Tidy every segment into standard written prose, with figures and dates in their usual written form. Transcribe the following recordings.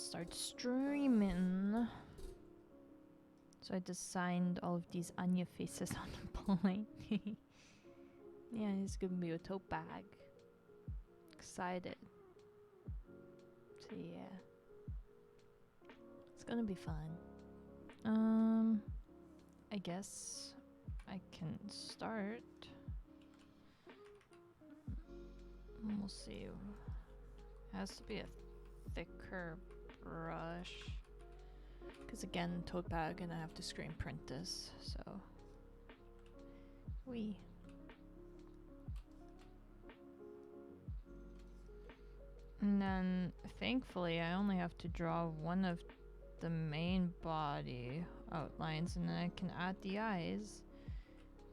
start streaming. So I designed all of these Anya faces on the plane. Yeah, it's gonna be a tote bag. Excited. So yeah. It's gonna be fun. I guess I can start. We'll see. It has to be a thicker brush. Because again, tote bag, and I have to screen print this, so. And then, thankfully, I only have to draw one of the main body outlines, and then I can add the eyes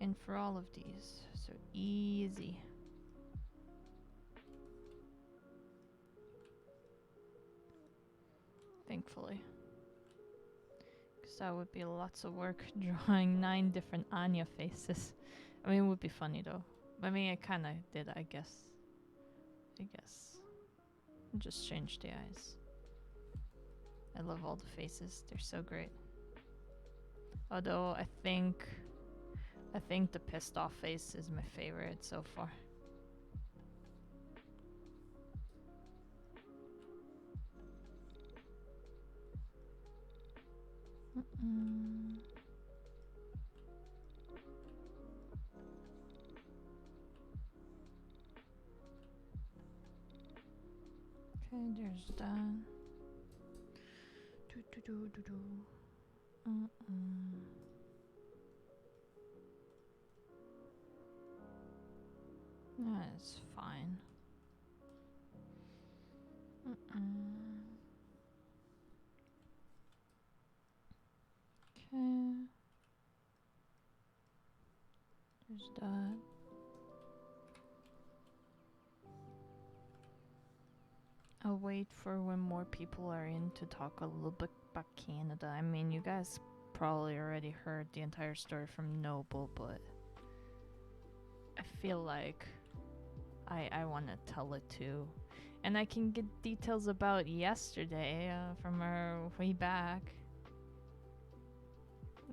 in for all of these. So easy. Thankfully. Because that would be lots of work drawing 9 different Anya faces. I mean, it would be funny though. I mean, I kind of did, I guess. Just change the eyes. I love all the faces. They're so great. Although I think the pissed off face is my favorite so far. Okay, there's that. That's fine. Okay. There's that. I'll wait for when more people are in to talk a little bit about Canada. I mean, you guys probably already heard the entire story from Noble, but I feel like I want to tell it too. And I can get details about yesterday from our way back.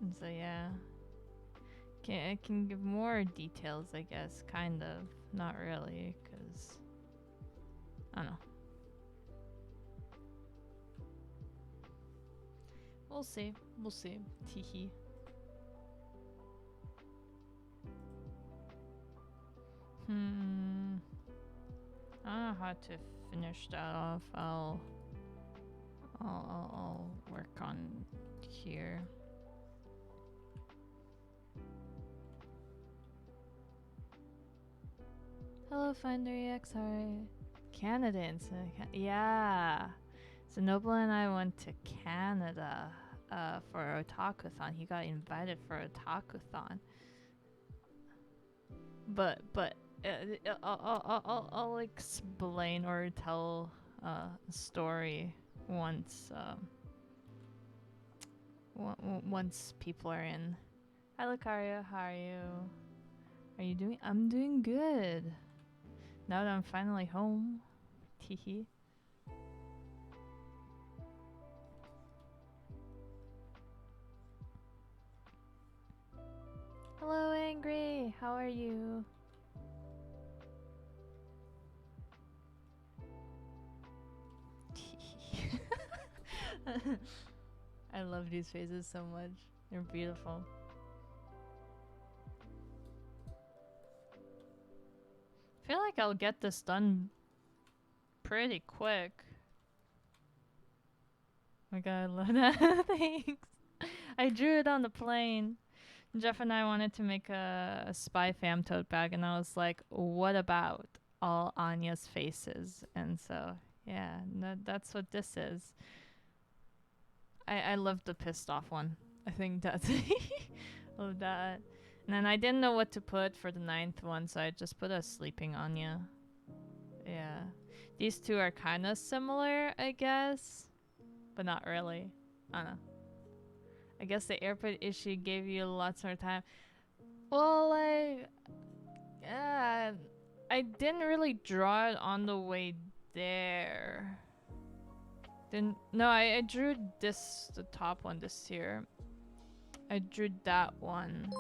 And so yeah. I can give more details, I guess, kind of. Not really, because I don't know. We'll see. We'll see. Teehee. I don't know how to finish that off. I'll work on here. Hello, Finder EX. Sorry. Canadians. Yeah. So Noble and I went to Canada for Otakuthon. He got invited for Otakuthon. But I'll explain or tell a story once once people are in. Hi Lucaria, how are you? Are you doing? I'm doing good. Now that I'm finally home. Teehee. Hello Angry, how are you? I love these faces so much. They're beautiful. I feel like I'll get this done pretty quick. Oh my god, I love that. Thanks. I drew it on the plane. Jeff and I wanted to make a Spy Fam tote bag, and I was like, what about all Anya's faces? And so, yeah, that's what this is. I love the pissed off one. I think that's love that. And then I didn't know what to put for the 9th one, so I just put a sleeping Anya. Yeah. These two are kind of similar, I guess. But not really. I don't know. I guess the airport issue gave you lots more time. Well, like... I didn't really draw it on the way there. Then no, I drew this, the top one this year. I drew that one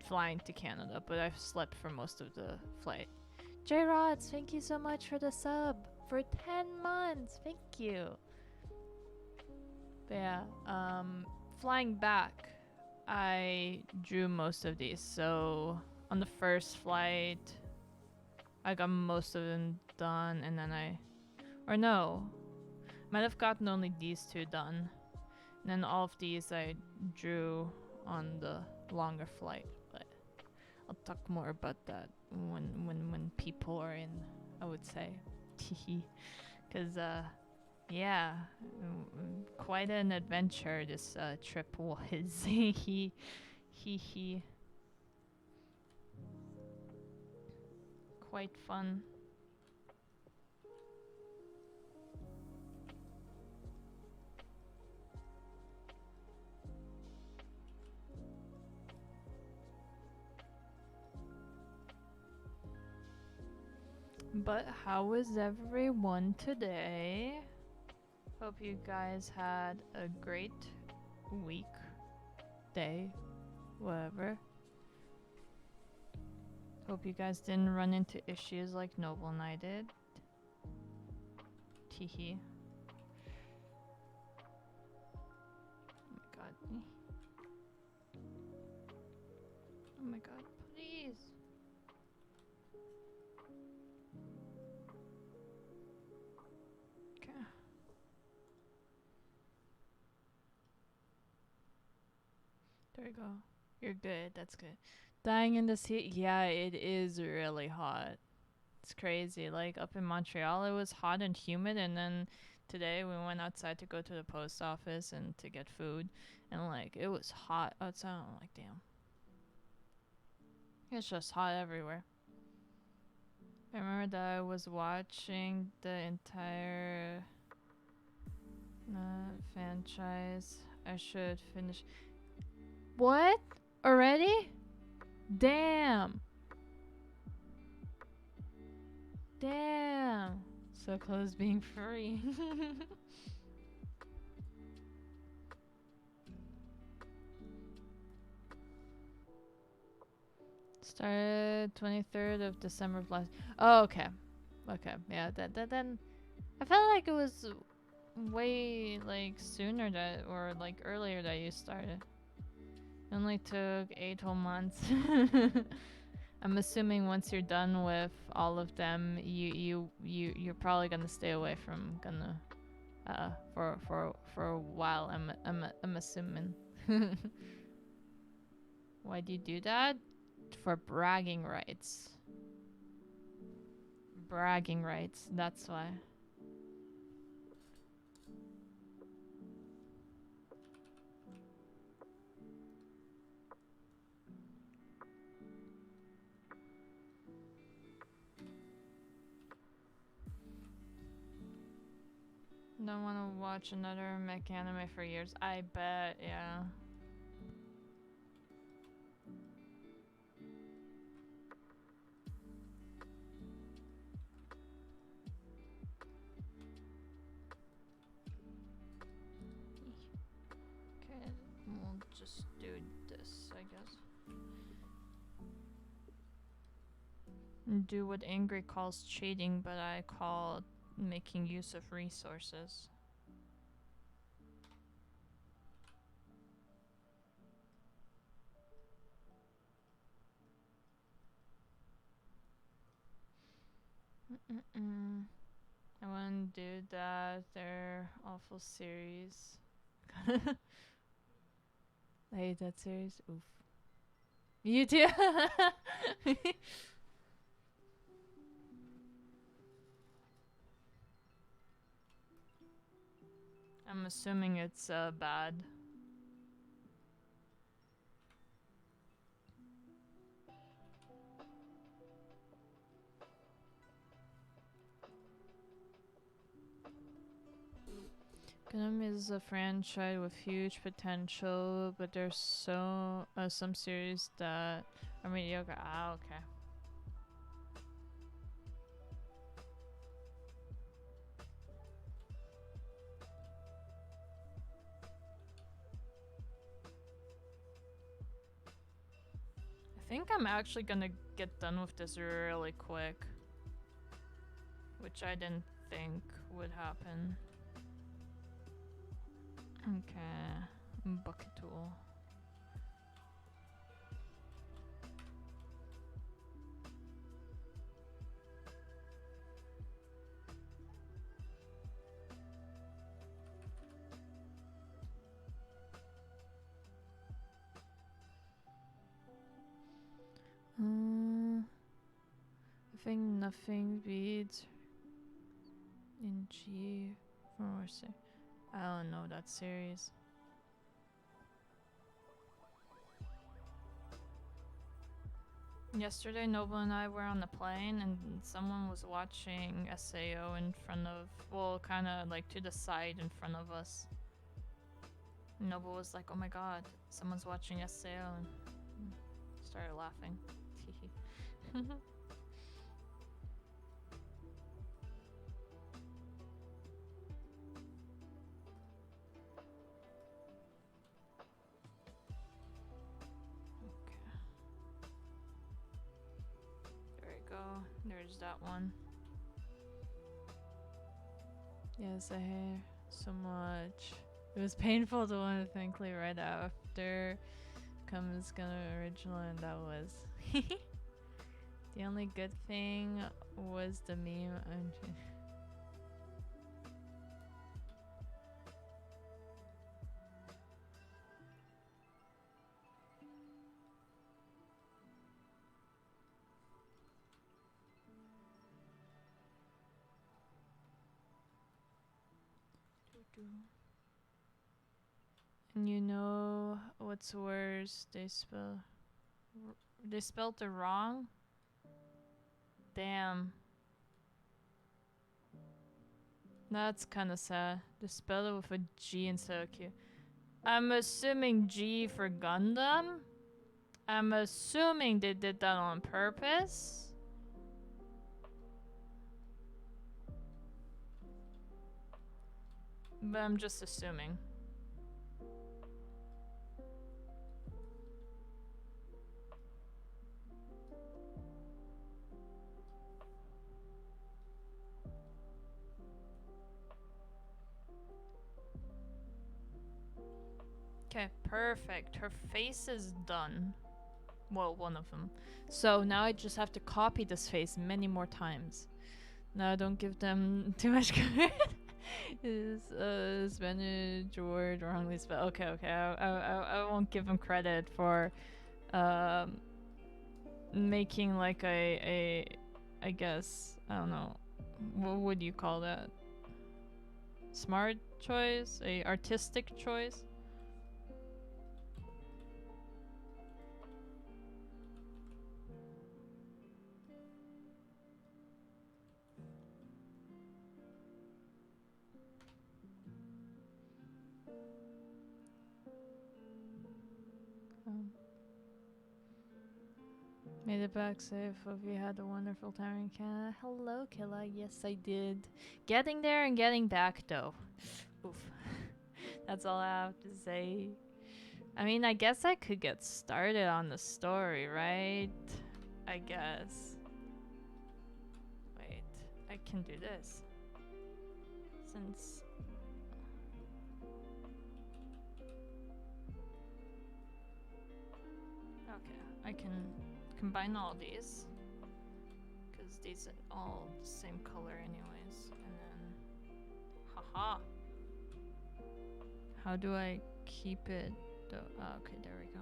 flying to Canada, but I've slept for most of the flight. J-Rods, thank you so much for the sub for 10 months. Thank you. But yeah, flying back, I drew most of these. So on the first flight, I got most of them done, and then or no, might have gotten only these two done. And then all of these I drew on the longer flight, but I'll talk more about that when people are in, I would say. Because yeah, quite an adventure this trip was. He quite fun. But how was everyone today? Hope you guys had a great week, day, whatever. Hope you guys didn't run into issues like Noble and I did. Teehee. Oh my god. Oh my god, please. Okay. There we go. You're good, that's good. Dying in this heat? Yeah, it is really hot. It's crazy. Like up in Montreal, it was hot and humid, and then today we went outside to go to the post office and to get food, and like it was hot outside. I'm like, damn. It's just hot everywhere. I remember that I was watching the entire franchise. I should finish. What? Already? Damn. Damn. So close being free. Started 23rd of December of last. Oh, okay. Okay. Yeah, that then I felt like it was way like sooner that, or like earlier that you started. It only took 8 whole months. I'm assuming once you're done with all of them, you're probably gonna stay away from gonna for a while. I'm assuming. Why do you do that? For bragging rights. Bragging rights. That's why. Don't want to watch another mech anime for years. I bet, yeah. Okay, we'll just do this, I guess. Do what Angry calls cheating, but I call making use of resources. I wouldn't do that. They're awful series. I hate that series. Oof. You too? I'm assuming it's bad. Gundam is a franchise with huge potential, but there's some series that are mediocre. Ah, okay. think I'm actually gonna get done with this really quick. Which I didn't think would happen. Okay. Bucket tool. I think nothing beats ENG from say. I don't know that series. Yesterday, Noble and I were on the plane, and someone was watching SAO in front of, well, kind of like to the side in front of us. Noble was like, "Oh my god, someone's watching SAO," and started laughing. There we go. There's that one. Yes, I hear so much. It was painful to want to thankfully right after comes gonna original, and that was the only good thing was the meme. And you know what's worse? They spelled it wrong. Damn. That's kind of sad. They spelled it with a G instead of Q. I'm assuming G for Gundam. I'm assuming they did that on purpose. But I'm just assuming. Okay, perfect. Her face is done. Well, one of them. So now I just have to copy this face many more times. Now don't give them too much credit. Is Spanish word wrongly spelled? Okay, okay. I won't give him credit for making like a I guess, I don't know, what would you call that? Smart choice? A artistic choice? Made it back safe. Hope you had a wonderful time in Canada. Hello, Killa. Yes, I did. Getting there and getting back, though. Oof. That's all I have to say. I mean, I guess I could get started on the story, right? I guess. Wait, I can do this. Since... Okay, I can combine all these. Because these are all the same color anyways. And then... Haha! How do I keep it? Oh, okay, there we go.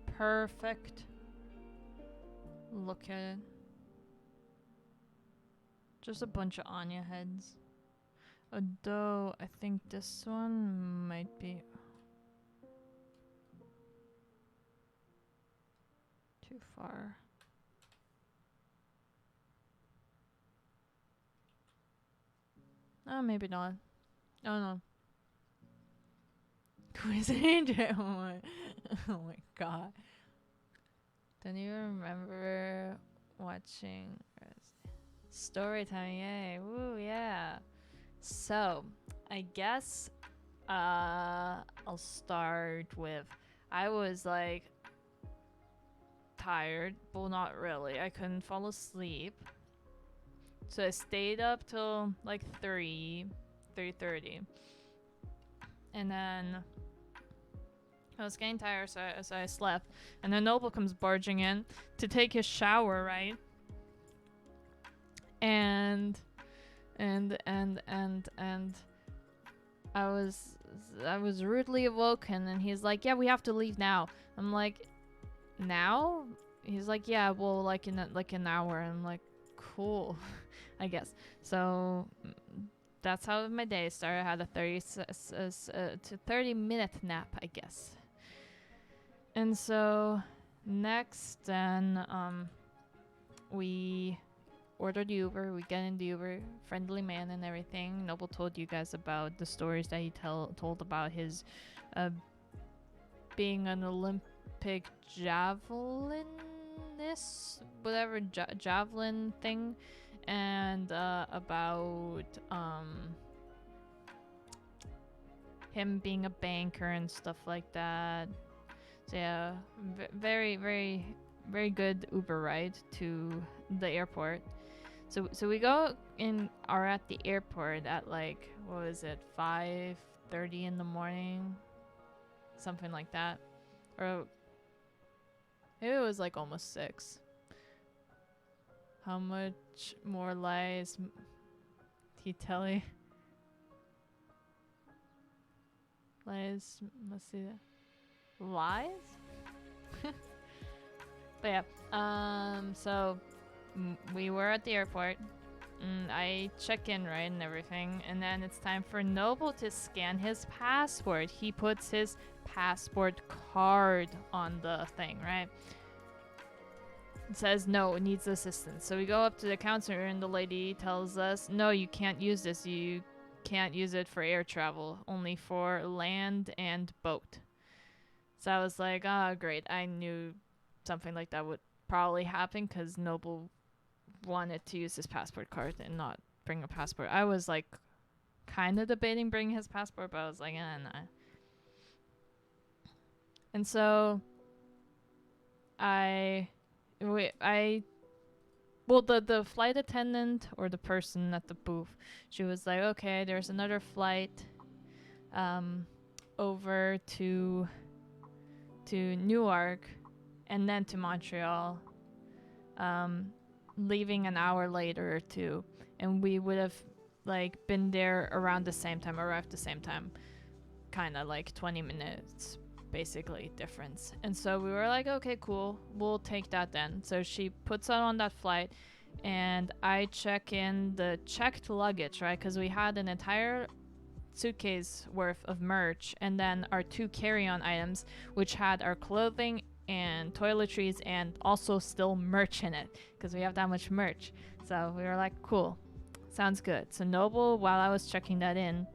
Perfect. Look at it. Just a bunch of Anya heads. Although, I think this one might be too far. Oh, maybe not. Oh no. Quiz Angel. Oh my god. Don't you remember watching story time? Yay! Woo! Yeah. So, I guess I'll start with I was like tired, but not really. I couldn't fall asleep. So I stayed up till like 3:30. And then I was getting tired, so I slept. And then Noble comes barging in to take his shower, right? And I was rudely awoken, and he's like, "Yeah, we have to leave now." I'm like, "Now?" He's like, "Yeah, well, like in like an hour." I'm like, "Cool." I guess. So that's how my day started. I had a 30-minute nap, I guess. And so next, then we ordered the Uber. We get in the Uber, friendly man and everything. Noble told you guys about the stories that he told about his being an Olympic javelinist, whatever javelin thing. And about him being a banker and stuff like that. So yeah, very, very, very good Uber ride to the airport. So we go in, are at the airport at like, what was it, 5:30 in the morning, something like that, or maybe it was like almost 6. How much more lies he telling? Lies, let's see that. Lies? But yeah, so we were at the airport. I check in, right, and everything, and then it's time for Noble to scan his passport. He puts his passport card on the thing, right? It says no, it needs assistance. So we go up to the counter, and the lady tells us, "No, you can't use this. You can't use it for air travel, only for land and boat." So I was like, "Ah, great. I knew something like that would probably happen because Noble wanted to use his passport card and not bring a passport." I was like kind of debating bringing his passport, but I was like, nah. And so the flight attendant or the person at the booth, she was like, "Okay, there's another flight over to Newark and then to Montreal, leaving an hour later or two, and we would have like been there around the same time, arrived the same time, kind of like 20 minutes basically difference." And so we were like, "Okay, cool, we'll take that then." So she puts us on that flight, and I check in the checked luggage, right, because we had an entire suitcase worth of merch, and then our 2 carry-on items, which had our clothing and toiletries and also still merch in it, because we have that much merch. So we were like, cool, sounds good. So Noble, while I was checking that in,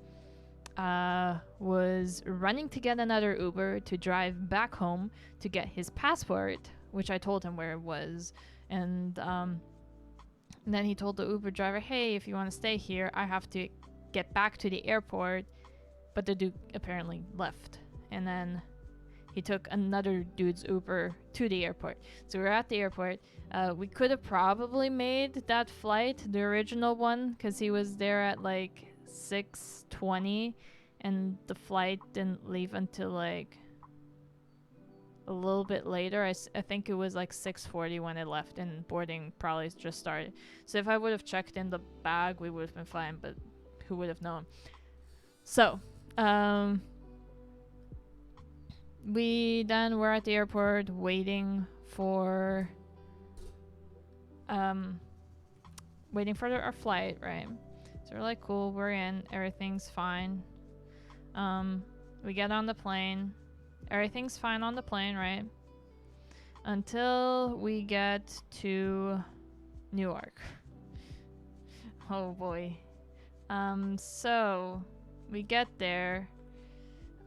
was running to get another Uber to drive back home to get his passport, which I told him where it was. And then he told the Uber driver, "Hey, if you want to stay here, I have to get back to the airport." But the dude apparently left. And then he took another dude's Uber to the airport. So we're at the airport. We could have probably made that flight, the original one, because he was there at like 6:20, and the flight didn't leave until like a little bit later. I think it was like 6:40 when it left, and boarding probably just started. So if I would have checked in the bag, we would have been fine, but who would have known? So we then were at the airport waiting for our flight, right? So we're like, cool, we're in, everything's fine. We get on the plane, everything's fine on the plane, right? Until we get to Newark. Oh boy. So we get there.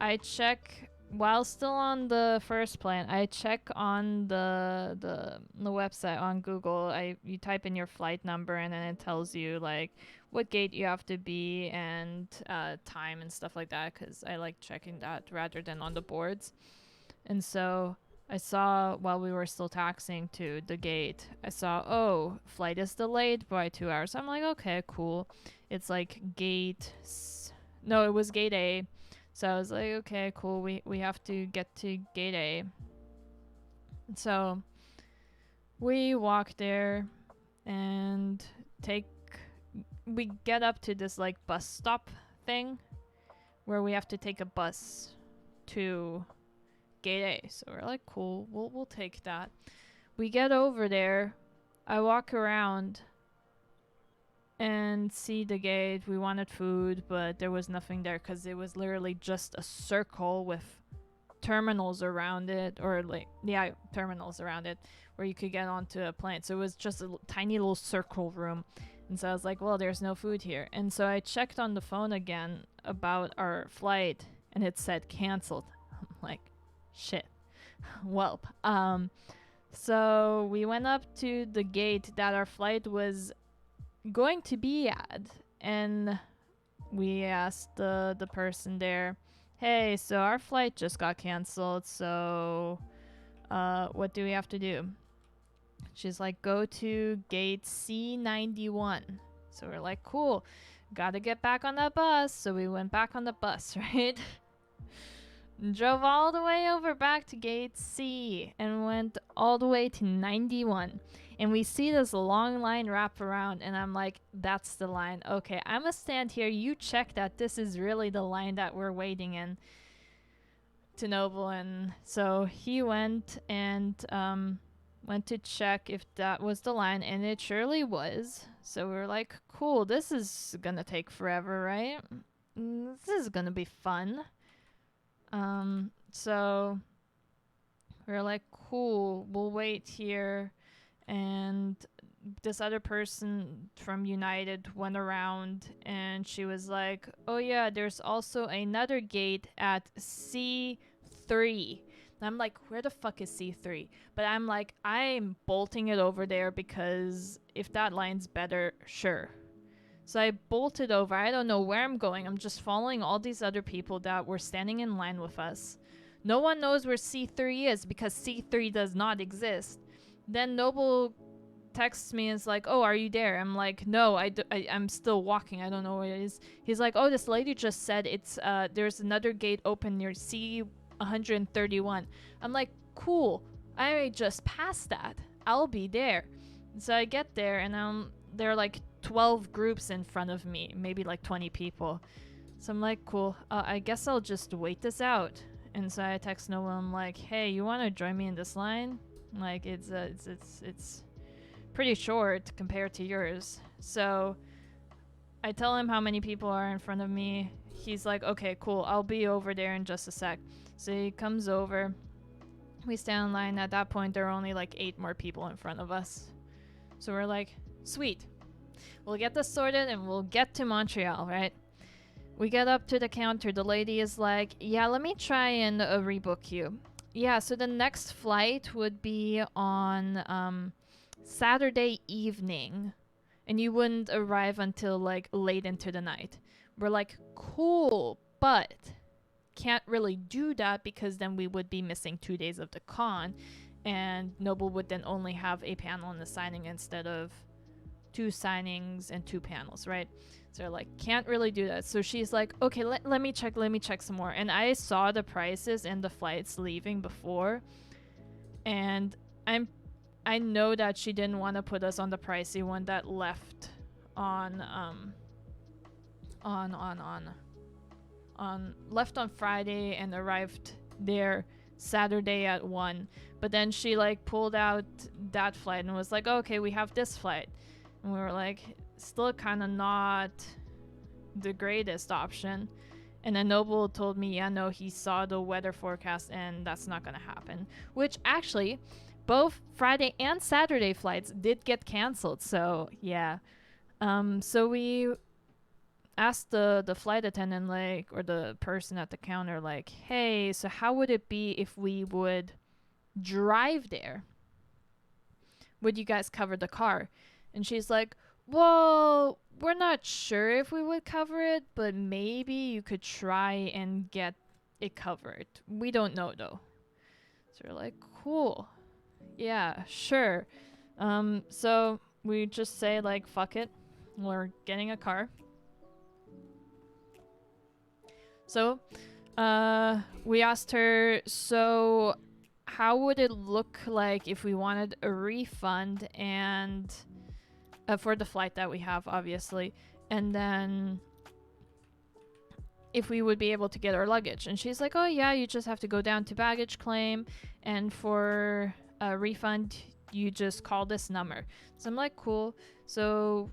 I check while still on the first plane, I check on the website on Google. You type in your flight number and then it tells you like what gate you have to be and time and stuff like that. Because I like checking that rather than on the boards. And so I saw while we were still taxiing to the gate, I saw, oh, flight is delayed by 2 hours. I'm like, okay, cool. It's like no, it was gate A. So I was like, okay, cool. We have to get to gate A. So we walk there and we get up to this like bus stop thing where we have to take a bus to gate A. So we're like, cool, we'll take that. We get over there. I walk around and see the gate. We wanted food, but there was nothing there because it was literally just a circle with terminals around it, or like, yeah, terminals around it where you could get onto a plane. So it was just a tiny little circle room. And so I was like, well, there's no food here. And so I checked on the phone again about our flight and it said canceled. I'm like, shit. Welp. So we went up to the gate that our flight was going to be at, and we asked the person there, hey, so our flight just got canceled, so what do we have to do? She's like, go to gate C91. So we're like, cool, gotta get back on that bus. So we went back on the bus, right? Drove all the way over back to gate C and went all the way to 91. And we see this long line wrap around, and I'm like, that's the line. Okay, I'm gonna stand here. You check that this is really the line that we're waiting in to Noble. And so he went and went to check if that was the line, and it surely was. So we were like, cool, this is gonna take forever, right? This is gonna be fun. So we're like, cool, we'll wait here. And this other person from United went around and she was like, oh yeah, there's also another gate at C3. And I'm like, where the fuck is C3? But I'm like, I'm bolting it over there because if that line's better, sure. So I bolted over. I don't know where I'm going. I'm just following all these other people that were standing in line with us. No one knows where C3 is because C3 does not exist. Then Noble texts me and is like, oh, are you there? I'm like, no, I'm still walking. I don't know where it is. He's like, oh, this lady just said it's there's another gate open near C131. I'm like, cool. I just passed that. I'll be there. So I get there and there are like 12 groups in front of me, maybe like 20 people. So I'm like, cool. I guess I'll just wait this out. And so I text Noah. I'm like, hey, you want to join me in this line? Like it's pretty short compared to yours. So I tell him how many people are in front of me. He's like, okay, cool. I'll be over there in just a sec. So he comes over. We stand in line. At that point, there are only like 8 more people in front of us. So we're like, sweet. We'll get this sorted and we'll get to Montreal, right? We get up to the counter. The lady is like, yeah, let me try and rebook you. Yeah, so the next flight would be on Saturday evening. And you wouldn't arrive until like late into the night. We're like, cool, but can't really do that because then we would be missing 2 days of the con. And Noble would then only have a panel and a signing instead of 2 signings and 2 panels, right? So they're like, can't really do that. So she's like, okay, let me check some more. And I saw the prices and the flights leaving before, and I know that she didn't want to put us on the pricey one that left on left on Friday and arrived there Saturday at 1. But then she like pulled out that flight and was like, okay, we have this flight. And we were like, still kind of not the greatest option. And then Noble told me, yeah, no, he saw the weather forecast and that's not going to happen. Which actually, both Friday and Saturday flights did get canceled. So, yeah. So asked the flight attendant, like, or the person at the counter, like, hey, so how would it be if we would drive there? Would you guys cover the car? And she's like, well, we're not sure if we would cover it, but maybe you could try and get it covered. We don't know though. So we're like, cool. Yeah, sure. So we just say like, fuck it. We're getting a car. So, we asked her, so how would it look like if we wanted a refund and for the flight that we have, obviously, and then if we would be able to get our luggage? And she's like, oh yeah, you just have to go down to baggage claim, and for a refund you just call this number. So I'm like, cool. So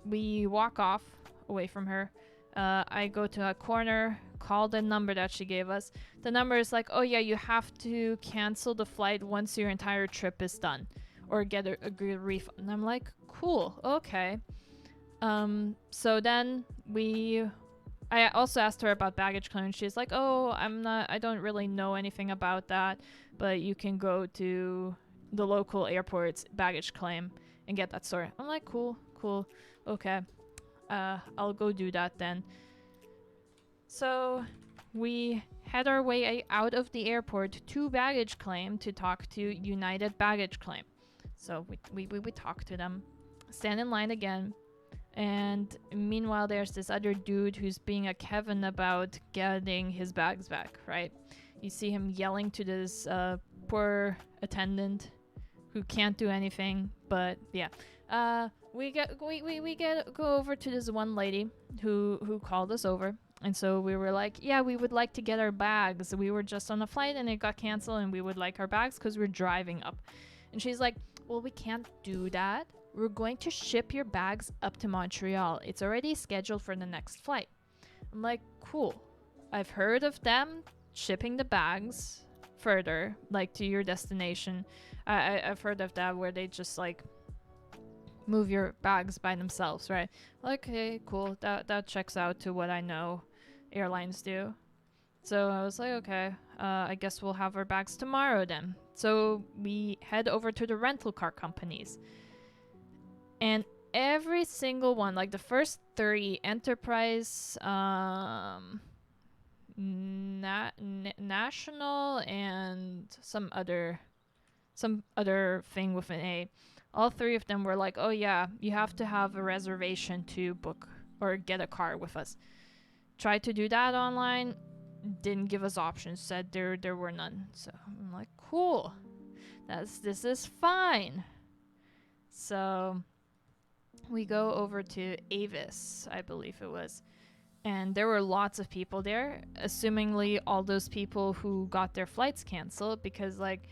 we walk off away from her. I go to a corner, call the number that she gave us. The number is like, oh yeah, you have to cancel the flight once your entire trip is done, or get a good refund. And I'm like, cool, okay. So then I also asked her about baggage claim. She's like, oh, I don't really know anything about that, but you can go to the local airport's baggage claim and get that sorted. I'm like, cool, okay. I'll go do that then. So we head our way out of the airport to baggage claim to talk to United Baggage Claim. So we talk to them, stand in line again, and meanwhile there's this other dude who's being a Kevin about getting his bags back, right? You see him yelling to this poor attendant who can't do anything, but yeah. We go over to this one lady who called us over, and so we were like, yeah, we would like to get our bags. We were just on a flight and it got canceled, and we would like our bags because we're driving up. And she's like, well, we can't do that. We're going to ship your bags up to Montreal. It's already scheduled for the next flight. I'm like, cool. I've heard of them shipping the bags further, like to your destination. I've heard of that where they just like move your bags by themselves, right? Okay, cool. That checks out to what I know airlines do. So I was like, okay, I guess we'll have our bags tomorrow then. So we head over to the rental car companies. And every single one, like the first 3, Enterprise, National, and some other thing with an A, all 3 of them were like, oh yeah, you have to have a reservation to book or get a car with us. Tried to do that online, didn't give us options, said there were none. So I'm like, cool, this is fine. So we go over to Avis, I believe it was, and there were lots of people there, assumingly all those people who got their flights canceled, because like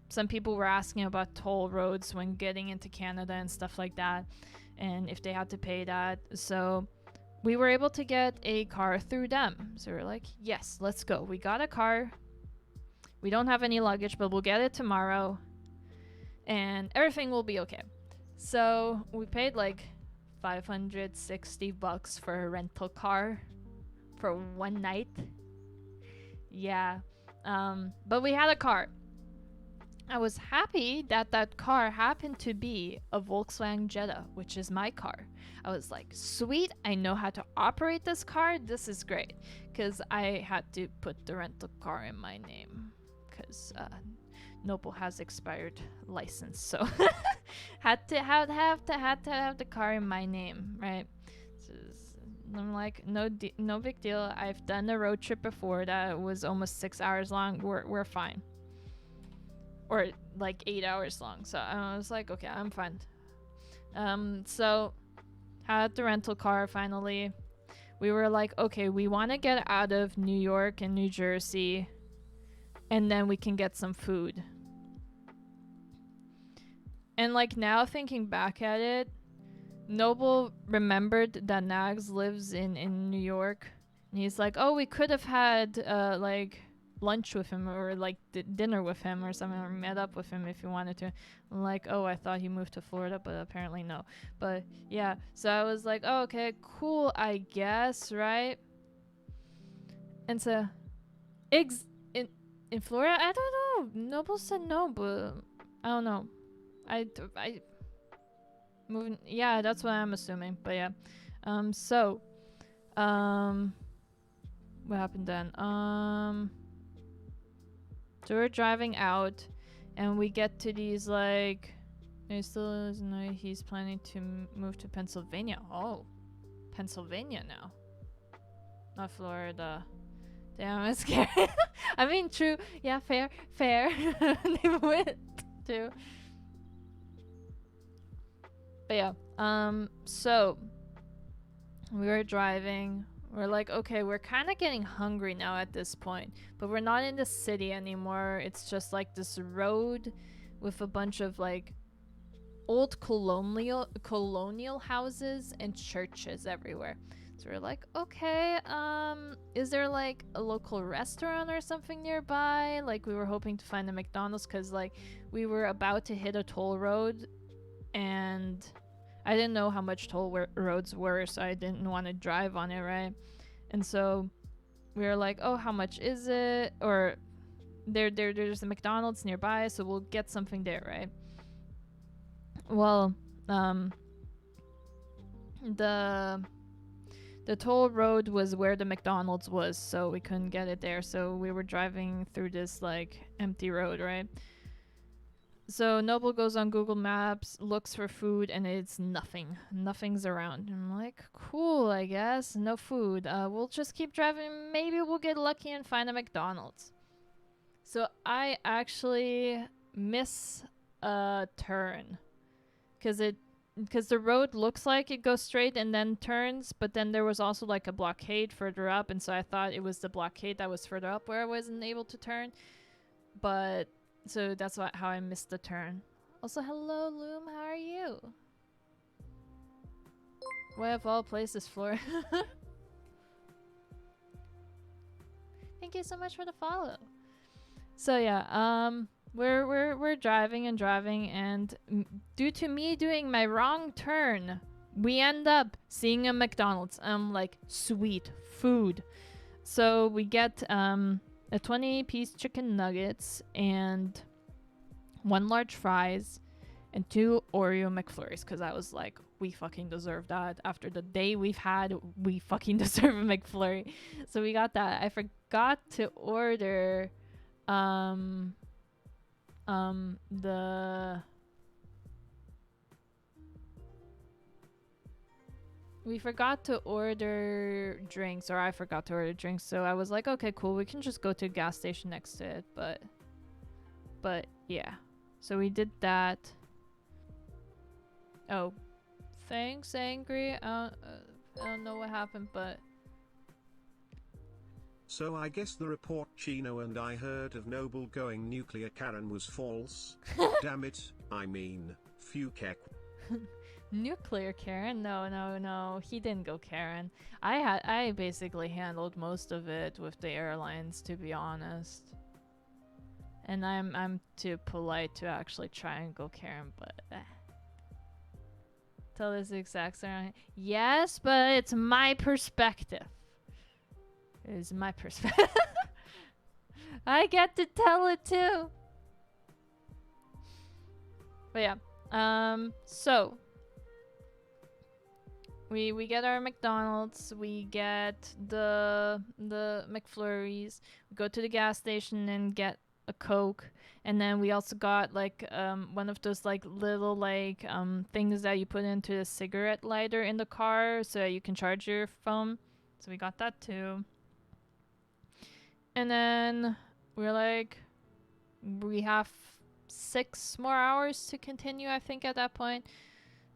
some people were asking about toll roads when getting into Canada and stuff like that, and if they had to pay that. So we were able to get a car through them. So we're like, yes, let's go. We got a car. We don't have any luggage, but we'll get it tomorrow and everything will be okay. So we paid like $560 for a rental car for one night. Yeah. But we had a car. I was happy that that car happened to be a Volkswagen Jetta, which is my car. I was like, sweet, I know how to operate this car. This is great. Because I had to put the rental car in my name. Because Noble has expired license. So had to have the car in my name, right? So I'm like, no big deal. I've done a road trip before that was almost 6 hours long. We're fine. Or like 8 hours long. So I was like, okay, I'm fine. So had the rental car finally. We were like, okay, we want to get out of New York and New Jersey, and then we can get some food. And like now thinking back at it, Noble remembered that Nags lives in New York. And he's like, oh, we could have had like lunch with him or like dinner with him or something, or met up with him if he wanted to. I'm like, oh, I thought he moved to Florida, but apparently no. But yeah, so I was like, oh, okay, cool, I guess, right? And so, in Florida, I don't know. Noble said no, but I don't know. I moving. Yeah, that's what I'm assuming. But yeah, so, what happened then? So we're driving out, and we get to these like. He still is no. He's planning to move to Pennsylvania. Oh, Pennsylvania now, not Florida. Damn, I'm scared. I mean, true. Yeah, fair. They went too. But yeah, so we were driving. We're like, okay, we're kind of getting hungry now at this point, but we're not in the city anymore. It's just like this road with a bunch of like old colonial houses and churches everywhere. So we're like, okay, is there like a local restaurant or something nearby? Like we were hoping to find a McDonald's because like we were about to hit a toll road and I didn't know how much toll roads were, so I didn't want to drive on it, right? And so we were like, oh, how much is it? Or there's a McDonald's nearby, so we'll get something there, right? Well, the toll road was where the McDonald's was, so we couldn't get it there. So we were driving through this like empty road, right? So Noble goes on Google Maps, looks for food, and it's nothing. Nothing's around. And I'm like, cool, I guess. No food. We'll just keep driving. Maybe we'll get lucky and find a McDonald's. So I actually miss a turn. Because the road looks like it goes straight and then turns, but then there was also like a blockade further up, and so I thought it was the blockade that was further up where I wasn't able to turn. But so that's how I missed the turn. Also, hello Loom, how are you? Why of all places, Florida? Thank you so much for the follow. So yeah, we're driving and due to me doing my wrong turn, we end up seeing a McDonald's. I'm like, sweet food. So we get a 20-piece chicken nuggets and 1 large fries and 2 Oreo McFlurries, because I was like, we fucking deserve that. After the day we've had, we fucking deserve a McFlurry. So we got that. I forgot to order we forgot to order drinks, or I forgot to order drinks, so I was like, okay, cool, we can just go to a gas station next to it, but yeah. So we did that. Oh, thanks, Angry. I don't know what happened, but... So I guess the report Chino and I heard of Noble going nuclear Karen was false. Damn it, I mean, Fukek. Nuclear Karen? No. He didn't go Karen. I basically handled most of it with the airlines, to be honest. And I'm too polite to actually try and go Karen, but tell this exact same. Yes, but it's my perspective. It is my perspective. I get to tell it too. But yeah. So we get our McDonald's, we get the McFlurries, we go to the gas station and get a Coke, and then we also got like one of those like little like things that you put into a cigarette lighter in the car so that you can charge your phone. So we got that too. And then we're like, we have 6 more hours to continue, I think, at that point.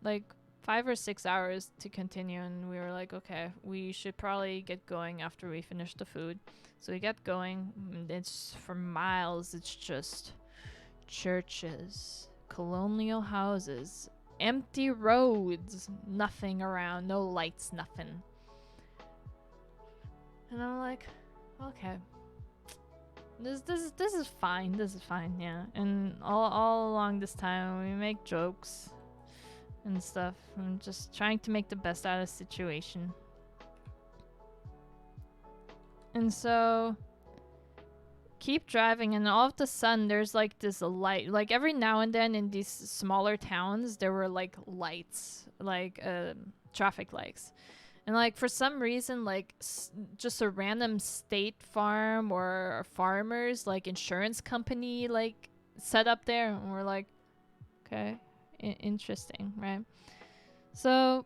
Like 5 or 6 hours to continue, and we were like, okay, we should probably get going after we finish the food. So we get going. It's for miles, it's just churches, colonial houses, empty roads, nothing around, no lights, nothing. And I'm like, okay. This is fine. This is fine. Yeah. And all along this time, we make jokes and stuff. I'm just trying to make the best out of the situation. And so keep driving, and all of the sudden there's like this light. Like every now and then in these smaller towns there were like lights, like traffic lights. And like for some reason, like just a random state farm or farmers like insurance company like set up there, and we're like, okay, interesting, right? So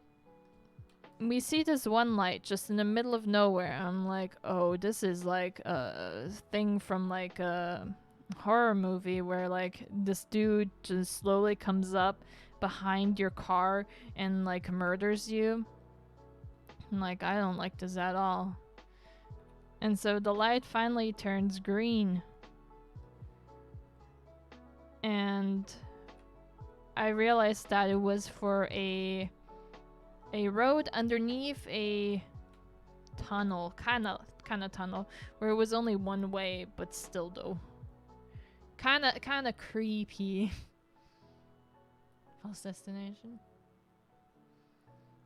we see this one light just in the middle of nowhere. I'm like, oh, this is like a thing from like a horror movie where like this dude just slowly comes up behind your car and like murders you. I'm like, I don't like this at all. And so the light finally turns green. And I realized that it was for a road underneath a tunnel, kind of tunnel, where it was only one way, but still though, kind of creepy. False destination.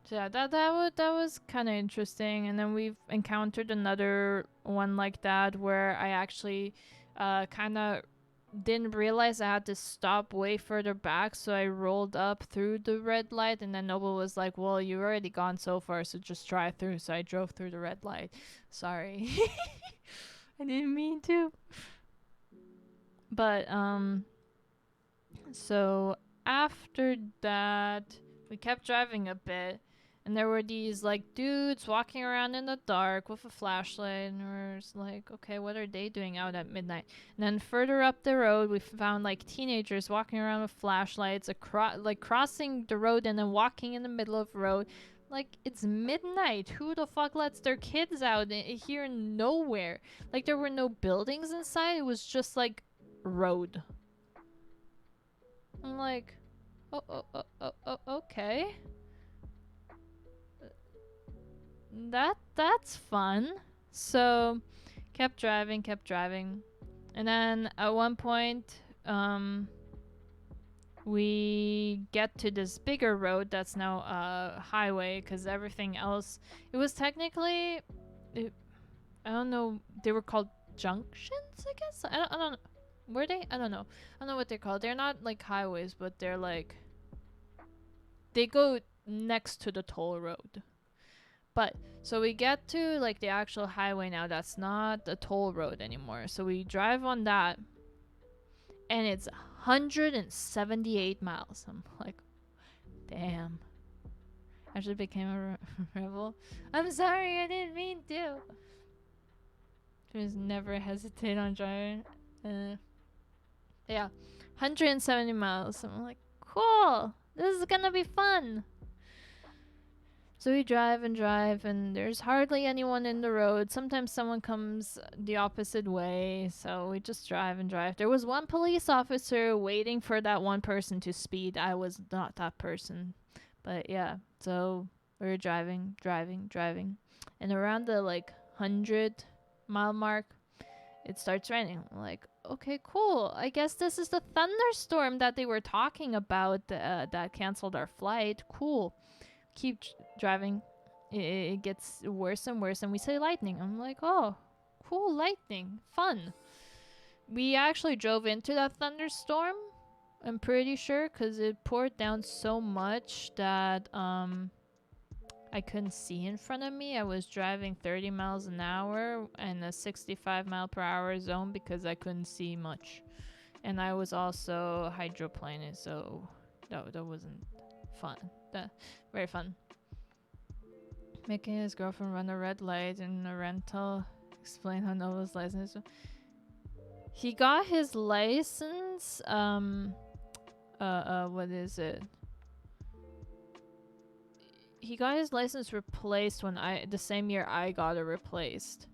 So yeah, that was kind of interesting. And then we've encountered another one like that where I actually kind of didn't realize I had to stop way further back, so I rolled up through the red light, and then Noble was like, well, you've already gone so far, so just drive through. So I drove through the red light. Sorry. I didn't mean to. But so after that we kept driving a bit, and there were these like dudes walking around in the dark with a flashlight, and we're just like, okay, what are they doing out at midnight? And then further up the road, we found like teenagers walking around with flashlights, like crossing the road and then walking in the middle of the road. Like, it's midnight. Who the fuck lets their kids out here in nowhere? Like, there were no buildings inside. It was just like road. I'm like, okay. That's fun. So kept driving, and then at one point we get to this bigger road that's now a highway, because everything else, it was technically, I don't know, they were called junctions, I guess. I don't know. Were they? I don't know. I don't know what they're called. They're not like highways, but they're like, they go next to the toll road. But so we get to like the actual highway now. That's not a toll road anymore. So we drive on that, and it's 178 miles. I'm like, damn. I should became a rebel. I'm sorry, I didn't mean to. Just never hesitate on driving. Yeah, 170 miles. I'm like, cool. This is gonna be fun. So we drive, and there's hardly anyone in the road. Sometimes someone comes the opposite way, so we just drive. There was one police officer waiting for that one person to speed. I was not that person. But yeah, so we were driving. And around the like 100-mile mark, it starts raining. I'm like, okay, cool. I guess this is the thunderstorm that they were talking about that canceled our flight. Cool. Keep driving. It gets worse and worse, and we say lightning. I'm like, oh, cool, lightning, fun. We actually drove into that thunderstorm, I'm pretty sure, because it poured down so much that I couldn't see in front of me. I was driving 30 miles an hour in a 65 mile per hour zone because I couldn't see much, and I was also hydroplaning, so that wasn't fun. Very fun. Making his girlfriend run a red light in a rental. Explain how Nova's license. He got his license. What is it? He got his license replaced when the same year I got it replaced.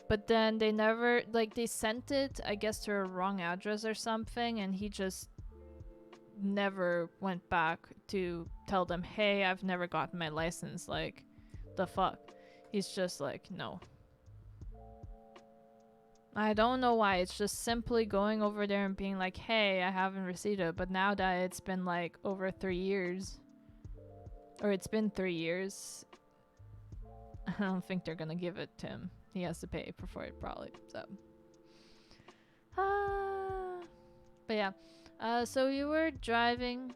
But then they never, like, they sent it, I guess, to a wrong address or something, and he just never went back to tell them, hey, I've never gotten my license. Like, the fuck. He's just like, no. I don't know why. It's just simply going over there and being like, hey, I haven't received it. But now that it's been like over 3 years, or it's been 3 years, I don't think they're gonna give it to him. He has to pay for it probably. So, but yeah. So we were driving,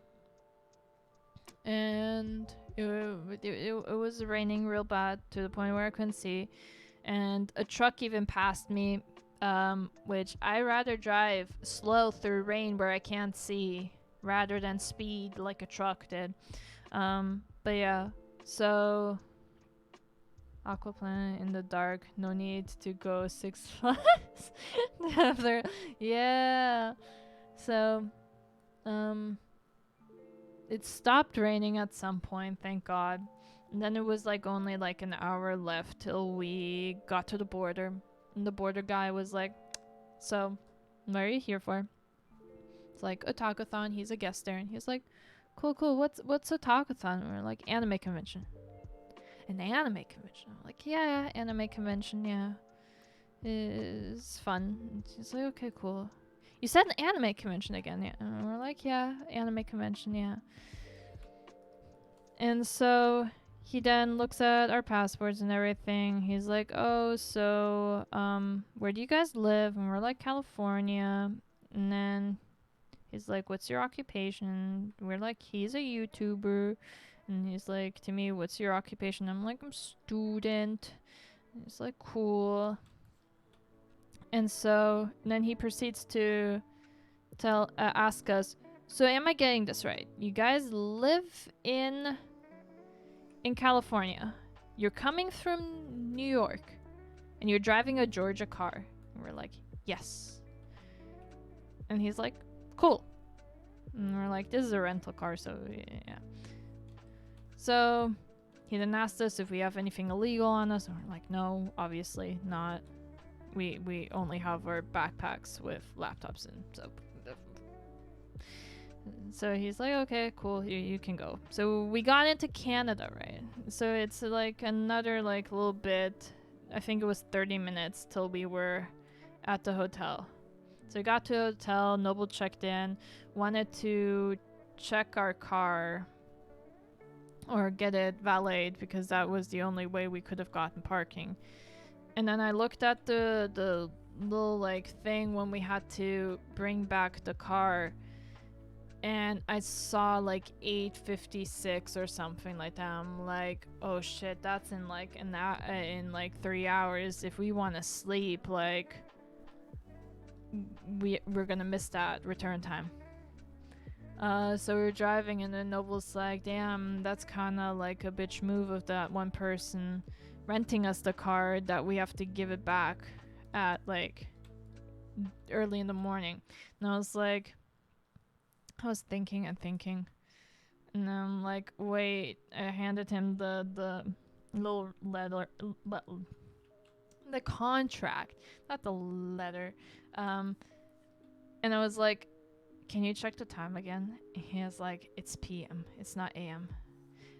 and it was raining real bad to the point where I couldn't see, and a truck even passed me. Which I rather drive slow through rain where I can't see rather than speed like a truck did. But yeah, so Aquaplanet in the dark, no need to go 6 Flags. After, yeah. So, it stopped raining at some point, thank God. And then it was like only like an hour left till we got to the border. And the border guy was like, so, what are you here for? It's like, a talkathon. He's a guest there. And he's like, cool. What's a talkathon? And we're like, anime convention. An anime convention. I'm like, yeah, anime convention, yeah. It's fun. And he's like, okay, cool. You said an anime convention again, yeah. And we're like, yeah, anime convention, yeah. And so he then looks at our passports and everything. He's like, oh, so, where do you guys live? And we're like, California. And then he's like, what's your occupation? We're like, he's a YouTuber. And he's like, to me, what's your occupation? I'm like, I'm student. And he's like, cool. And so then he proceeds to ask us, so am I getting this right? You guys live in California. You're coming from New York. And you're driving a Georgia car. And we're like, yes. And he's like, cool. And we're like, this is a rental car, so yeah. So he then asked us if we have anything illegal on us. And we're like, no, obviously not. We only have our backpacks with laptops in. So he's like, okay, cool, you can go. So we got into Canada, right? So it's like another like little bit. I think it was 30 minutes till we were at the hotel. So we got to the hotel. Noble checked in, wanted to check our car or get it valeted because that was the only way we could have gotten parking. And then I looked at the little like thing when we had to bring back the car, and I saw like 8:56 or something like that. I'm like, oh shit, that's in like in like 3 hours. If we want to sleep, like we're gonna miss that return time. So we were driving, and then Noble's like, damn, that's kind of like a bitch move of that one person renting us the car that we have to give it back at like early in the morning. And I was like, I was thinking, and then I'm like, wait. I handed him the little letter, the contract, not the letter. And I was like, can you check the time again? And he was like, it's PM, it's not AM.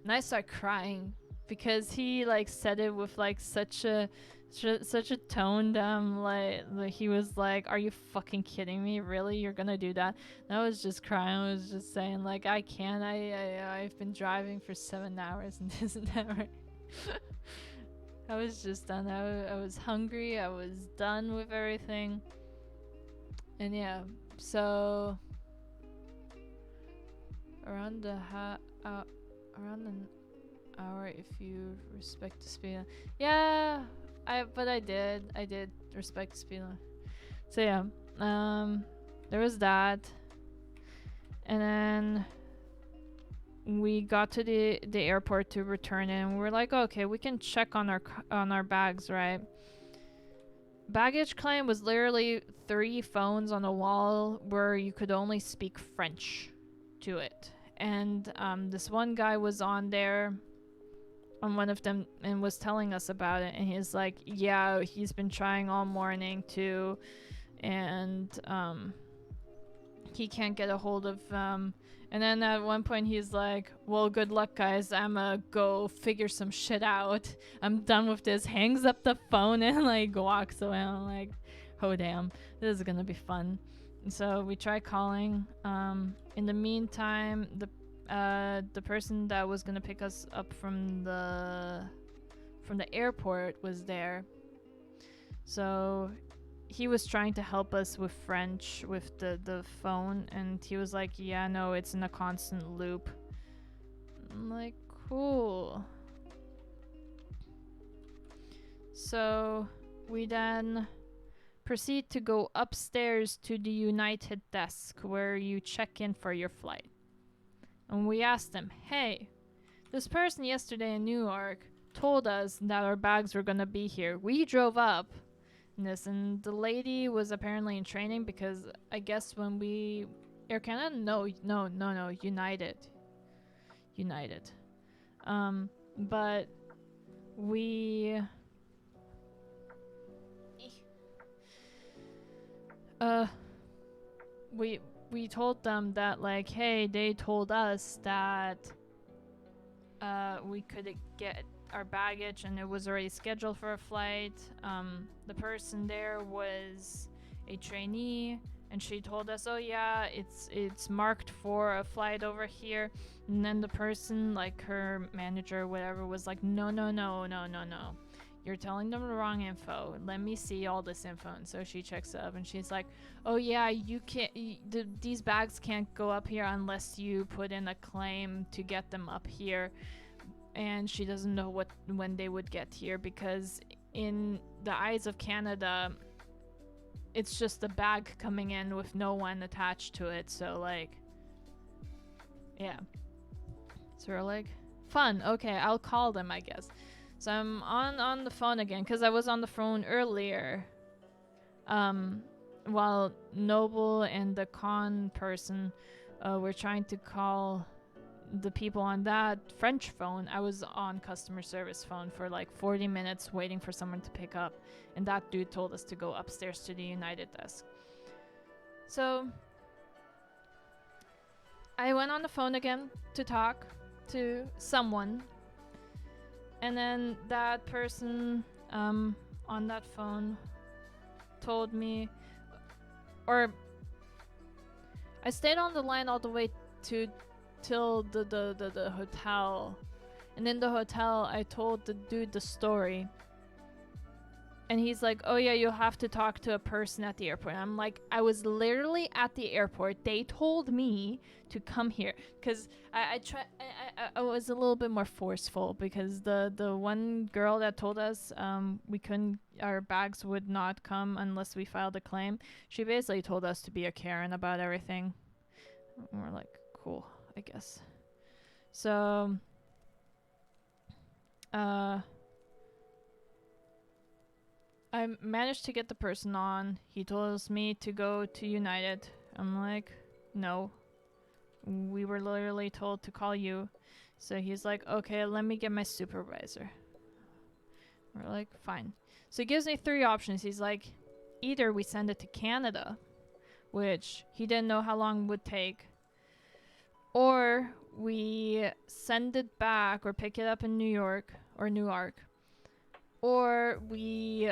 And I start crying because he like said it with like such a tone that like he was like, are you fucking kidding me? Really? You're gonna do that? And I was just crying. I was just saying like, I can't. I've been driving for 7 hours and this and that. Right? I was just done. I was hungry. I was done with everything. And yeah, so around an hour if you respect the speed. Yeah, I did respect the speed limit. So yeah, there was that, and then we got to the airport to return, and we're like, okay, we can check on our bags, right? Baggage claim was literally 3 phones on a wall where you could only speak French to it, and this one guy was on there on one of them and was telling us about it, and he's like, yeah, he's been trying all morning too, and he can't get a hold of and then at one point he's like, well, good luck guys, I'ma go figure some shit out, I'm done with this, hangs up the phone and like walks away. I'm like, Oh damn, this is gonna be fun. So we tried calling. In the meantime, the person that was gonna pick us up from the airport was there. So he was trying to help us with French with the phone, and he was like, yeah, no, it's in a constant loop. I'm like, cool. So we then proceed to go upstairs to the United desk where you check in for your flight. And we asked them, hey, this person yesterday in New York told us that our bags were gonna be here. We drove up this, and the lady was apparently in training because I guess when we Air Canada, no, United. But we we told them that, like, hey, they told us that we could get our baggage and it was already scheduled for a flight. The person there was a trainee, and she told us, oh yeah, it's marked for a flight over here. And then the person, like her manager or whatever, was like, no, you're telling them the wrong info. Let me see all this info. And so she checks up and she's like, oh yeah, you can't, these bags can't go up here unless you put in a claim to get them up here. And she doesn't know when they would get here, because in the eyes of Canada, it's just a bag coming in with no one attached to it. So like, yeah. So we're like, fun. Okay, I'll call them, I guess. So I'm on the phone again, because I was on the phone earlier. While Noble and the con person were trying to call the people on that French phone, I was on customer service phone for like 40 minutes waiting for someone to pick up. And that dude told us to go upstairs to the United desk. So I went on the phone again to talk to someone. And then that person on that phone told me, or I stayed on the line all the way till the hotel. And in the hotel, I told the dude the story. And he's like, oh yeah, you'll have to talk to a person at the airport. And I'm like, I was literally at the airport. They told me to come here. Because I was a little bit more forceful, because the one girl that told us our bags would not come unless we filed a claim, she basically told us to be a Karen about everything. And we're like, cool, I guess. So, I managed to get the person on. He told me to go to United. I'm like, no. We were literally told to call you. So he's like, okay, let me get my supervisor. We're like, fine. So he gives me 3 options. He's like, either we send it to Canada, which he didn't know how long it would take, or we send it back or pick it up in New York or Newark, or we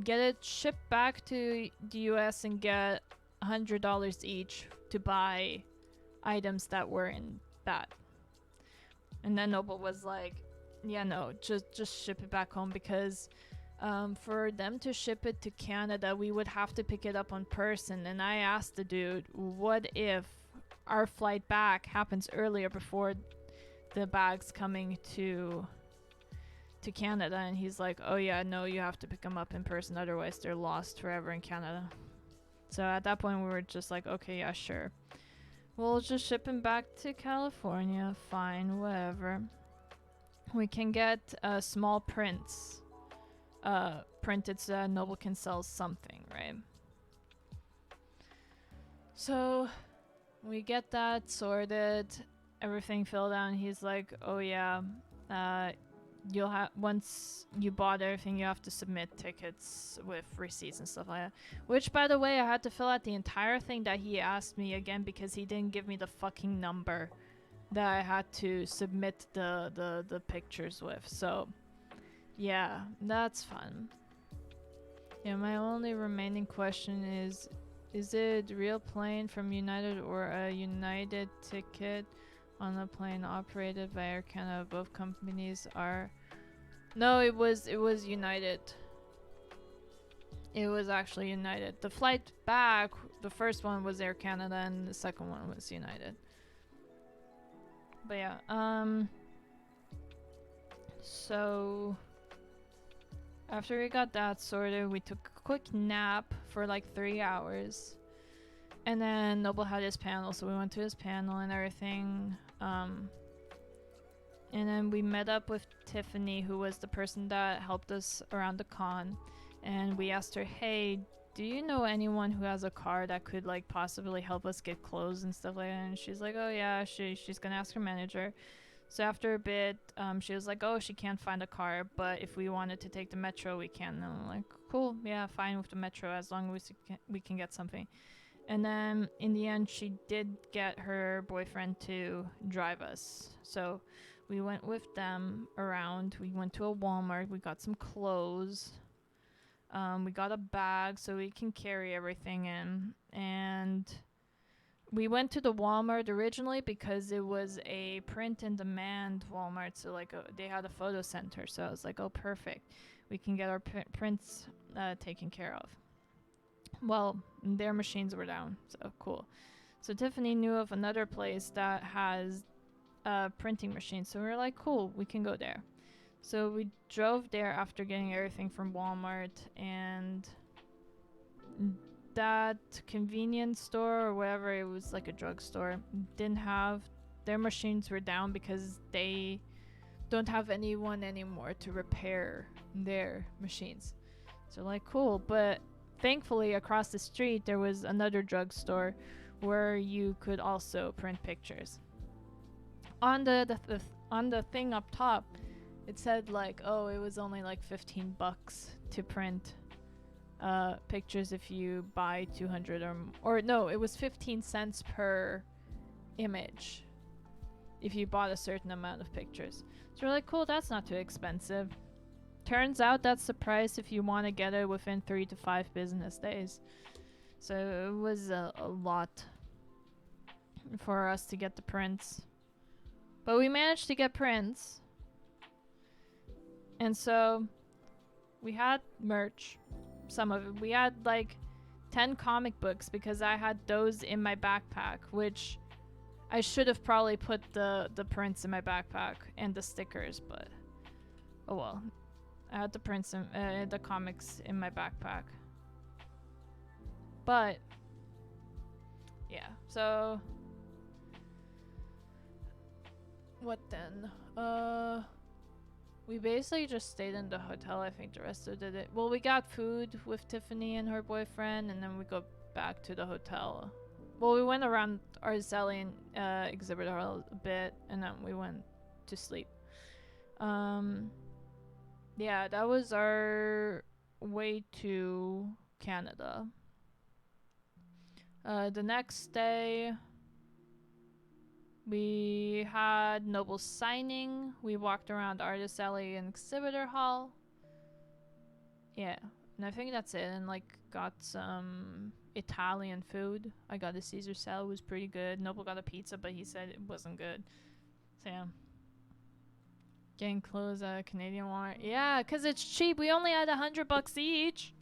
get it shipped back to the US and get $100 each to buy items that were in that. And then Noble was like, yeah, no, just ship it back home, because for them to ship it to Canada, we would have to pick it up in person. And I asked the dude, what if our flight back happens earlier before the bags coming to Canada? And he's like, oh yeah, no, you have to pick them up in person, otherwise they're lost forever in Canada. So at that point we were just like, okay, yeah, sure, we'll just ship him back to California, fine, whatever. We can get small prints printed so that Noble can sell something, right? So we get that sorted, everything filled out, and he's like, oh yeah, you'll have, once you bought everything, you have to submit tickets with receipts and stuff like that. Which, by the way, I had to fill out the entire thing that he asked me again, because he didn't give me the fucking number that I had to submit the pictures with. So yeah, that's fun. Yeah, my only remaining question is it real plane from United or a United ticket on a plane operated by Air Canada? Both companies are... No, it was United. It was actually United. The flight back, the first one was Air Canada and the second one was United. But yeah, so after we got that sorted, we took a quick nap for like 3 hours. And then Noble had his panel, so we went to his panel and everything. And then we met up with Tiffany, who was the person that helped us around the con. And we asked her, hey, do you know anyone who has a car that could like possibly help us get clothes and stuff like that? And she's like, oh yeah, she's gonna ask her manager. So after a bit, she was like, oh, she can't find a car, but if we wanted to take the metro, we can. And I'm like, cool, yeah, fine with the metro as long as we can get something. And then in the end, she did get her boyfriend to drive us. So we went with them around. We went to a Walmart. We got some clothes. We got a bag so we can carry everything in. And we went to the Walmart originally because it was a print and demand Walmart. So like they had a photo center. So I was like, oh, perfect. We can get our prints taken care of. Well, their machines were down, so cool. So Tiffany knew of another place that has a printing machine, so we were like, cool, we can go there. So we drove there after getting everything from Walmart, and that convenience store or whatever, it was like a drugstore, didn't have, their machines were down because they don't have anyone anymore to repair their machines. So like, cool, but thankfully across the street there was another drugstore where you could also print pictures. On the thing up top, it said like, oh, it was only like $15 to print pictures if you buy 200 or no, it was 15 cents per image if you bought a certain amount of pictures. So we're like, cool, that's not too expensive. Turns out that's the price if you want to get it within 3 to 5 business days. So it was a lot for us to get the prints. But we managed to get prints. And so we had merch. Some of it. We had like 10 comic books because I had those in my backpack, which I should have probably put the prints in my backpack and the stickers, but oh well. I had the prints and the comics in my backpack. But yeah, so what then? We basically just stayed in the hotel. I think the rest of it. Well, we got food with Tiffany and her boyfriend, and then we go back to the hotel. Well, we went around Arzelli and exhibit hall a bit, and then we went to sleep. Yeah, that was our way to Canada. The next day, we had Noble's signing. We walked around Artist Alley and Exhibitor Hall. Yeah, and I think that's it. And like got some Italian food. I got a Caesar salad, it was pretty good. Noble got a pizza, but he said it wasn't good. So yeah. Getting clothes at a Canadian Walmart. Yeah, because it's cheap. We only had $100 each.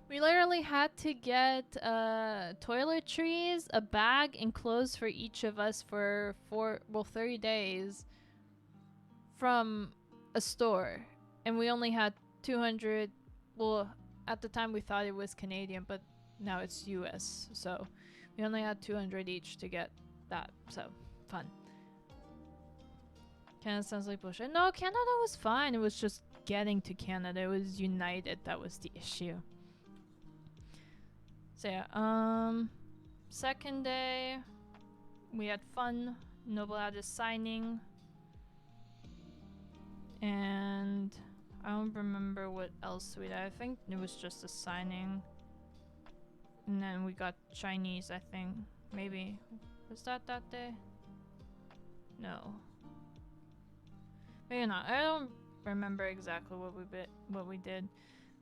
We literally had to get toiletries, a bag, and clothes for each of us for 30 days from a store. And we only had 200. Well, at the time we thought it was Canadian, but now it's US. So we only had 200 each to get that. So fun. Canada sounds like bullshit. No, Canada was fine. It was just getting to Canada. It was United that was the issue. So yeah, second day, we had fun. Noble had his signing. And I don't remember what else we did. I think it was just a signing. And then we got Chinese, I think. Maybe. Was that day? No. Maybe not. I don't remember exactly what we did.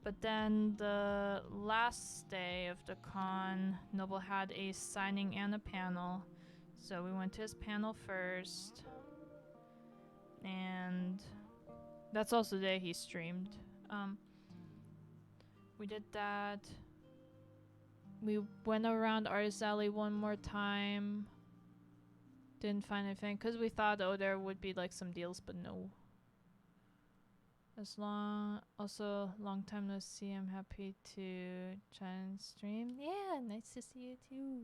But then the last day of the con, Noble had a signing and a panel. So we went to his panel first. And that's also the day he streamed. We did that. We went around Artist Alley one more time. Didn't find anything because we thought, oh, there would be like some deals, but no. Also, long time no see. I'm happy to chat and stream. Yeah, nice to see you too.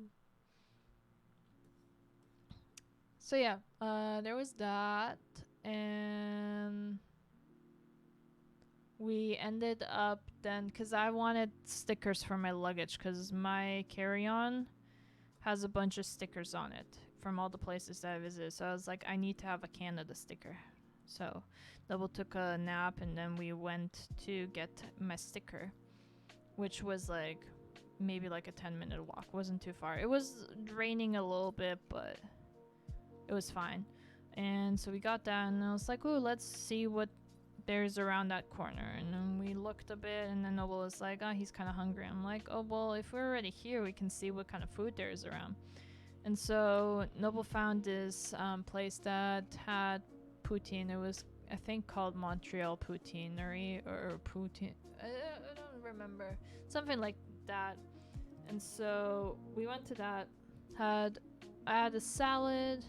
So yeah, there was that, and we ended up then because I wanted stickers for my luggage because my carry-on has a bunch of stickers on it from all the places that I visited. So I was like, I need to have a Canada sticker. So Double took a nap and then we went to get my sticker, which was like maybe like a 10-minute walk. Wasn't too far. It was raining a little bit, but it was fine. And so we got that and I was like, ooh, let's see what there's around that corner. And then we looked a bit and then Noble was like, oh, he's kind of hungry. I'm like, oh, well, if we're already here, we can see what kind of food there is around. And so Noble found this place that had poutine. It was, I think, called Montreal Poutineery or Poutine. I don't remember. Something like that. And so we went to that. I had a salad.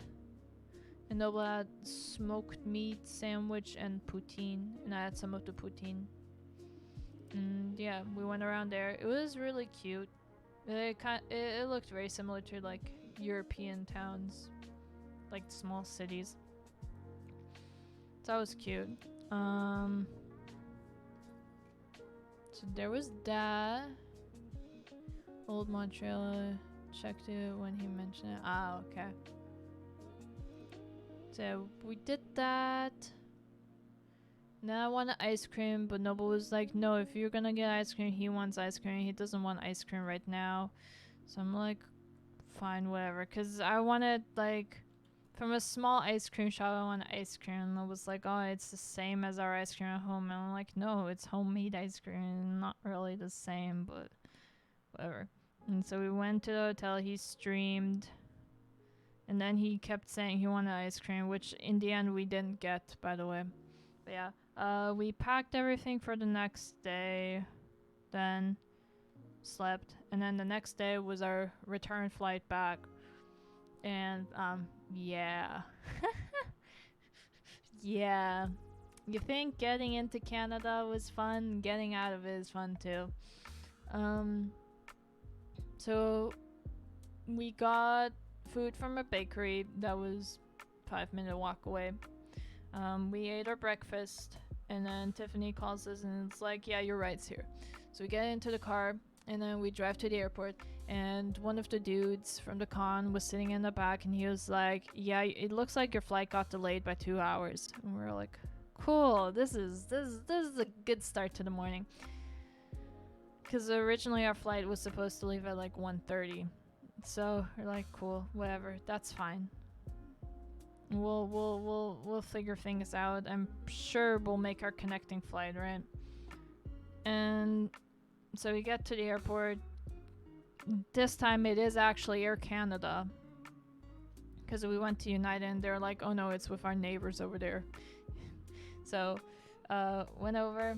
And Noble had smoked meat sandwich and poutine. And I had some of the poutine. And yeah, we went around there. It was really cute. It looked very similar to like European towns, like small cities. So that was cute. So there was that. Old Montreal. Checked it when he mentioned it. Ah, okay. So we did that. Then I wanted ice cream, but Noble was like, no, if you're gonna get ice cream, he wants ice cream. He doesn't want ice cream right now. So I'm like, fine, whatever. Because I wanted, like, from a small ice cream shop, I wanted ice cream. And I was like, oh, it's the same as our ice cream at home. And I'm like, no, it's homemade ice cream. Not really the same, but whatever. And so we went to the hotel. He streamed. And then he kept saying he wanted ice cream, which in the end we didn't get, by the way. But yeah, we packed everything for the next day, then slept, and then the next day was our return flight back. And yeah. Yeah. You think getting into Canada was fun, getting out of it is fun too. So we got food from a bakery that was 5-minute walk away. We ate our breakfast, and then Tiffany calls us and it's like, yeah, your ride's here. So we get into the car, and then we drive to the airport, and one of the dudes from the con was sitting in the back, and he was like, yeah, it looks like your flight got delayed by 2 hours. And we're like, cool, this is a good start to the morning. Because originally our flight was supposed to leave at like 1:30. So we're like, cool, whatever, that's fine. We'll figure things out. I'm sure we'll make our connecting flight, right? And so we get to the airport. This time it is actually Air Canada. Because we went to United and they're like, oh no, it's with our neighbors over there. So went over,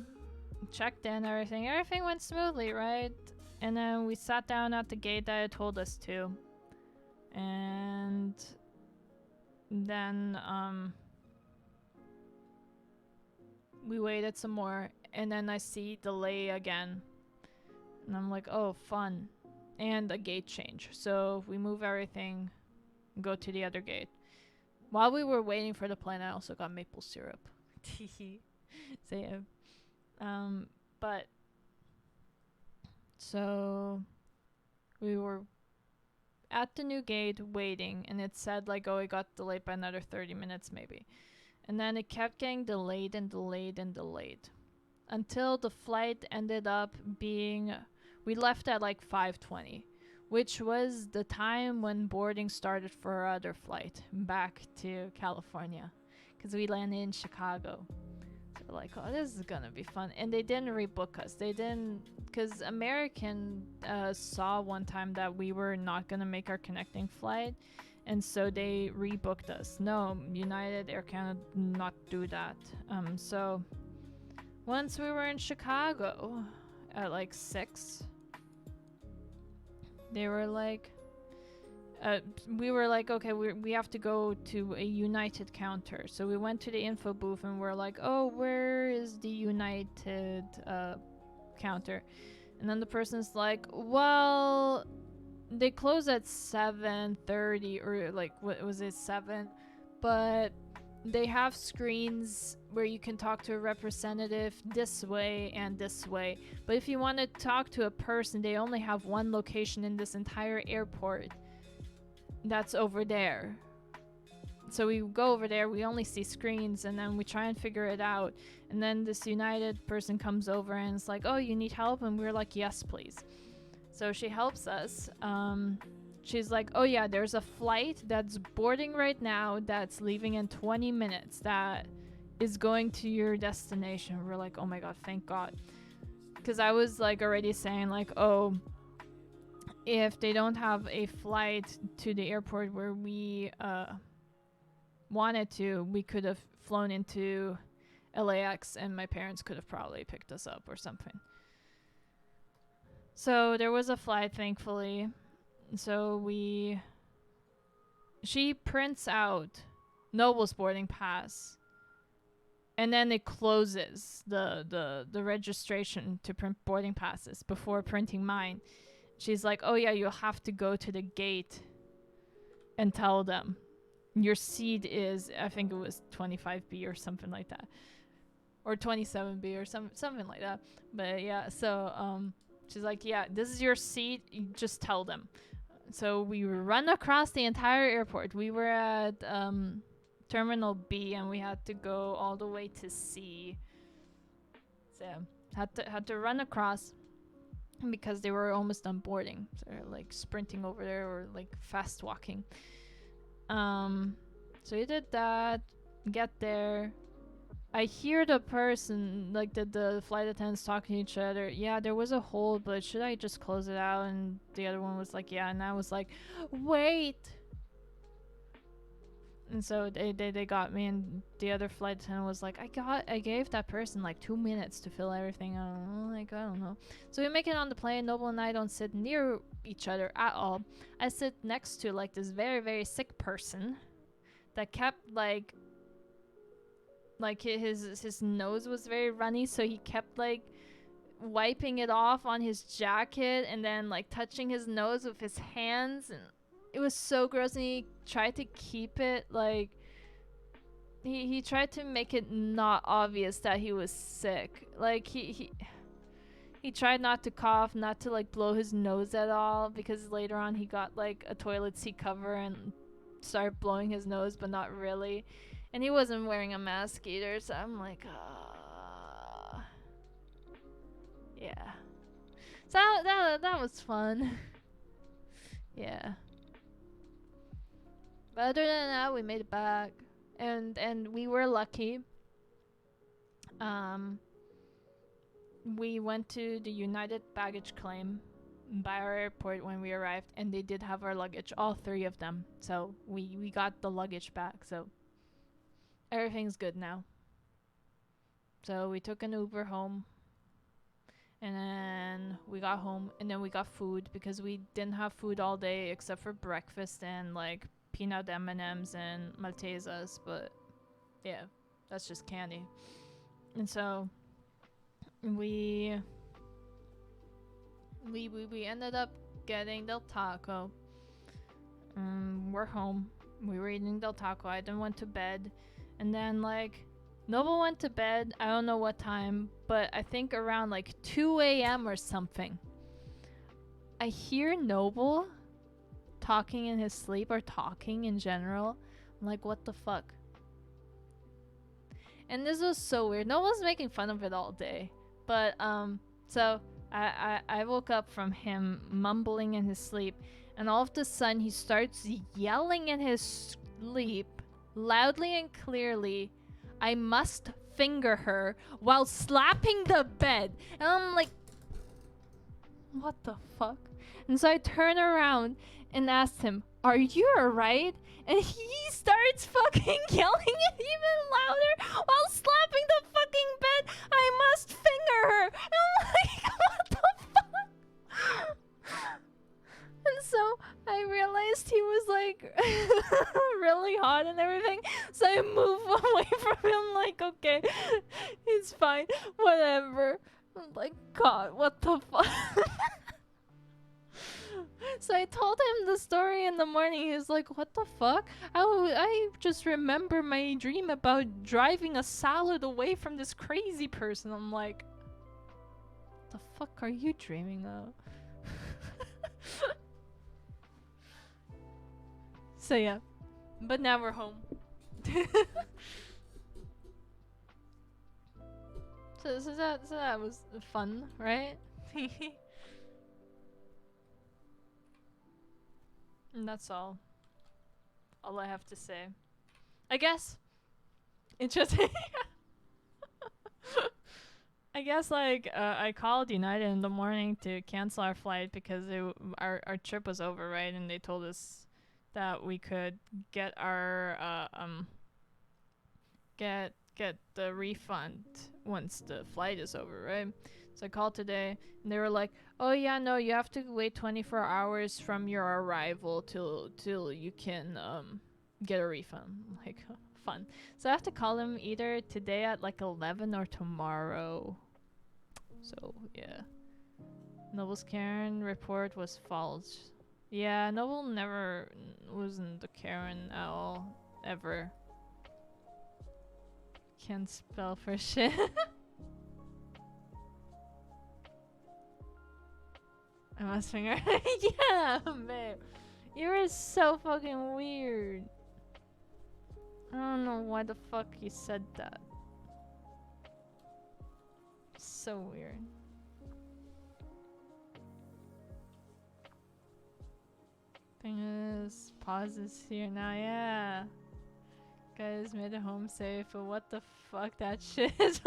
checked in, everything. Everything went smoothly, right? And then we sat down at the gate that it told us to. And then we waited some more, and then I see delay again, and I'm like, oh, fun. And a gate change, so we move everything, go to the other gate. While we were waiting for the plane, I also got maple syrup. So yeah, but so we were at the new gate waiting, and it said like, oh, it got delayed by another 30 minutes maybe. And then it kept getting delayed and delayed and delayed until the flight ended up being, we left at like 5:20, which was the time when boarding started for our other flight back to California, because we landed in Chicago. So like, oh, this is gonna be fun. And they didn't rebook us. They didn't, because American saw one time that we were not gonna make our connecting flight, and so they rebooked us. No, United, Air Canada, not do that. So once we were in Chicago at like 6, they were like, we were like, okay, we have to go to a United counter. So we went to the info booth and we're like, oh, where is the United counter? And then the person's like, well, they close at 7:30 or like, what was it, 7? But they have screens where you can talk to a representative this way and this way. But if you want to talk to a person, they only have one location in this entire airport. That's over there. So we go over there, we only see screens, and then we try and figure it out. And then this United person comes over and it's like, oh, you need help? And we're like, yes, please. So she helps us. She's like, oh yeah, there's a flight that's boarding right now that's leaving in 20 minutes that is going to your destination. We're like, oh my god, thank god. Because I was like already saying like, oh, if they don't have a flight to the airport where we wanted to, we could have flown into LAX and my parents could have probably picked us up or something. So there was a flight, thankfully. So she prints out Noble's boarding pass, and then it closes the registration to print boarding passes before printing mine. She's like, oh yeah, you'll have to go to the gate and tell them your seat is, I think it was 25B or something like that, or 27B or something like that. But yeah, so she's like, yeah, this is your seat, you just tell them. So we run across the entire airport. We were at Terminal B and we had to go all the way to C. So had to run across because they were almost done boarding. So they're like sprinting over there or like fast walking. So we did that, get there. I hear the person, like the flight attendants talking to each other. Yeah, there was a hold, but should I just close it out? And the other one was like, yeah. And I was like, wait. And so they got me, and the other flight attendant was like, I gave that person like 2 minutes to fill everything out. I don't know. So we make it on the plane. Noble and I don't sit near each other at all. I sit next to like this very, very sick person that kept like his nose was very runny, so he kept like wiping it off on his jacket and then like touching his nose with his hands, and it was so gross. And he tried to keep it like he tried to make it not obvious that he was sick. Like he tried not to cough, not to like blow his nose at all, because later on he got like a toilet seat cover and started blowing his nose, but not really. And he wasn't wearing a mask either, so I'm like, yeah. So that was fun. Yeah. But other than that, we made it back, and we were lucky. We went to the United baggage claim by our airport when we arrived, and they did have our luggage, all 3 of them. So we got the luggage back. So everything's good now. So we took an Uber home, and then we got home, and then we got food because we didn't have food all day except for breakfast and like peanut M&Ms and Maltesers, but yeah, that's just candy. And so we ended up getting Del Taco. We're home. We were eating Del Taco. I then went to bed. And then, like, Noble went to bed. I don't know what time, but I think around, like, 2 a.m. or something. I hear Noble talking in his sleep, or talking in general. I'm like, what the fuck? And this was so weird. Noble's making fun of it all day. But, so I woke up from him mumbling in his sleep. And all of a sudden, he starts yelling in his sleep, loudly and clearly, I must finger her while slapping the bed. And I'm like, what the fuck? And so I turn around and asked him, are you alright? And he starts fucking yelling it even louder while slapping the fucking bed. I must finger her. And I'm like, what the fuck? And so I realized he was like really hot and everything. So I move away from him like, okay, it's fine, whatever. I'm like, God, what the fuck? So I told him the story in the morning. He was like, what the fuck? I just remember my dream about driving a salad away from this crazy person. I'm like, the fuck are you dreaming of? So yeah, but now we're home. so that was fun, right? And that's all I have to say. I guess interesting. I guess like I called United in the morning to cancel our flight because our trip was over, right? And they told us that we could get our get the refund once the flight is over, right? So I called today and they were like, oh yeah, no, you have to wait 24 hours from your arrival till you can get a refund. I'm like, fun. So I have to call them either today at like 11 or tomorrow. So yeah, Noble's Karen report was false. Yeah, Noble never wasn't a Karen at all, ever. Can't spell for shit. I must finger. Yeah, babe. You were so fucking weird. I don't know why the fuck you said that. So weird. Thing is, pause is here now, yeah. Guys made it home safe, but what the fuck that shit is.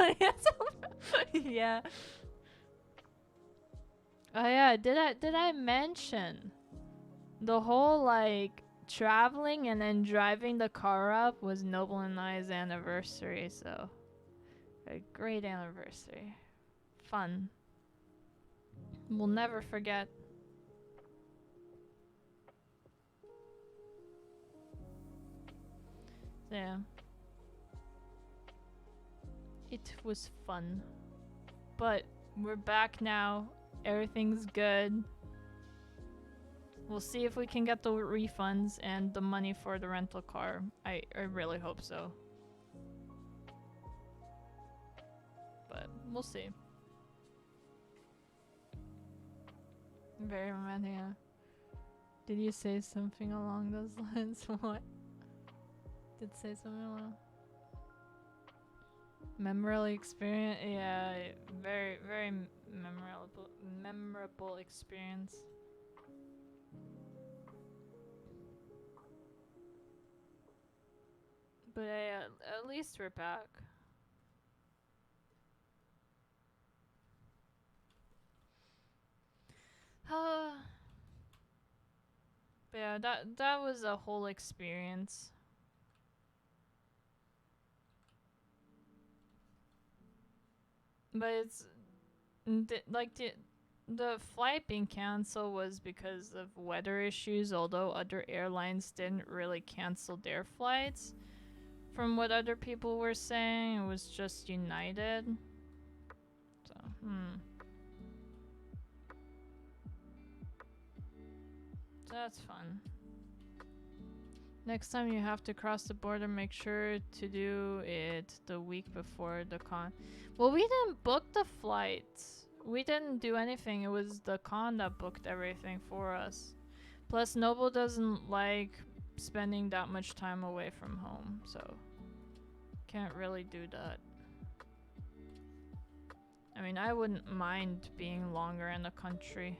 Yeah. Oh yeah, did I mention the whole like traveling and then driving the car up was Noble and I's anniversary, so a great anniversary. Fun. We'll never forget. Yeah. It was fun. But we're back now. Everything's good. We'll see if we can get the refunds and the money for the rental car. I really hope so. But we'll see. Very romantic. Yeah. Did you say something along those lines? What? Did say something along? Memorable experience? Yeah, very memorable experience. But at least we're back. But yeah, that was a whole experience. But it's the flight being canceled was because of weather issues, although other airlines didn't really cancel their flights. From what other people were saying, it was just United. So, So that's fun. Next time you have to cross the border, make sure to do it the week before the con. Well, we didn't book the flights. We didn't do anything. It was the con that booked everything for us. Plus, Noble doesn't like spending that much time away from home, so can't really do that. I mean, I wouldn't mind being longer in the country.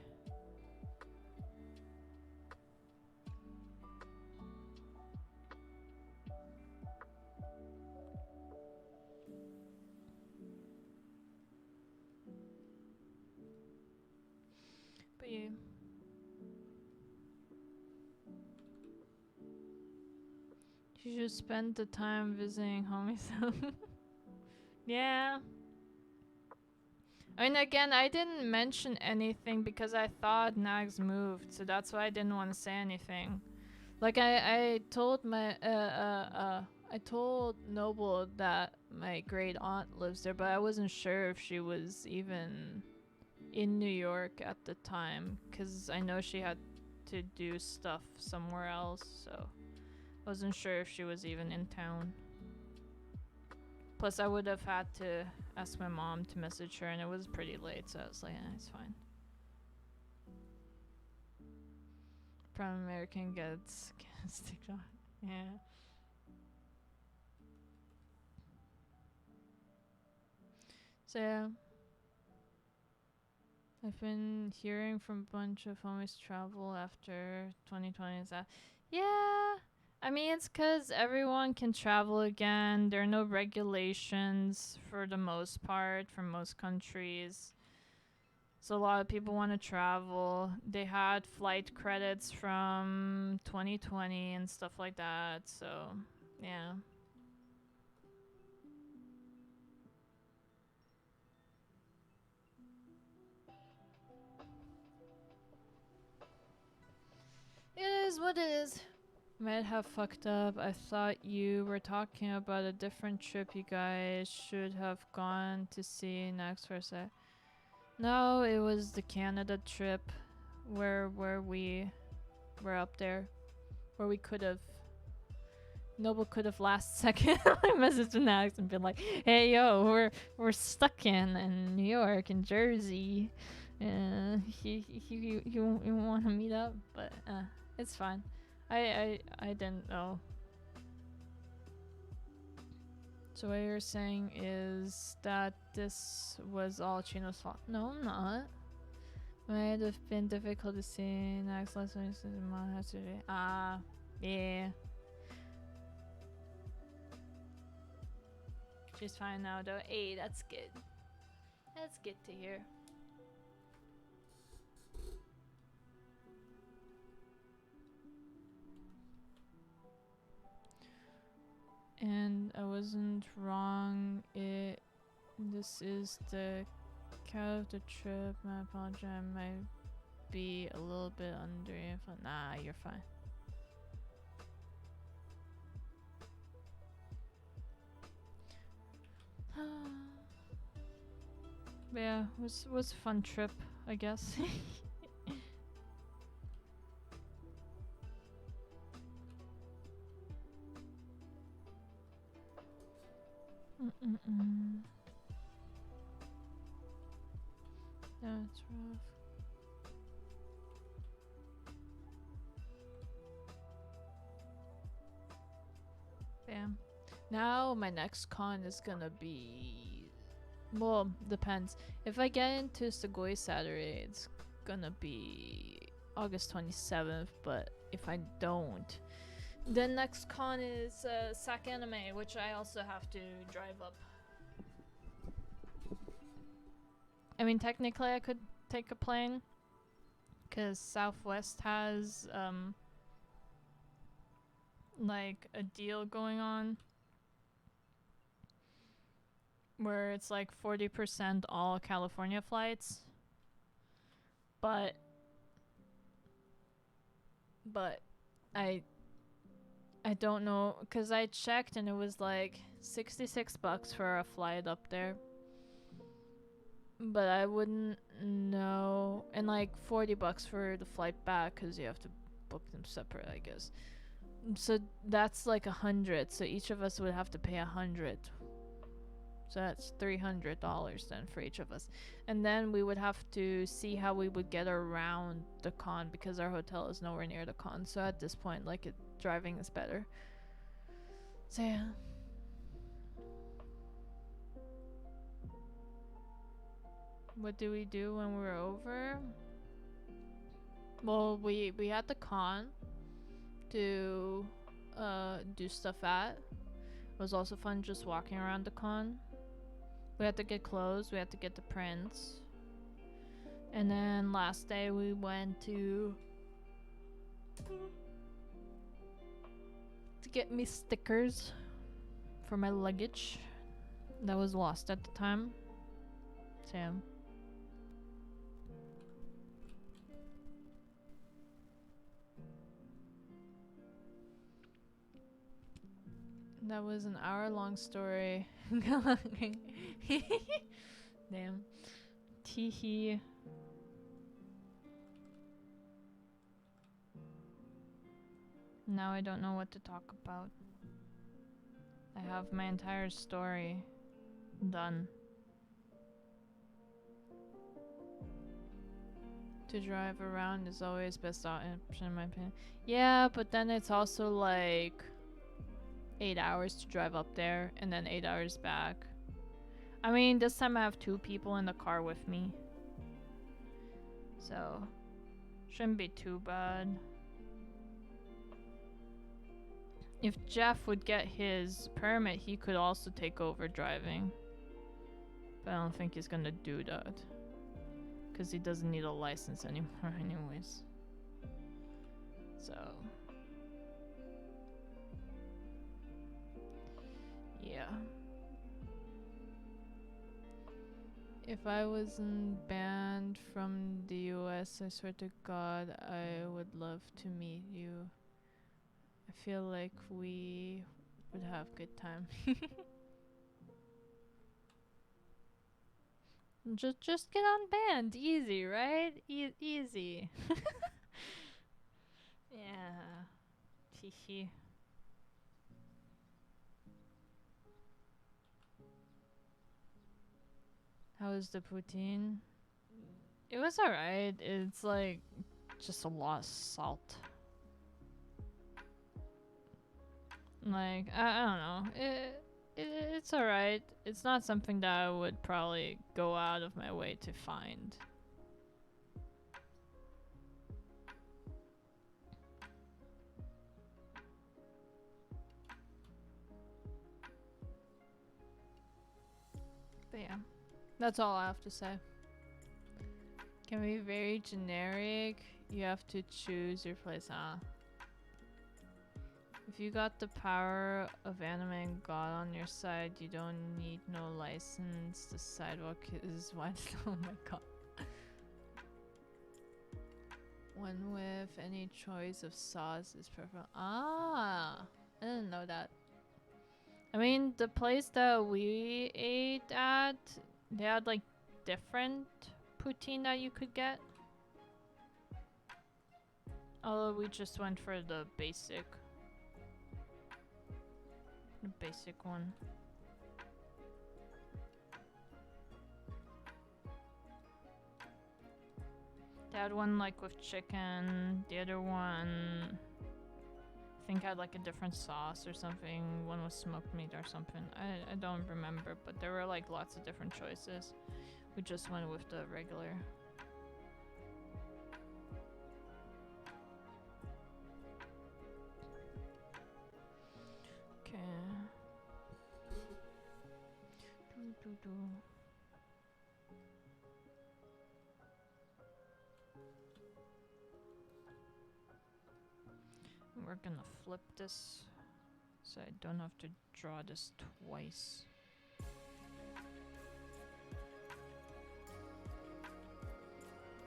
for you. You should spend the time visiting homies. Yeah. I mean, again, I didn't mention anything because I thought Nags moved, so that's why I didn't want to say anything. Like I told I told Noble that my great aunt lives there, but I wasn't sure if she was even in New York at the time, because I know she had to do stuff somewhere else, so I wasn't sure if she was even in town. Plus, I would have had to ask my mom to message her, and it was pretty late, so I was like, it's fine. From American gets sticked on. Yeah. So yeah. I've been hearing from a bunch of homies travel after 2020 is that. Yeah. I mean, it's because everyone can travel again. There are no regulations for the most part for most countries. So a lot of people want to travel. They had flight credits from 2020 and stuff like that. So, yeah. It is what it is. Might have fucked up. I thought you were talking about a different trip you guys should have gone to see next for a sec. No, it was the Canada trip where we were up there. Where we could have Noble could have last second messaged Nax and been like, "Hey yo, we're stuck in New York and Jersey. You want to meet up?" But it's fine. I didn't know. So what you're saying is that this was all Chino's fault? No, I'm not. Might have been difficult to see Nax last week since mom has to. Yeah. She's fine now though. Hey, that's good. That's good to hear. And I wasn't wrong. This is the cat of the trip. My apology. I might be a little bit under influence. Nah, you're fine. Yeah, was a fun trip, I guess. That's rough. Bam. Now my next con is gonna be, well, depends. If I get into Sugoi Saturday, it's gonna be August 27th, but if I don't, the next con is Sac Anime, which I also have to drive up. I mean, technically I could take a plane, because Southwest has like a deal going on where it's like 40% all California flights, but I don't know, because I checked and it was like $66 for a flight up there, but I wouldn't know, and like $40 for the flight back because you have to book them separate, I guess. So that's like 100, so each of us would have to pay 100. So that's $300 then for each of us. And then we would have to see how we would get around the con, because our hotel is nowhere near the con. So at this point, like, driving is better. So yeah. What do we do when we're over? Well, we had the con to do stuff at. It was also fun just walking around the con. We had to get clothes, we had to get the prints. And then last day we went to get me stickers for my luggage that was lost at the time. Sam. That was an hour-long story. Damn. Teehee. Now I don't know what to talk about. I have my entire story done. To drive around is always best option in my opinion. Yeah, but then it's also like 8 hours to drive up there and then 8 hours back. I mean, this time I have 2 people in the car with me. So, shouldn't be too bad. If Jeff would get his permit, he could also take over driving. But I don't think he's gonna do that. Because he doesn't need a license anymore anyways. So. Yeah. If I wasn't banned from the US, I swear to God, I would love to meet you. I feel like we would have good time. Just get unbanned. Easy, right? Easy. Yeah. Teehee. How was the poutine? It was alright. It's like just a lot of salt. Like, I don't know. It's alright. It's not something that I would probably go out of my way to find. But yeah, that's all I have to say. Can be very generic. You have to choose your place, huh? If you got the power of anime and God on your side, you don't need no license. The sidewalk is wide. Oh my god. One with any choice of sauce is perfect. Ah, I didn't know that. I mean, the place that we ate at, they had like different poutine that you could get. Although we just went for the basic one. They had one like with chicken, the other one I think had like a different sauce or something. One was smoked meat or something. I don't remember, but there were like lots of different choices. We just went with the regular. Okay. We're gonna flip this so I don't have to draw this twice.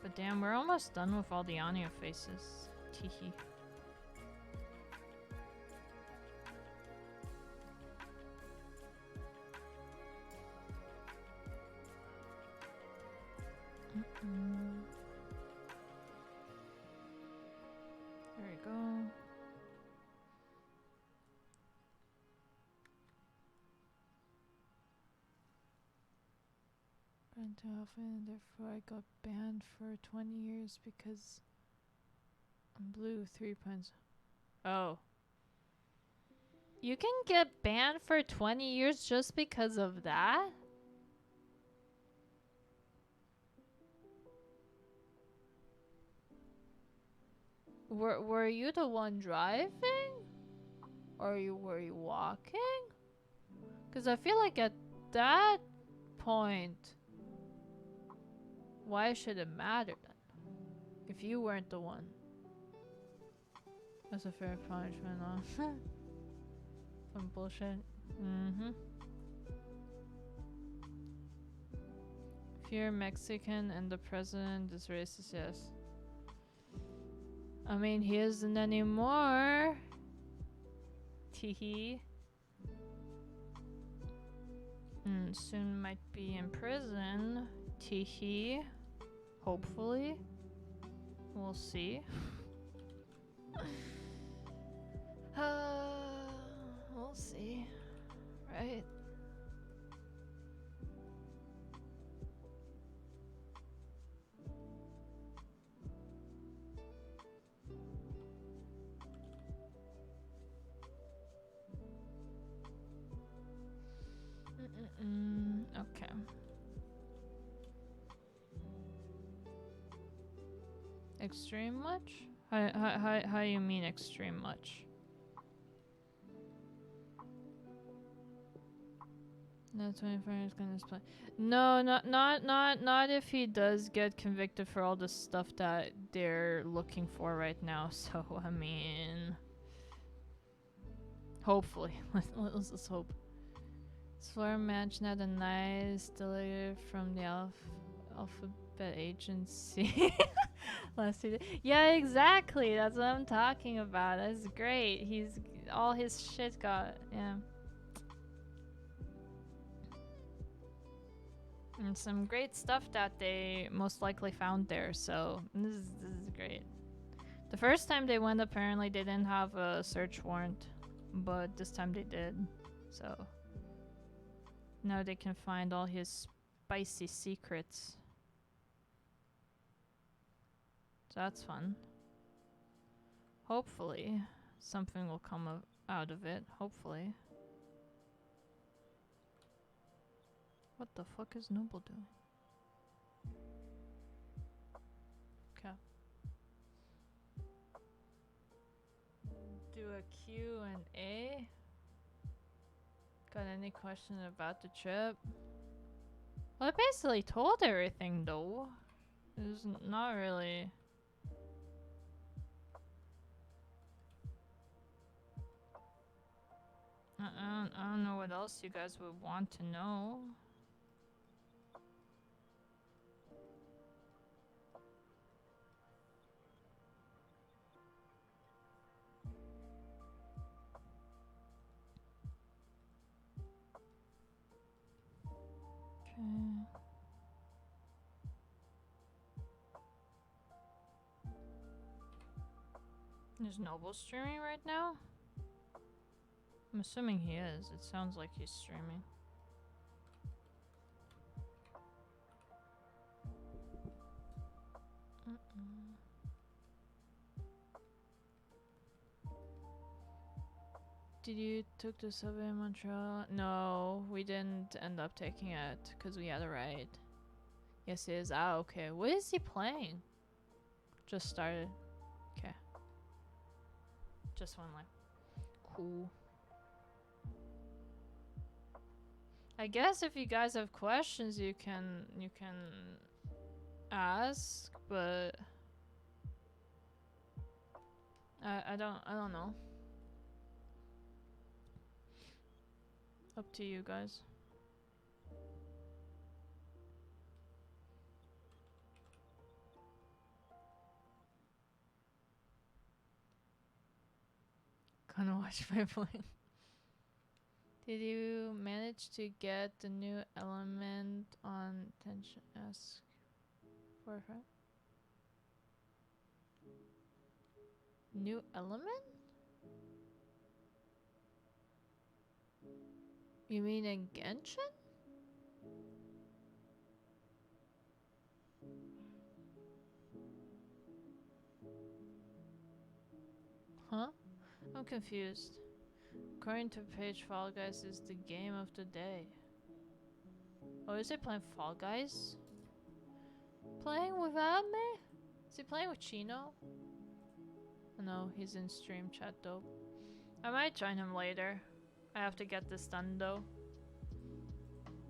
But damn, we're almost done with all the Anya faces. Teehee. There we go. Banned too often, therefore I got banned for 20 years because I'm blue 3 points. Oh. You can get banned for 20 years just because of that? Were you the one driving? Or were you walking? Because I feel like at that point, Why should it matter then? If you weren't the one. That's a fair punishment, huh? Some bullshit. Mm-hmm. If you're Mexican and the president is racist, yes. I mean, he isn't anymore. Teehee. Soon might be in prison. Teehee. Hopefully. We'll see. We'll see. Right? Okay. Extreme much? How you mean extreme much? No, 24 is gonna display. No, not if he does get convicted for all the stuff that they're looking for right now. So I mean, hopefully, let's just hope. Slur match, not a nice delivery from the alphabet agency. Last 2 days. Yeah, exactly. That's what I'm talking about. That's great. He's all his shit got. Yeah. And some great stuff that they most likely found there. So this is great. The first time they went, apparently they didn't have a search warrant, but this time they did. So now they can find all his spicy secrets. So that's fun. Hopefully something will come out of it. Hopefully. What the fuck is Noble doing? Okay. Do a Q and A. Got any question about the trip? Well, I basically told everything though. There's not really. I don't know what else you guys would want to know. Okay. Is Noble streaming right now? I'm assuming he is. It sounds like he's streaming. Did you took the subway in Montreal? No, we didn't end up taking it because we had a ride. Yes, it is. Ah, okay. What is he playing? Just started. Okay. Just one line. Cool. I guess if you guys have questions, you can ask, but I don't know. Up to you guys. Gonna watch my plane. Did you manage to get the new element on tension? Ask for a friend. New element? You mean in Genshin? Huh? I'm confused. According to page, Fall Guys is the game of the day. Oh, is he playing Fall Guys? Playing without me? Is he playing with Chino? No, he's in stream chat though. I might join him later. I have to get this done though.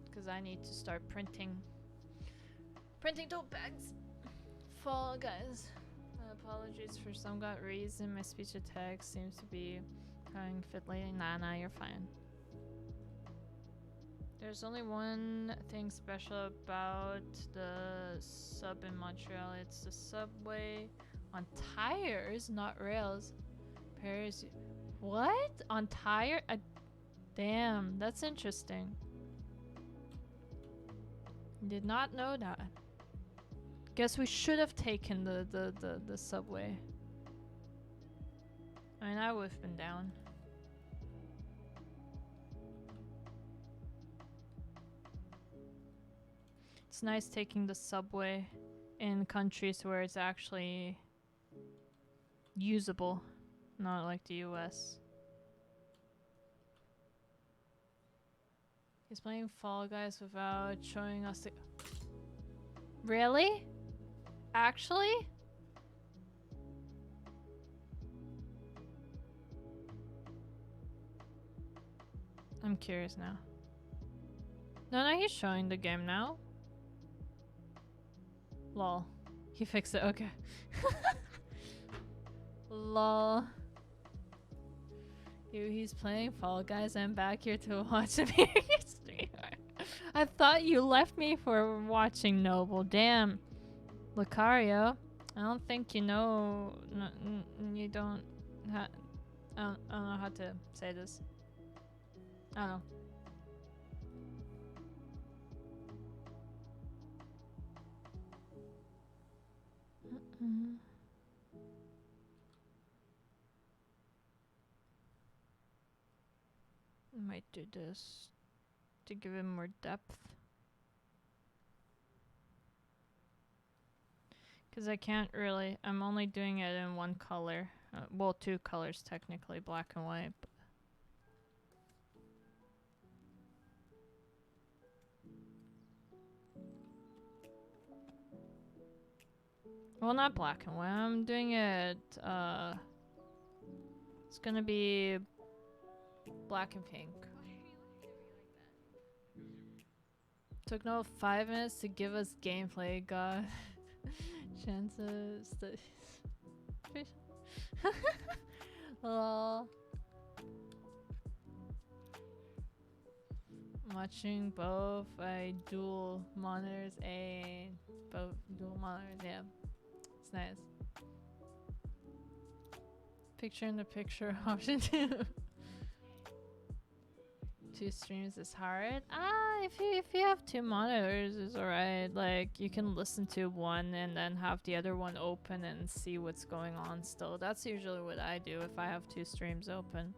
Because I need to start printing Printing tote bags. Fall Guys. Apologies for some gut reason. My speech to text seems to be going fitly. Nah, you're fine. There's only one thing special about the sub in Montreal. It's the subway on tires, not rails. Paris. What? On tire? Damn, that's interesting. Did not know that. Guess we should have taken the subway. I mean, I would have been down. It's nice taking the subway in countries where it's actually usable, not like the US. He's playing Fall Guys without showing us the... Really? Actually? I'm curious now. No, he's showing the game now. Lol. He fixed it, okay. Lol. He's playing Fall Guys. I'm back here to watch him here. I thought you left me for watching Noble. Damn. Lucario. I don't think you know... you don't... I don't know how to say this. I don't know. Might do this to give him more depth. Because I can't really... I'm only doing it in one color. Well, two colors technically, black and white. But well, not black and white. I'm doing it... it's gonna be black and pink. Took no 5 minutes to give us gameplay, god. Chances... Lol. Watching both dual monitors and both dual monitors, yeah. It's nice. Picture in the picture option 2. 2 streams is hard. If you have 2 monitors, it's alright. Like, you can listen to one and then have the other one open and see what's going on still. That's usually what I do if I have 2 streams open.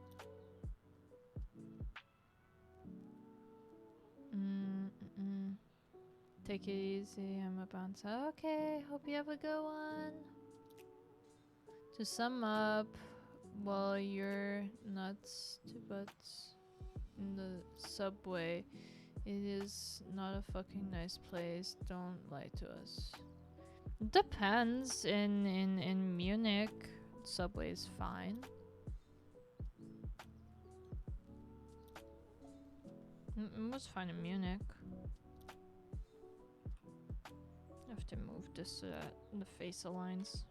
Take it easy, I'm about to... Okay, hope you have a good one. To sum up, while you're nuts to butts in the subway, it is not a fucking nice place. Don't lie to us. Depends. In Munich, subway is fine. It was fine in Munich. I have to move this so that the face aligns.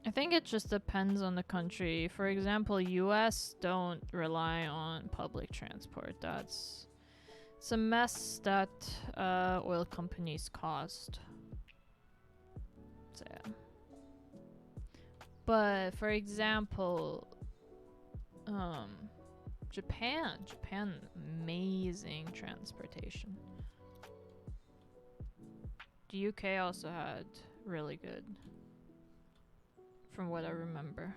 I think it just depends on the country. For example, US don't rely on public transport. It's a mess that oil companies caused. So, yeah. But for example, Japan, amazing transportation. The UK also had really good, from what I remember.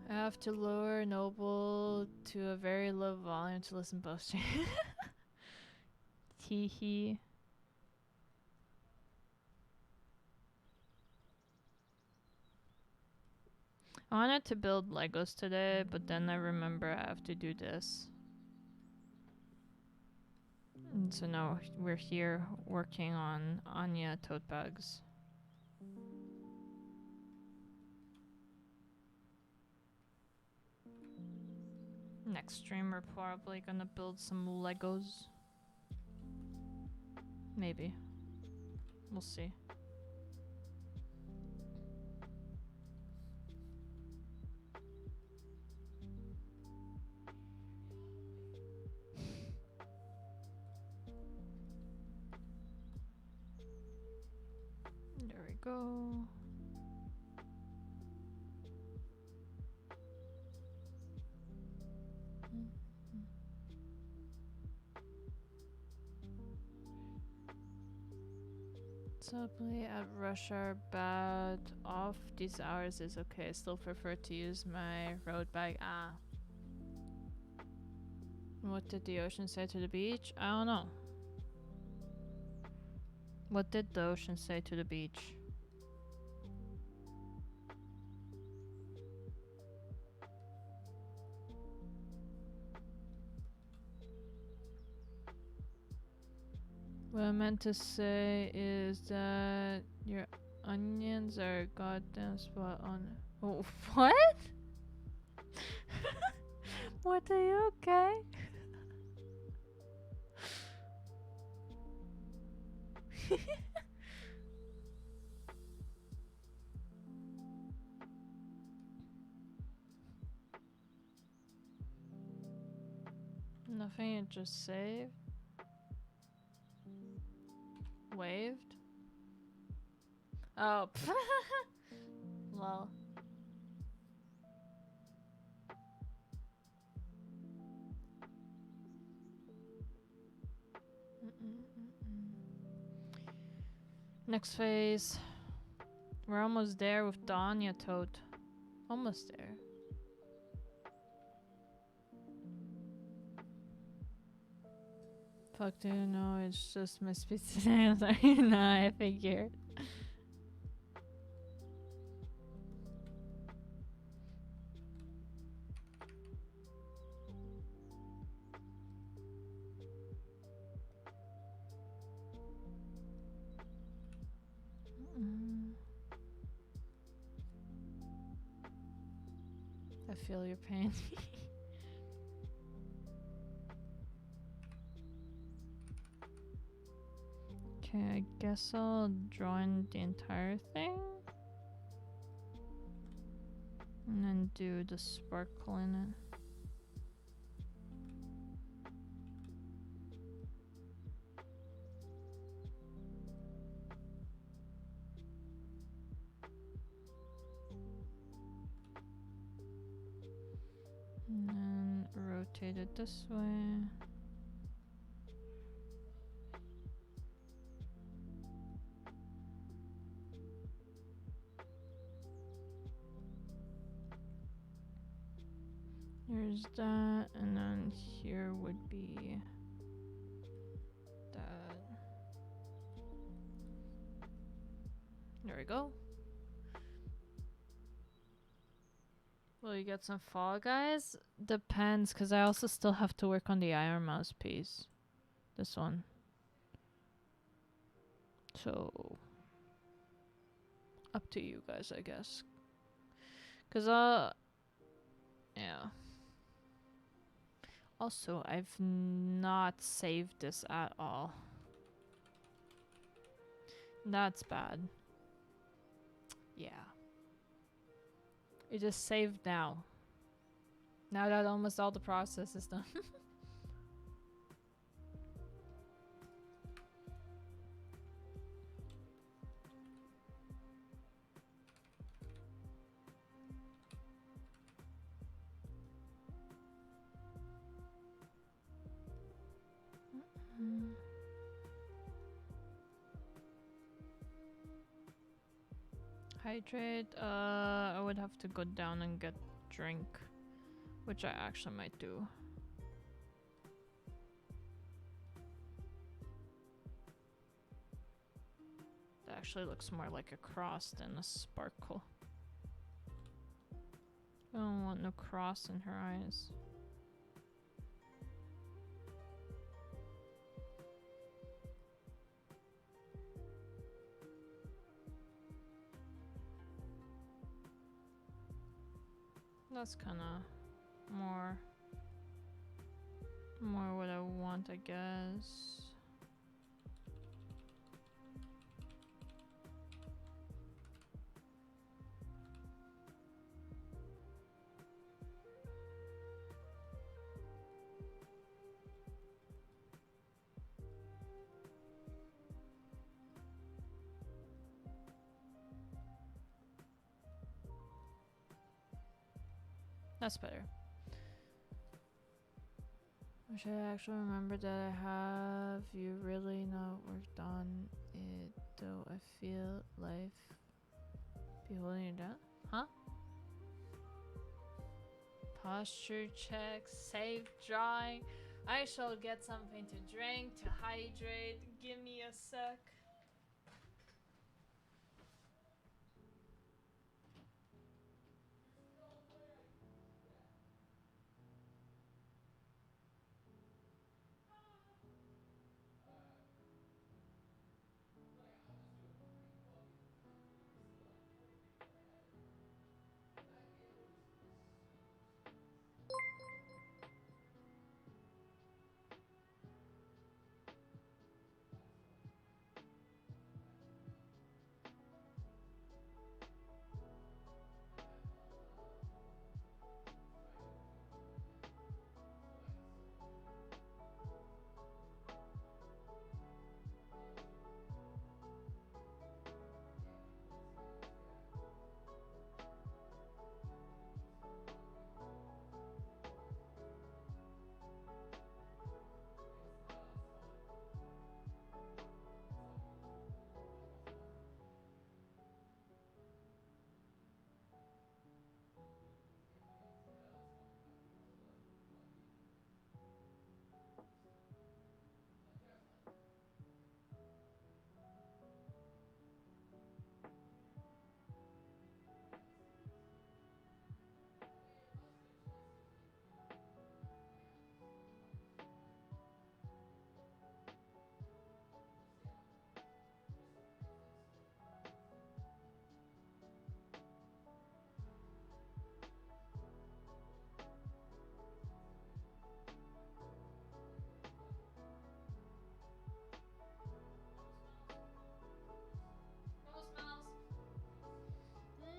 I have to lower Noble to a very low volume to listen both streams. Teehee. I wanted to build Legos today, but then I remember I have to do this. And so now we're here working on Anya tote bags. Next stream we're probably gonna build some Legos. Maybe. We'll see. There we go. Subway at rush hour bad. Off these hours is okay. I still prefer to use my road bike. Ah. What did the ocean say to the beach? I don't know. What did the ocean say to the beach? What I meant to say is that your onions are goddamn spot on. Oh, what? What, are you okay? Nothing, it just saved. Waved. Oh, well. Next phase. We're almost there with the Anya tote. Almost there. Fuck, do you know? It's just my speed today. I'm sorry. Nah, I figured. I feel your pain. Okay, I guess I'll join the entire thing. And then do the sparkle in it. And then rotate it this way. Here's that, and then here would be that. There we go. Will you get some Fall Guys? Depends, because I also still have to work on the ironmouse piece. This one. So, up to you guys, I guess. Because, yeah. Also, I've not saved this at all. That's bad. Yeah. It just saved now. Now that almost all the process is done. Hydrate, I would have to go down and get drink, which I actually might do. That actually looks more like a cross than a sparkle. I don't want no cross in her eyes. That's kind of more More what I want, I guess. That's better. I should actually remember that I have you really not worked on it, though I feel life be holding you down. Huh? Posture check, safe drawing. I shall get something to drink, to hydrate. Give me a sec.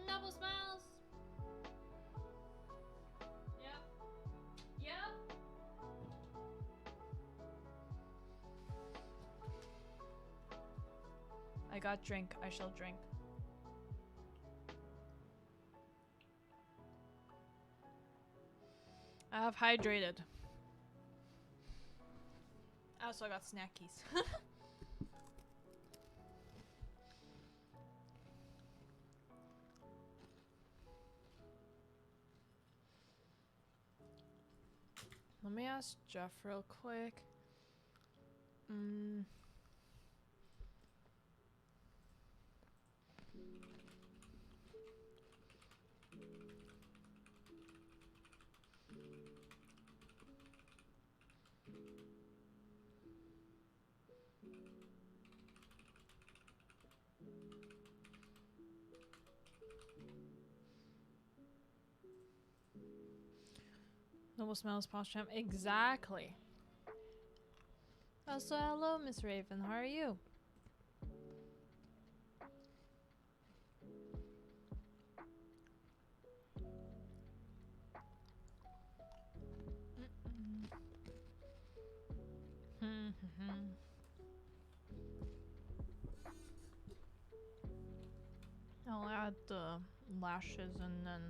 Double smiles. Yep. Yep. I got drink. I shall drink. I have hydrated. I also got snackies. Let me ask Jeff real quick. Noble smells posture. Exactly. Also, hello, Miss Raven. How are you? I'll add the lashes and then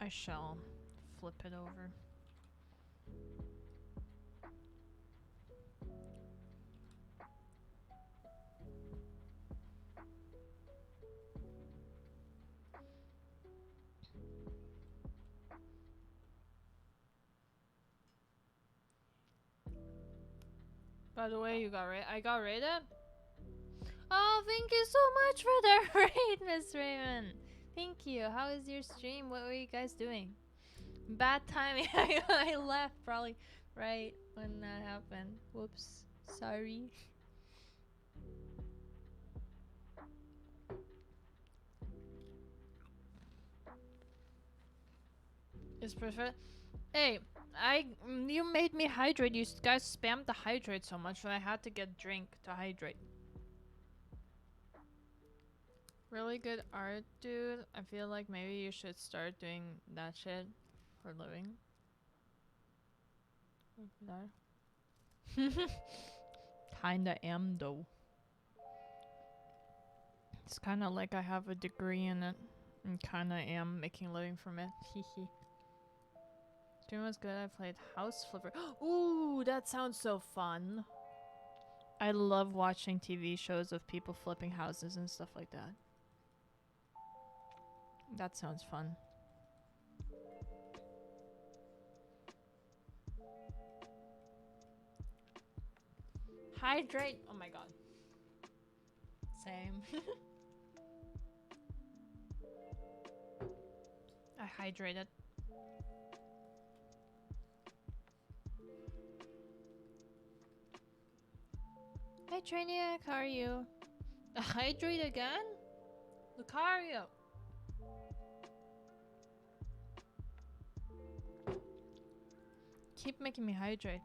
I shall flip it over. By the way, you got I got rated? Oh, thank you so much for the raid, Miss Raymond. Thank you. How is your stream? What were you guys doing? Bad timing. I left probably right when that happened. Whoops. Sorry. It's perfect. Hey, you made me hydrate. You guys spammed the hydrate so much that I had to get drink to hydrate. Really good art, dude. I feel like maybe you should start doing that shit for a living. Kinda am though. It's kinda like I have a degree in it and kinda am making a living from it. Hehe. Stream was good. I played House Flipper. Ooh, that sounds so fun. I love watching TV shows of people flipping houses and stuff like that. That sounds fun. Hydrate. Oh my god. Same. I hydrated. Hey Triniac, how are you? Hydrate again? Lucario! Keep making me hydrate.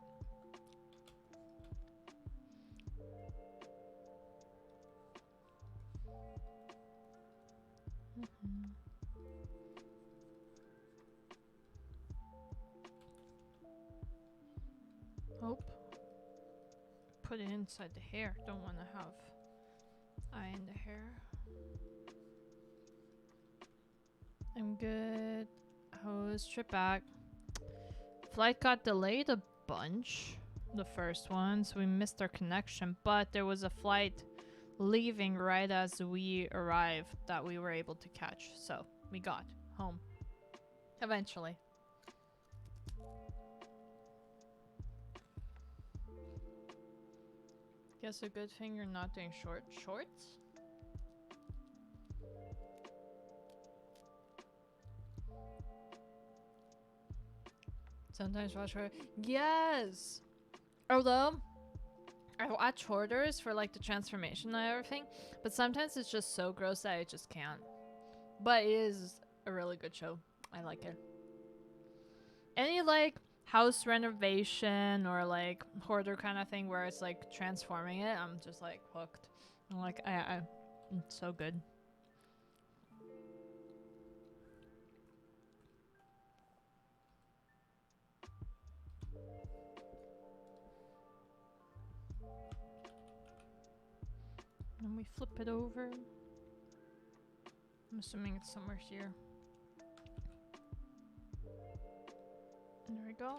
Oh. Put it inside the hair. Don't want to have eye in the hair. I'm good. Hose trip back. Flight got delayed a bunch. The first one, so we missed our connection. But there was a flight leaving right as we arrived that we were able to catch. So we got home. Eventually. Guess a good thing you're not doing shorts? Sometimes watch her. Yes! Although, I watch Hoarders for like the transformation and everything, but sometimes it's just so gross that I just can't. But it is a really good show. I like it. Any like house renovation or like hoarder kind of thing where it's like transforming it, I'm just like hooked. I'm like, it's so good. And we flip it over. I'm assuming it's somewhere here. And there we go.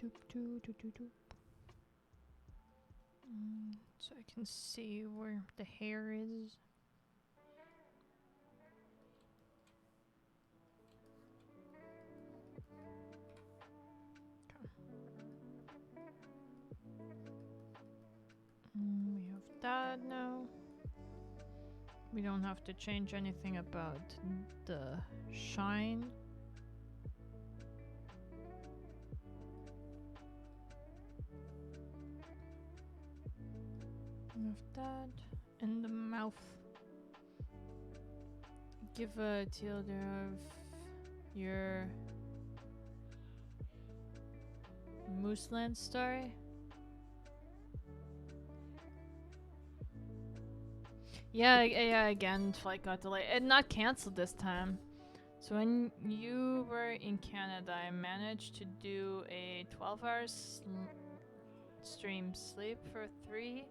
Doop doop doop doop doop. So I can see where the hair is. We have that now. We don't have to change anything about the shine. We have that. And the mouth. Give a tilde of your Mooseland story. Yeah, again, flight got delayed. And not cancelled this time. So when you were in Canada, I managed to do a 12-hour stream sleep for 3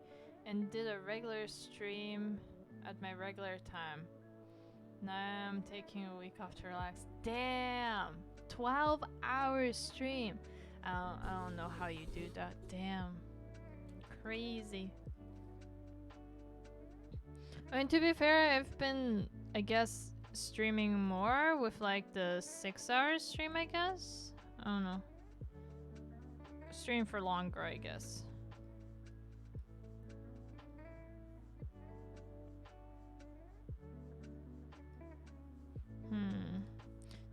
and did a regular stream at my regular time. Now I'm taking a week off to relax. Damn! 12 hours stream! I don't know how you do that. Damn. Crazy. I mean, to be fair, I've been, I guess, streaming more with like the 6-hour stream, I guess? I don't know. Stream for longer, I guess.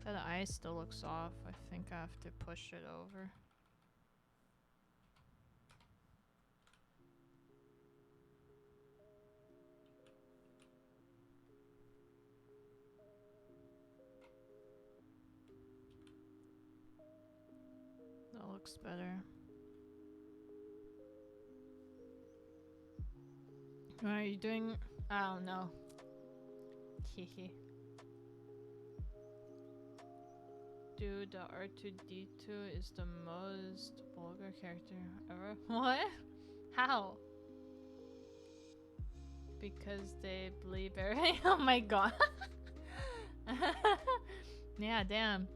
That eye still looks off. I think I have to push it over. looks better. What are you doing? I don't know. Hehe. Dude, the R2D2 is the most vulgar character ever. What? How? Because they bleep everything. Oh my god. Yeah, damn.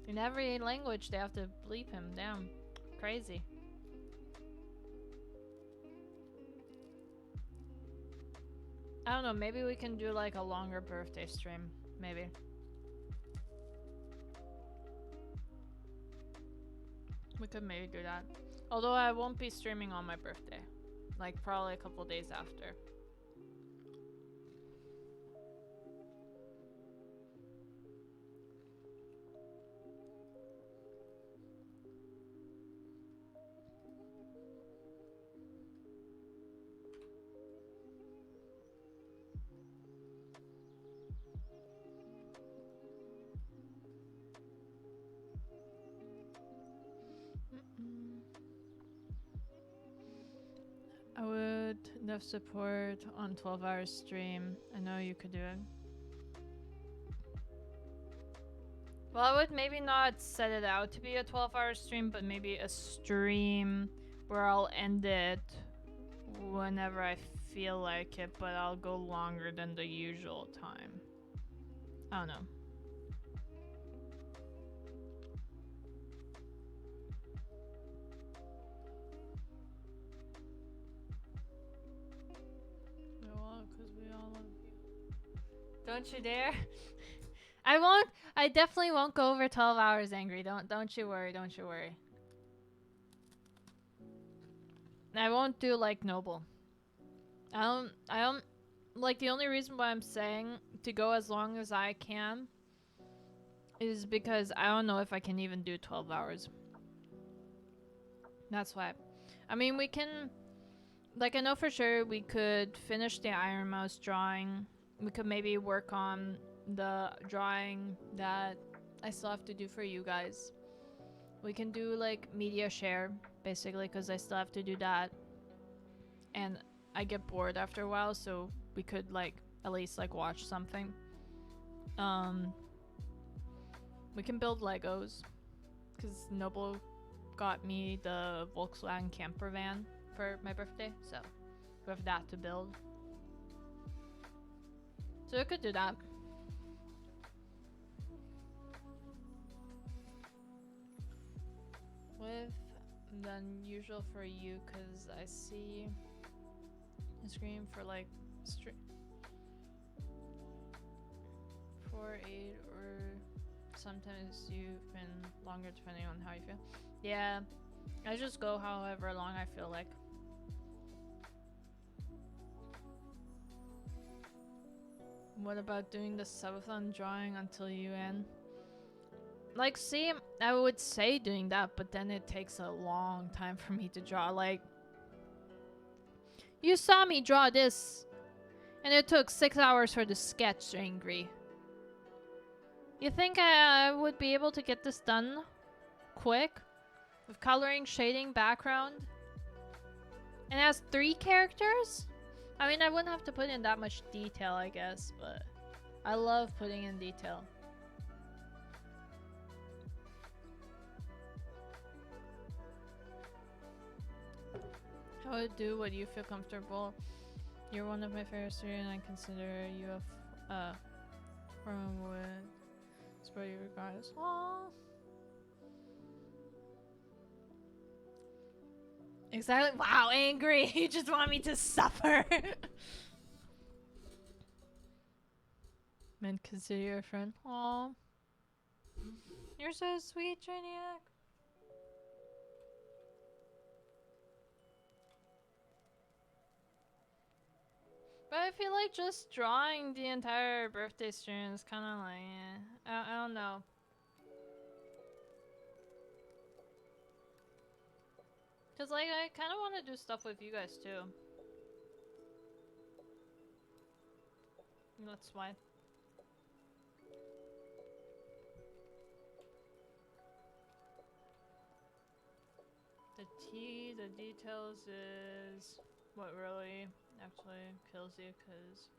In every language they have to bleep him. Damn. Crazy. I don't know, maybe we can do like a longer birthday stream. Maybe. We could maybe do that. Although I won't be streaming on my birthday. Like probably a couple days after. I would dev support on 12-hour stream. I know you could do it. Well, I would maybe not set it out to be a 12-hour stream, but maybe a stream where I'll end it whenever I feel like it, but I'll go longer than the usual time. I don't know. Because we all love you. Don't you dare. I won't. I definitely won't go over 12 hours, Angry. Don't you worry. Don't you worry. I won't do like Noble. I don't like, the only reason why I'm saying to go as long as I can is because I don't know if I can even do 12 hours. That's why. I mean, we can, like, I know for sure we could finish the ironmouse drawing. We could maybe work on the drawing that I still have to do for you guys. We can do like media share basically, because I still have to do that, and I get bored after a while, so we could like at least like watch something. We can build Legos, because Noble got me the Volkswagen camper van for my birthday, so we have that to build. So we could do that. With the unusual for you, because I see the screen for like 4, 8, or sometimes you've been longer depending on how you feel. Yeah, I just go however long I feel like. What about doing the subathon drawing until you end? Like, see, I would say doing that, but then it takes a long time for me to draw. Like, you saw me draw this, and it took 6 hours for the sketch, Angry. You think I would be able to get this done quick? With coloring, shading, background? And it has 3 characters? I mean, I wouldn't have to put in that much detail, I guess, but I love putting in detail. I would do what you feel comfortable. You're one of my favorite students, and I consider you a from would spread you regardless. Aww. Exactly. Wow, Angry. You just want me to suffer. Men consider you a friend. Aww. You're so sweet, Triniac. But I feel like just drawing the entire birthday stream is kind of like, I don't know. Cause like, I kind of want to do stuff with you guys too. That's why. The T, the details is what really actually kills you, because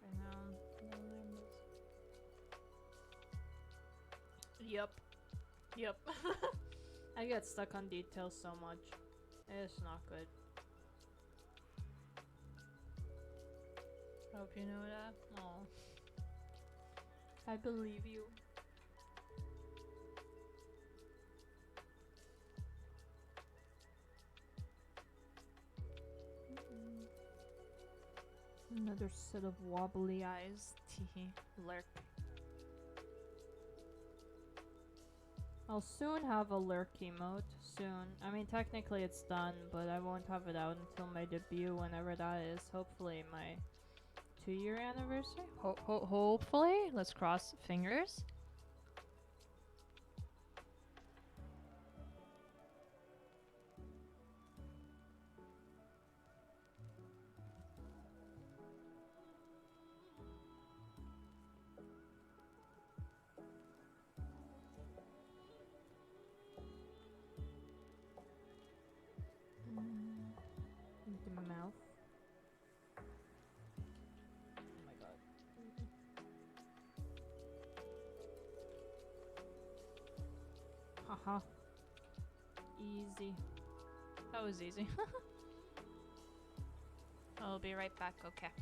right now, Yep. Yep. I get stuck on details so much. It's not good. Hope you know that. Oh. I believe you. Another set of wobbly eyes. Teehee. Lurk. I'll soon have a lurk emote. Soon. I mean, technically it's done, but I won't have it out until my debut, whenever that is. Hopefully my 2-year anniversary? Hopefully? Let's cross fingers. The mouth. Oh my god. Haha. Easy. That was easy. I'll be right back, okay.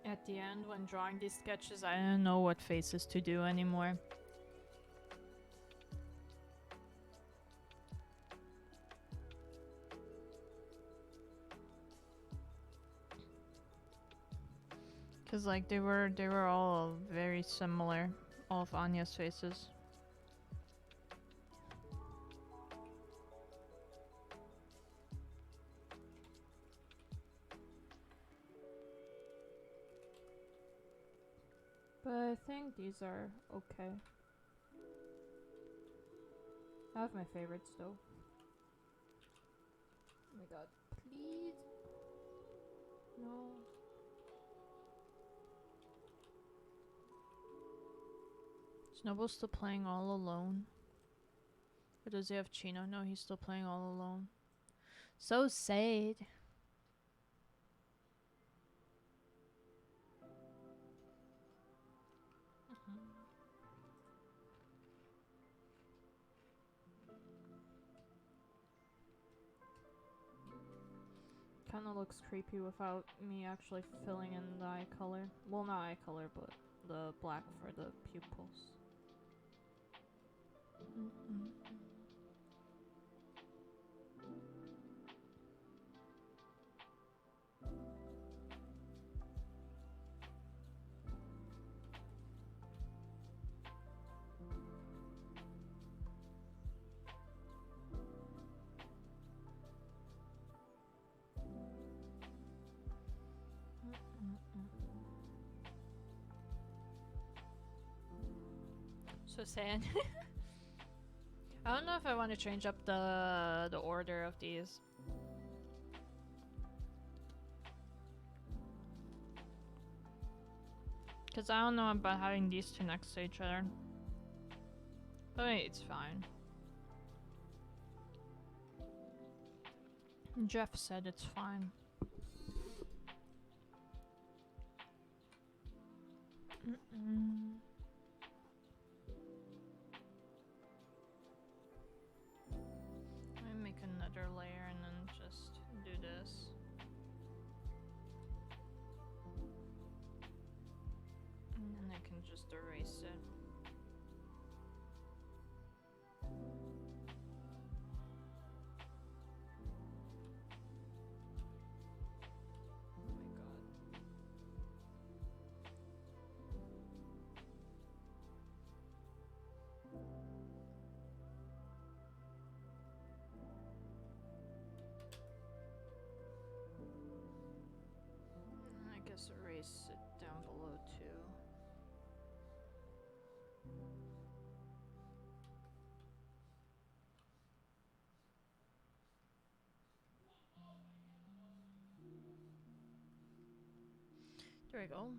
At the end, when drawing these sketches, I don't know what faces to do anymore. Cause like they were all very similar, all of Anya's faces. But I think these are okay. I have my favorites though. Oh my god, please. No. Snowball's still playing all alone. Or does he have Chino? No, he's still playing all alone. So sad. Kind of looks creepy without me actually filling in the eye color. Well, not eye color, but the black for the pupils. So sad. I don't know if I want to change up the order of these. Cause I don't know about having these two next to each other. But wait, it's fine. Jeff said it's fine. Let me make another layer and then just do this. And then I can just erase it. I guess erase it down below too. There we go.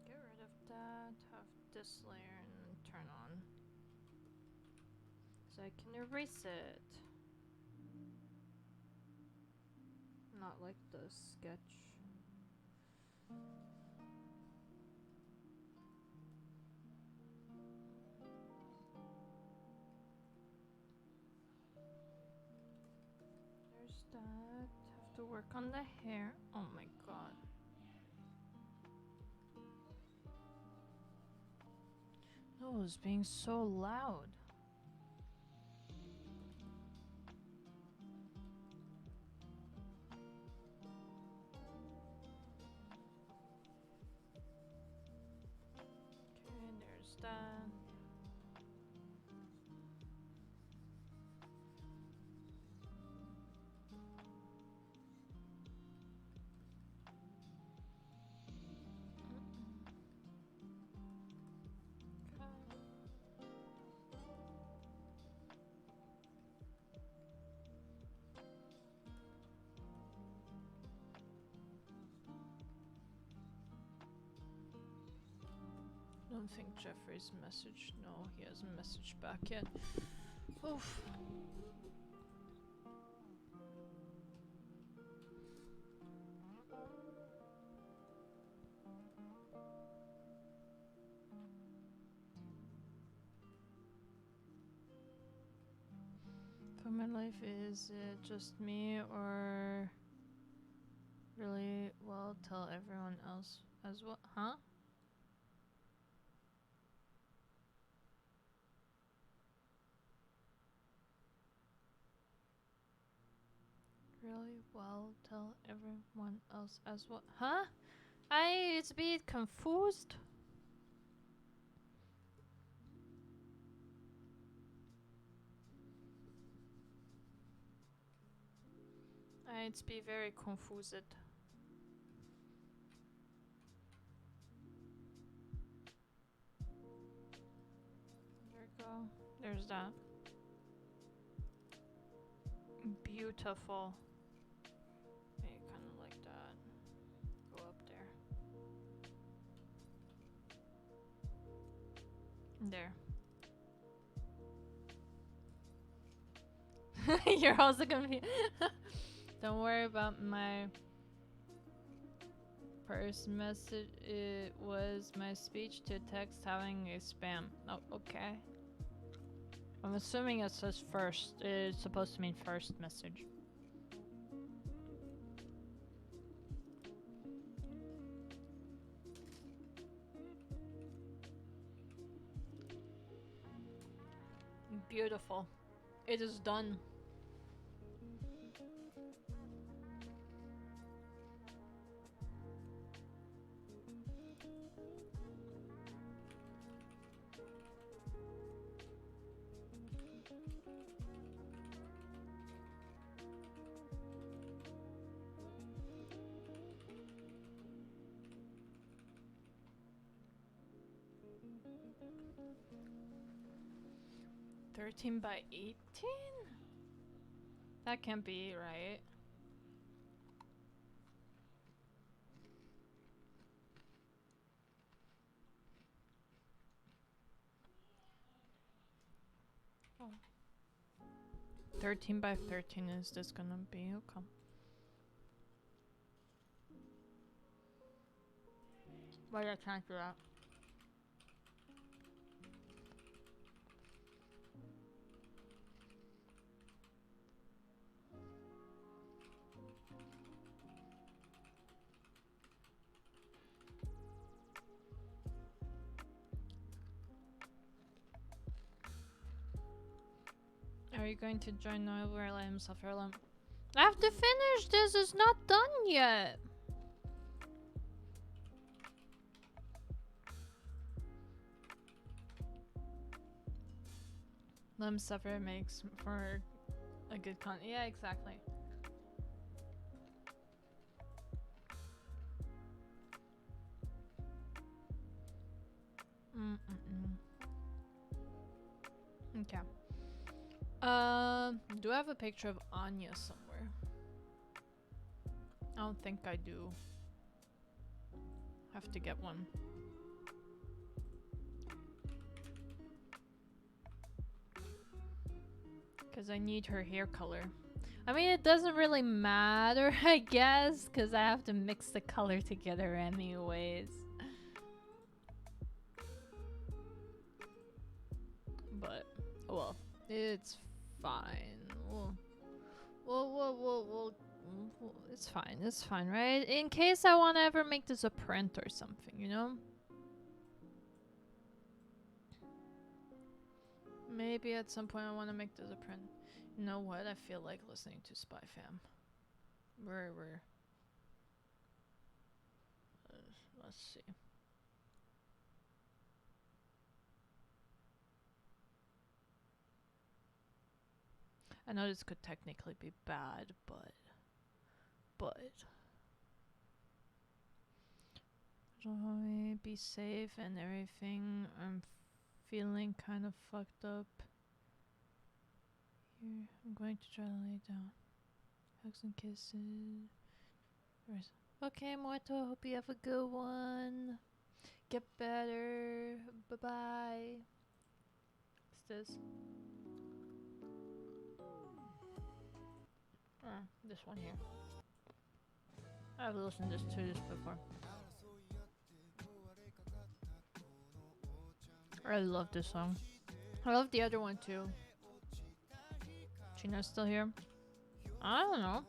Get rid of that, have this layer and turn on. So I can erase it. Not like the sketch. There's that. Have to work on the hair. Oh my god. Oh, it's being so loud. Okay, there's that. I don't think Jeffrey's messaged. No, he hasn't messaged back yet. Oof. For my life, is it just me or really well tell everyone else as well? Huh? Really well tell everyone else as well? Huh? It's a bit confused. It's be very confused. There we go. There's that. Beautiful. Maybe kind of like that. Go up there. There. You're also gonna be. Don't worry about my first message. It was my speech to text having a spam. Oh, okay. I'm assuming it says first. It's supposed to mean first message. Beautiful. It is done. $13 by $18? That can't be right. Oh. 13 by 13 is this gonna be? Okay. Why I can't do that? Are you going to join Noel where I let himself alone? I have to finish this, it's not done yet. Let him suffer makes for a good con. Yeah, exactly. Okay. Do I have a picture of Anya somewhere? I don't think I do. Have to get one. Because I need her hair color. I mean, it doesn't really matter, I guess, because I have to mix the color together anyways. But, well, it's fine. It's fine. It's fine, right? In case I want to ever make this a print or something, you know? Maybe at some point I want to make this a print. You know what? I feel like listening to Spy Fam. Let's see. I know this could technically be bad, but be safe and everything. I'm feeling kind of fucked up. Here, I'm going to try to lay down. Hugs and kisses. Okay, Morto, hope you have a good one. Get better. Bye-bye. What's this? This one here. I've listened to this before. I really love this song. I love the other one too. Gina's still here? I don't know.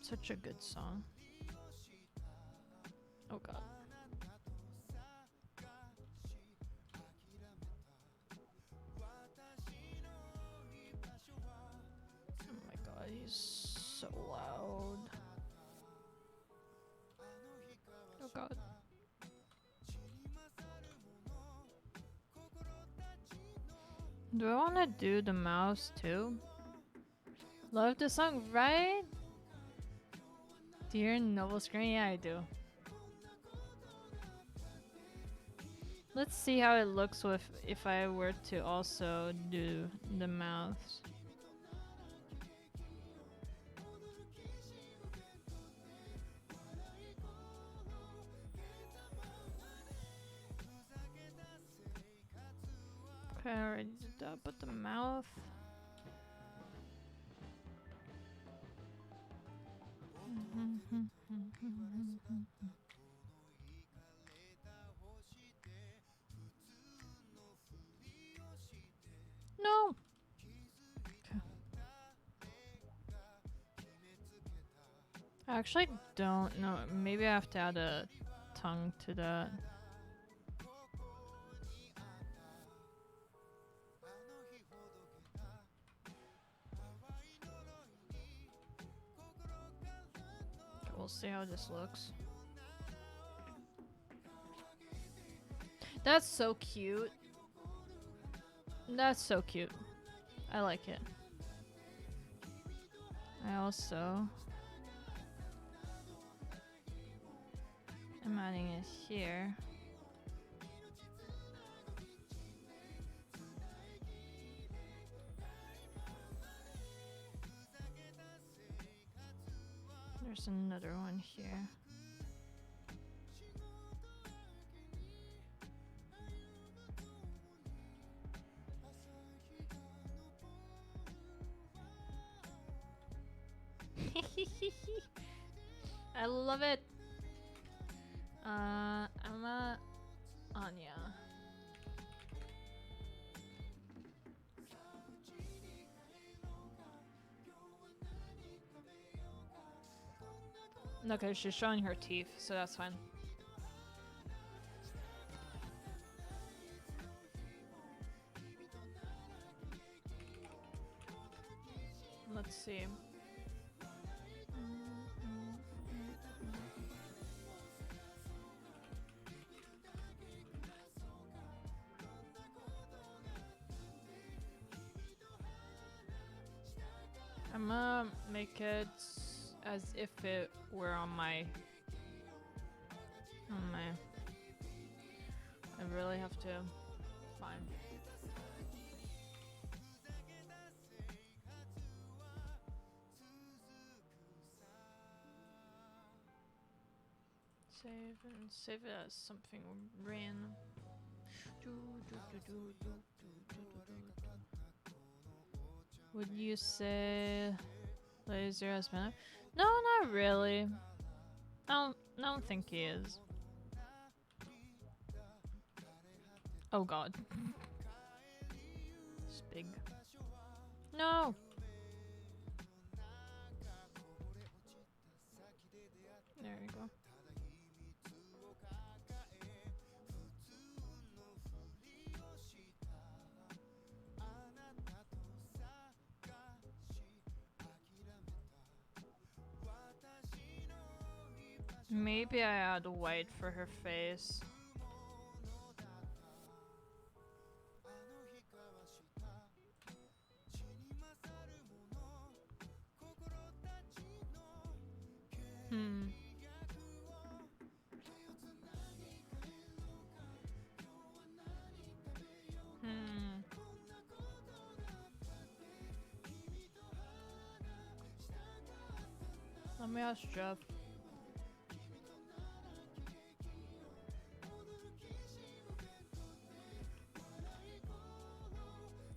Such a good song. Oh god. Oh my god, he's so loud. Oh god. Do I want to do the mouse too? Love the song, right? Dear Noble Screen, yeah I do. Let's see how it looks with if I were to also do the mouths. Okay, I already did that, but the mouth. No! Okay. I actually don't know. Maybe I have to add a tongue to that. Okay, we'll see how this looks. That's so cute. That's so cute. I like it. I also am adding it here. There's another one here. I love it. I'm Anya. Okay, she's showing her teeth, so that's fine. Let's see. I'm gonna make it as if it were on my. I really have to. Fine. Save it as something random. Would you say laser as better? No, not really. I don't think he is. Oh god. It's big. No! There you go. Maybe I add white for her face. Hmm. Let me ask Jeff.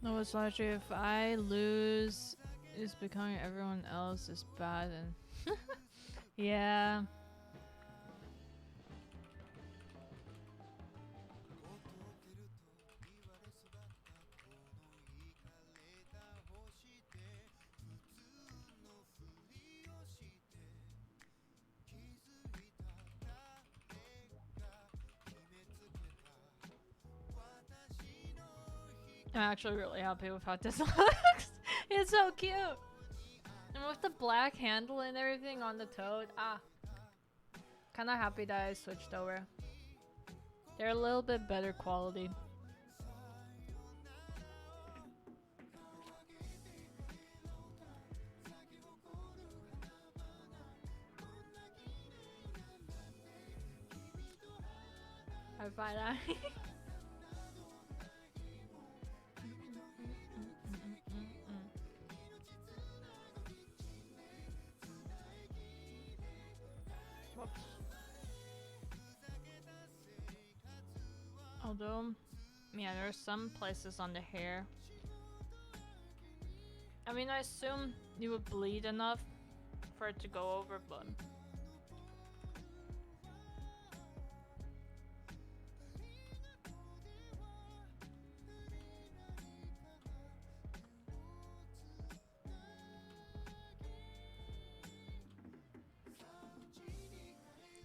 No, it's largely if I lose, it's becoming everyone else is bad and yeah. I'm actually really happy with how this looks. It's so cute. And with the black handle and everything on the tote, kinda happy that I switched over. They're a little bit better quality. I find that. Whoops. Although, yeah, there are some places on the hair. I mean, I assume you would bleed enough for it to go over, but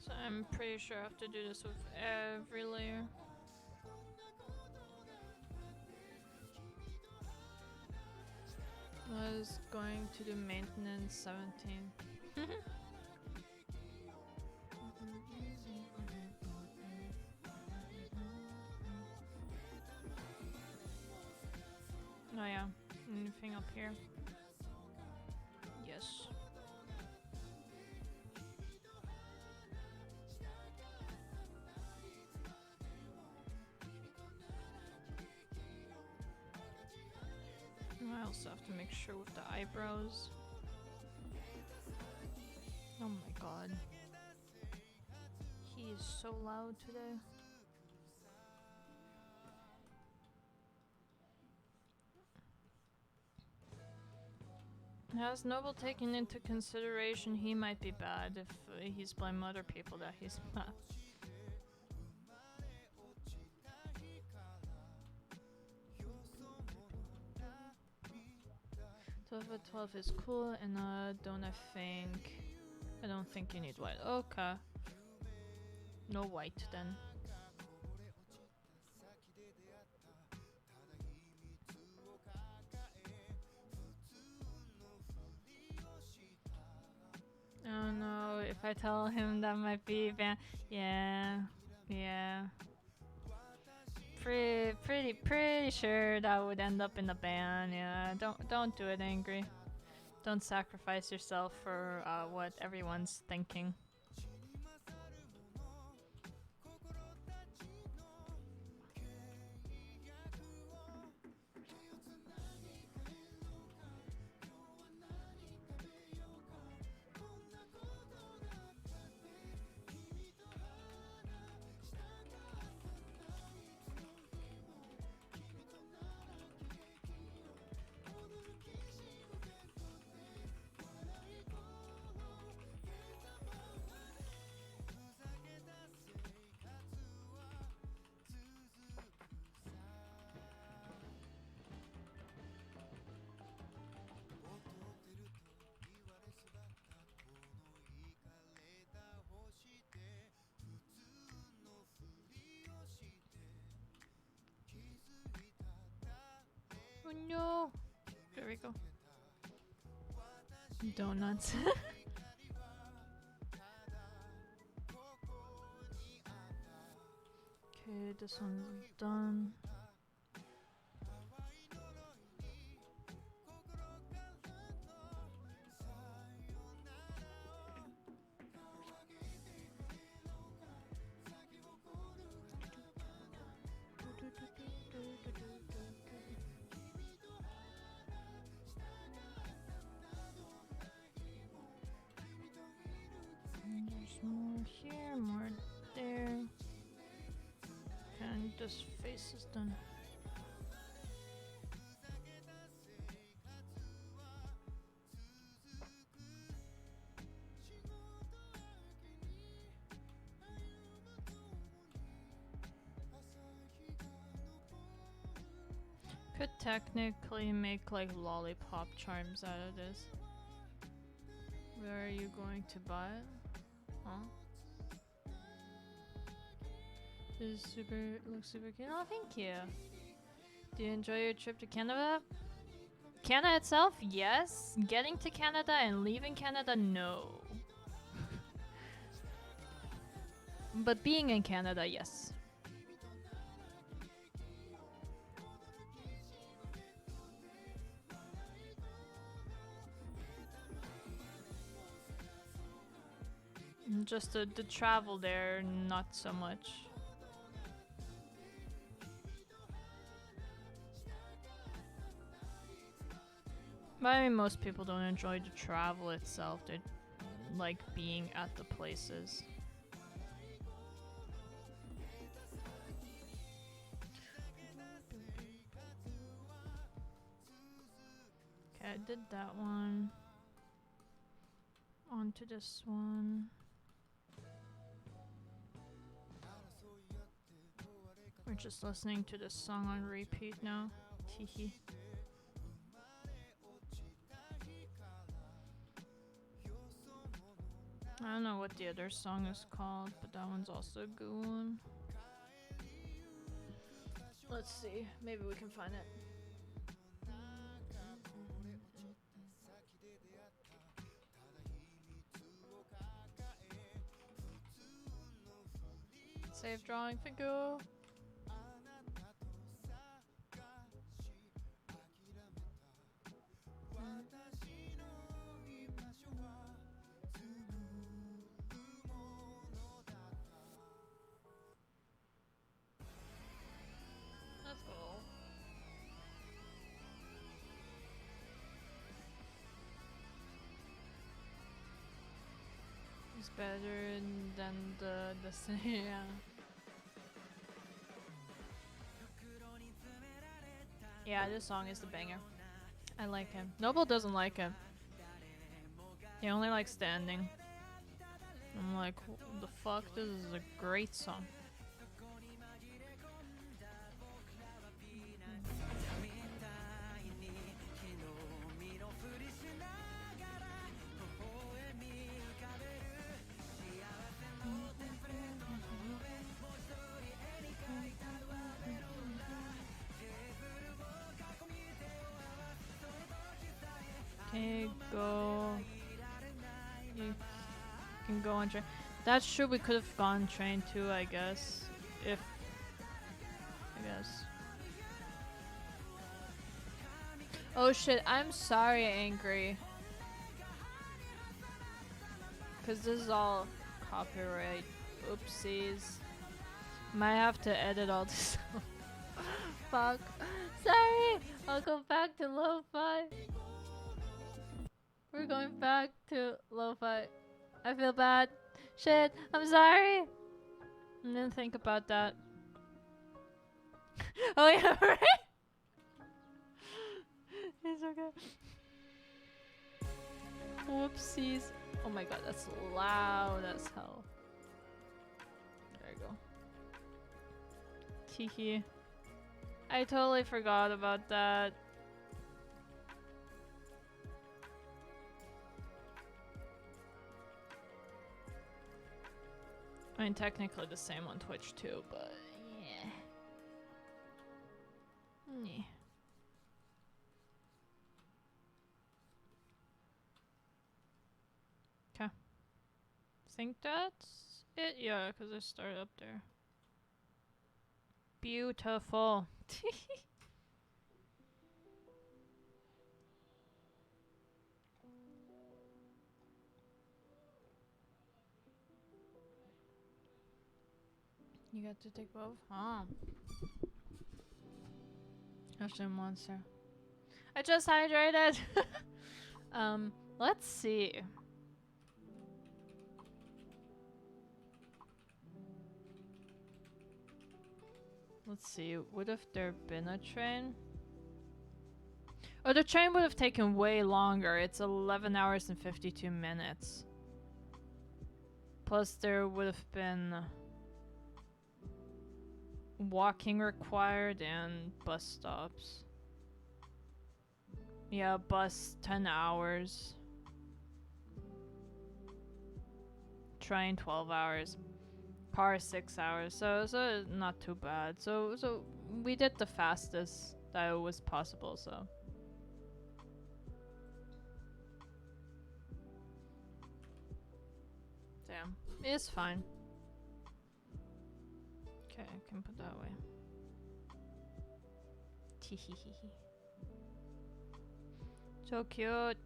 so I'm pretty sure I have to do this with every layer. Was going to do maintenance 17. Oh yeah, anything up here? Yes. I also have to make sure with the eyebrows. Oh my god. He is so loud today. Has Noble taken into consideration he might be bad if he's blaming other people that he's bad? 12 is cool, and I don't think you need white. Okay. No white then. Oh no, if I tell him that might be ban. Yeah. Pretty sure that would end up in the ban. Yeah, don't do it, Angry. Don't sacrifice yourself for what everyone's thinking. Oh no! There we go. Donuts. Okay, this one's done. There's more here, more there. And this face is done. Could technically make like lollipop charms out of this. Where are you going to buy it? Huh? This is super, looks super cute. Oh, thank you. Do you enjoy your trip to Canada? Canada itself, yes. Getting to Canada and leaving Canada, no. But being in Canada, yes. Just the travel there, not so much. But I mean, most people don't enjoy the travel itself. They like being at the places. Okay, I did that one. On to this one. We're just listening to this song on repeat now. Teehee. I don't know what the other song is called, but that one's also a good one. Let's see, maybe we can find it. Save drawing figure. That's cool. It's better than the yeah. Yeah, this song is the banger. I like him. Noble doesn't like him. He only likes standing. I'm like, what the fuck? This is a great song. Okay, go. You can go on train. That's true, we could have gone train too, I guess. I guess. Oh shit, I'm sorry, Angry. Cause this is all copyright. Oopsies. Might have to edit all this. Fuck. Sorry. I'll go back to lo-fi. We're going back to lo-fi. I feel bad. Shit. I'm sorry. I didn't think about that. Oh yeah, right? It's okay. Whoopsies. Oh my god, that's loud as hell. There you go. Teehee. I totally forgot about that. I mean, technically the same on Twitch too, but yeah. Yeah. Okay. Think that's it? Yeah, because I started up there. Beautiful. You got to take both? Oh. Actually, monster. I just hydrated. Let's see. Let's see. Would have there been a train? Oh, the train would have taken way longer. It's 11 hours and 52 minutes. Plus, there would have been walking required and bus stops. Yeah, bus 10 hours. Train 12 hours. Car 6 hours. So not too bad. So we did the fastest that was possible, so. Damn. It's fine. Okay, I can put that away. Teehee. So cute.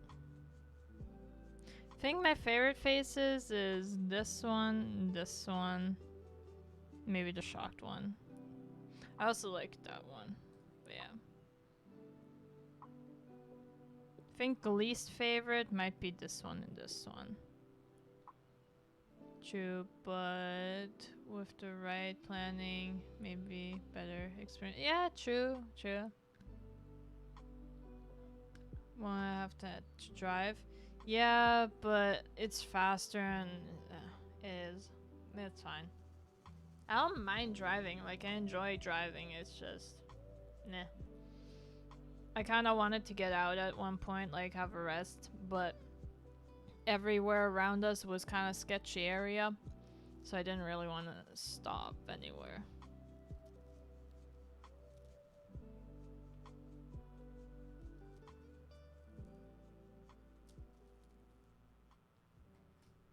I think my favorite faces is this one, maybe the shocked one. I also like that one, but yeah. I think the least favorite might be this one and this one. True, but with the right planning, maybe better experience. Yeah, true. Well, I have to drive. Yeah, but it's faster and it is. It's fine. I don't mind driving. Like, I enjoy driving. It's just, nah. I kind of wanted to get out at one point, like have a rest, but everywhere around us was kind of sketchy area, so I didn't really want to stop anywhere.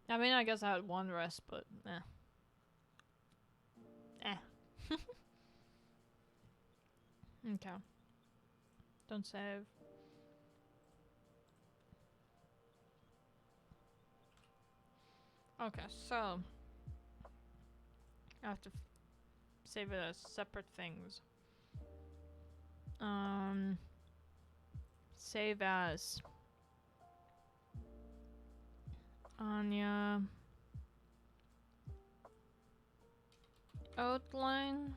I mean, I guess I had one rest, but Okay. Don't save. Okay, so I have to save it as separate things. Save as Anya outline.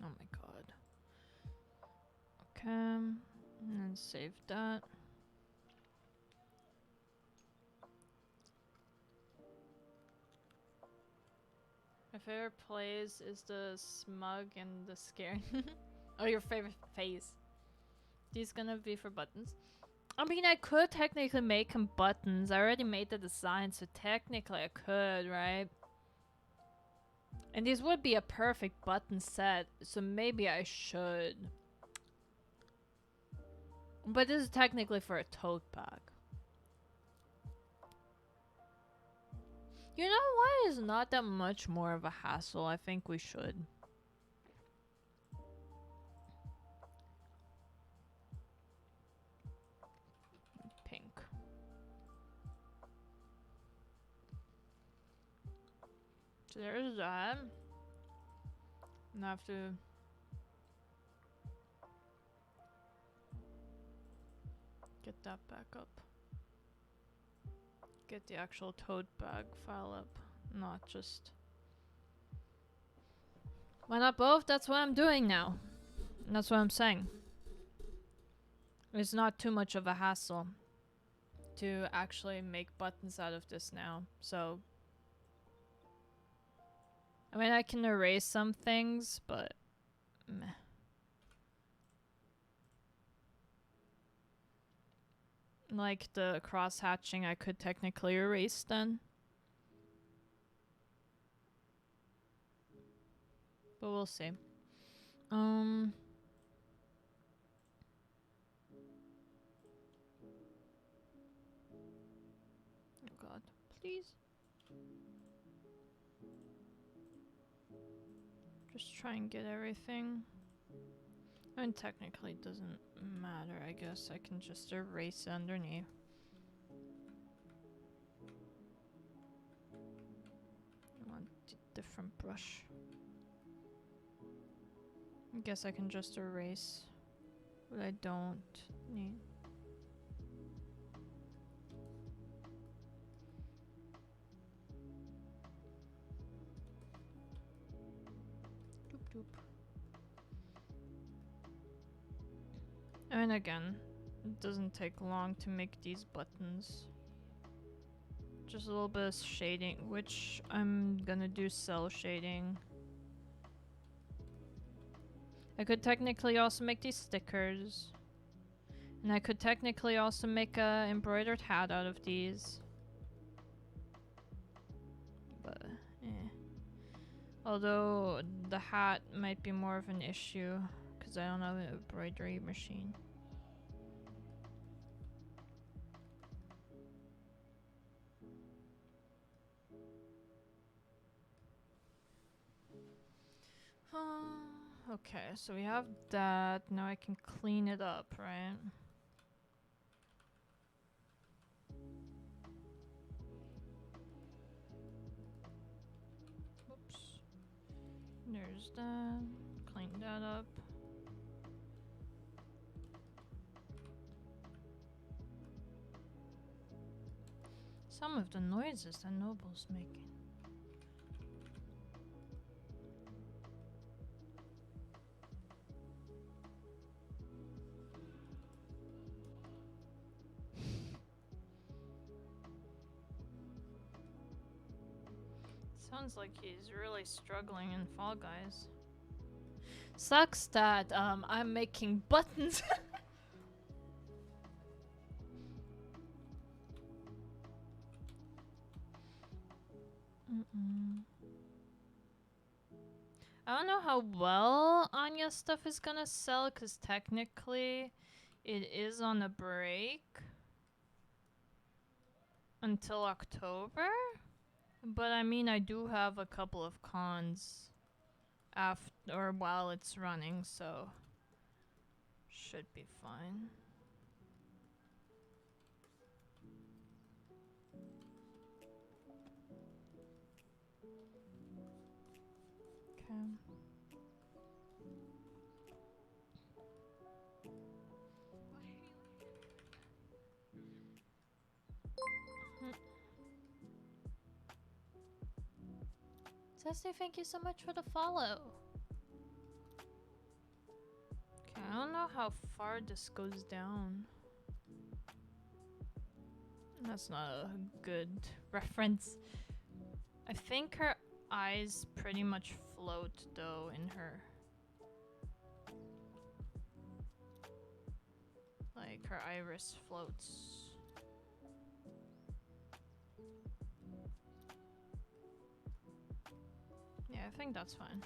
Oh my god. Okay, and then save that. My favorite plays is the smug and the scared. Oh, your favorite face. These gonna be for buttons. I mean, I could technically make them buttons. I already made the design, so technically I could, right? And these would be a perfect button set, so maybe I should. But this is technically for a tote bag. You know what is not that much more of a hassle? I think we should. Pink. So there's that. And I have to get that back up. Get the actual tote bag file up, not just... Why not both? That's what I'm doing now. And that's what I'm saying. It's not too much of a hassle to actually make buttons out of this now, so... I mean, I can erase some things, but... meh. Like the cross-hatching I could technically erase then. But we'll see. Oh god, please. Just try and get everything. I mean, technically it doesn't matter, I guess. I can just erase it underneath. I want a different brush. I guess I can just erase what I don't need. Doop doop. And again, it doesn't take long to make these buttons. Just a little bit of shading, which I'm gonna do cell shading. I could technically also make these stickers. And I could technically also make a embroidered hat out of these. But, eh. Although, the hat might be more of an issue, because I don't have an embroidery machine. Okay, so we have that. Now I can clean it up, right? Oops. There's that. Clean that up. Some of the noises that Noble's making. Sounds like he's really struggling in Fall Guys. Sucks that I'm making buttons. I don't know how well Anya's stuff is gonna sell, because technically it is on a break until October. But I mean, I do have a couple of cons after or while it's running, so should be fine. Okay. Ceci, thank you so much for the follow. Okay, I don't know how far this goes down. That's not a good reference. I think her eyes pretty much float though in her. Like her iris floats. Yeah, I think that's fine.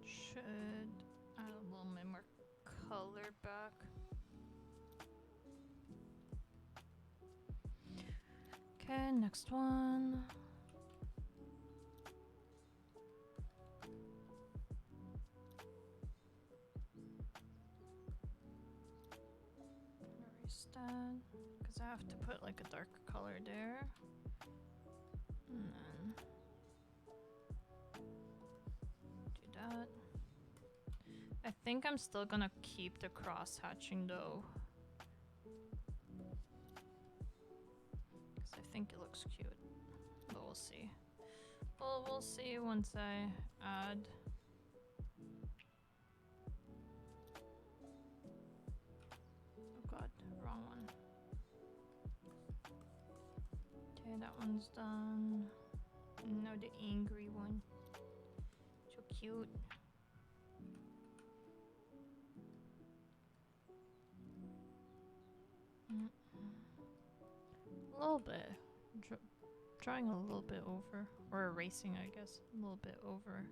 Should add a little bit more color back. Okay, next one. that, because I have to put like a darker color there. And then do that. I think I'm still gonna keep the cross hatching though, because I think it looks cute, but we'll see. Well, we'll see once I add. Oh god, wrong one. Okay, that one's done. Now the angry one. So cute. A little bit. Drawing a little bit over. Or erasing, I guess. A little bit over.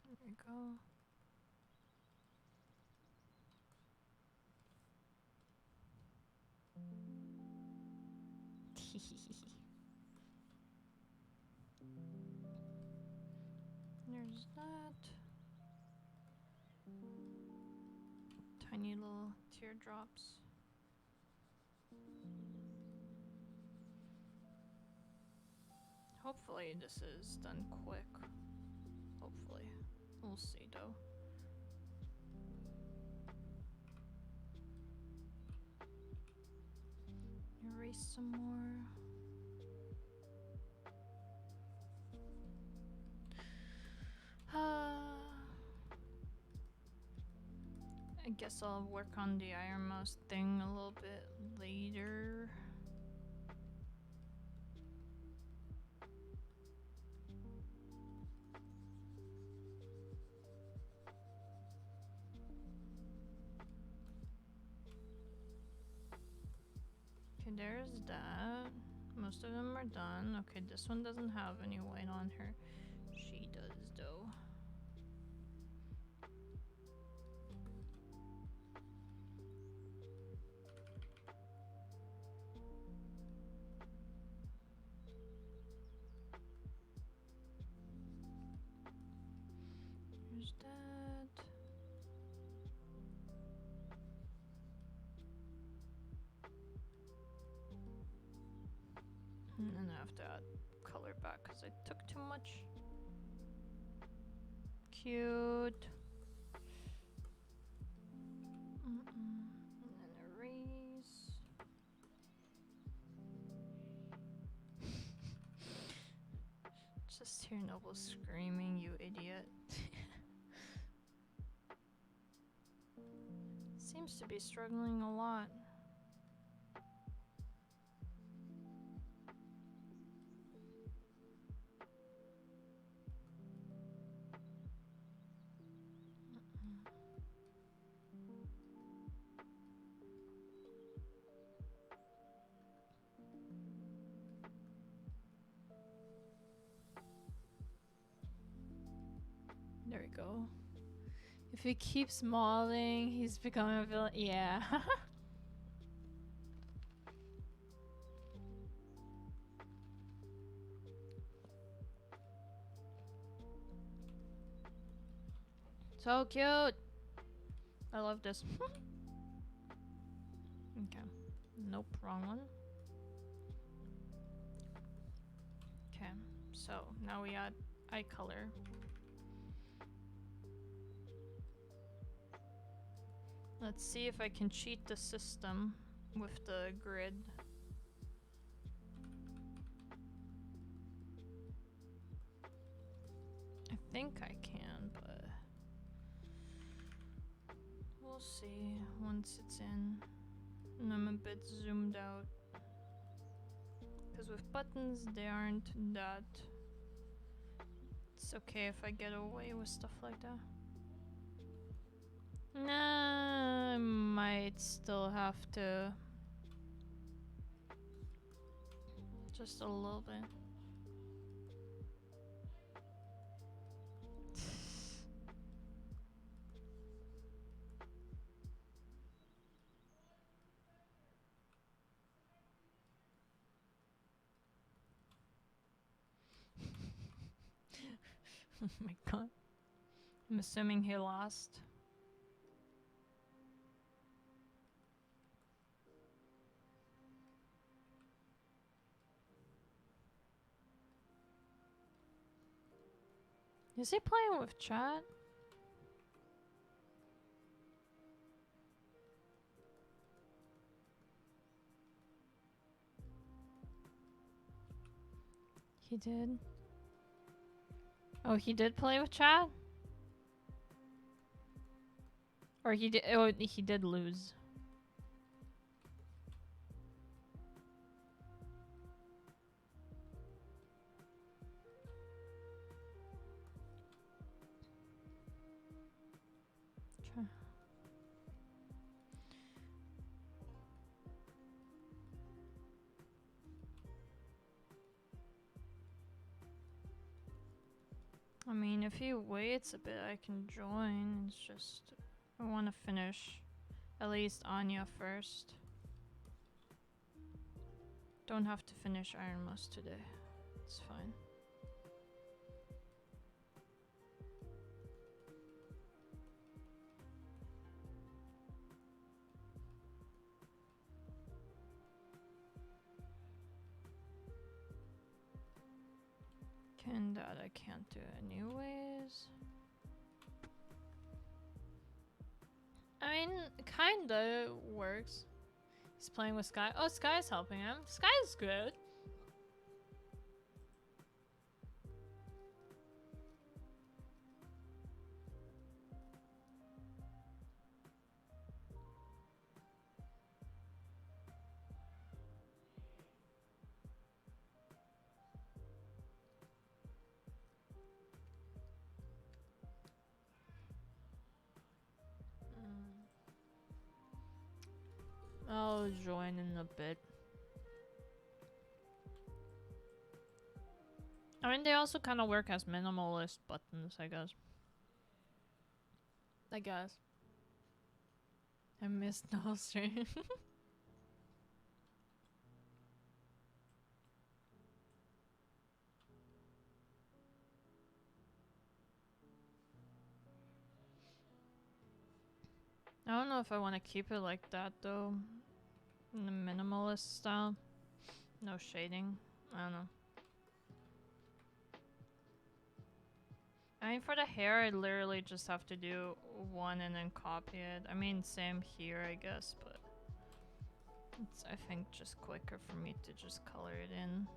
There we go. There's that. Tiny little teardrops. Hopefully this is done quick. Hopefully. We'll see though. Erase some more. I guess I'll work on the ironmouse thing a little bit later. Okay, there's that. Most of them are done. Okay, this one doesn't have any white on her. She does though. There's that. And then I have to add color back because I took too much. Cute. And then erase. Just hear Noble screaming, you idiot. Seems to be struggling a lot. There we go. If he keeps mauling, he's becoming a villain. Yeah. So cute. I love this. Okay. Nope, wrong one. Okay, so now we add eye color. Let's see if I can cheat the system with the grid. I think I can, but we'll see once it's in. And I'm a bit zoomed out. Because with buttons, they aren't that. It's okay if I get away with stuff like that. Nah, I might still have to. Just a little bit. Oh my god. I'm assuming he lost. Is he playing with chat? He did. Oh, he did play with chat? Or he did. Oh, he did lose. Try. I mean, if he waits a bit, I can join. It's just I want to finish at least Anya first. Don't have to finish ironmouse today. It's fine. That I can't do anyways. I mean, kinda works. He's playing with Sky. Oh, Sky's helping him. Sky's good. I'll join in a bit. I mean, they also kind of work as minimalist buttons, I guess. I missed the whole stream. I don't know if I want to keep it like that though. In the minimalist style. No shading. I don't know. I mean, for the hair, I literally just have to do one and then copy it. I mean, same here, I guess, but it's, I think, just quicker for me to just color it in.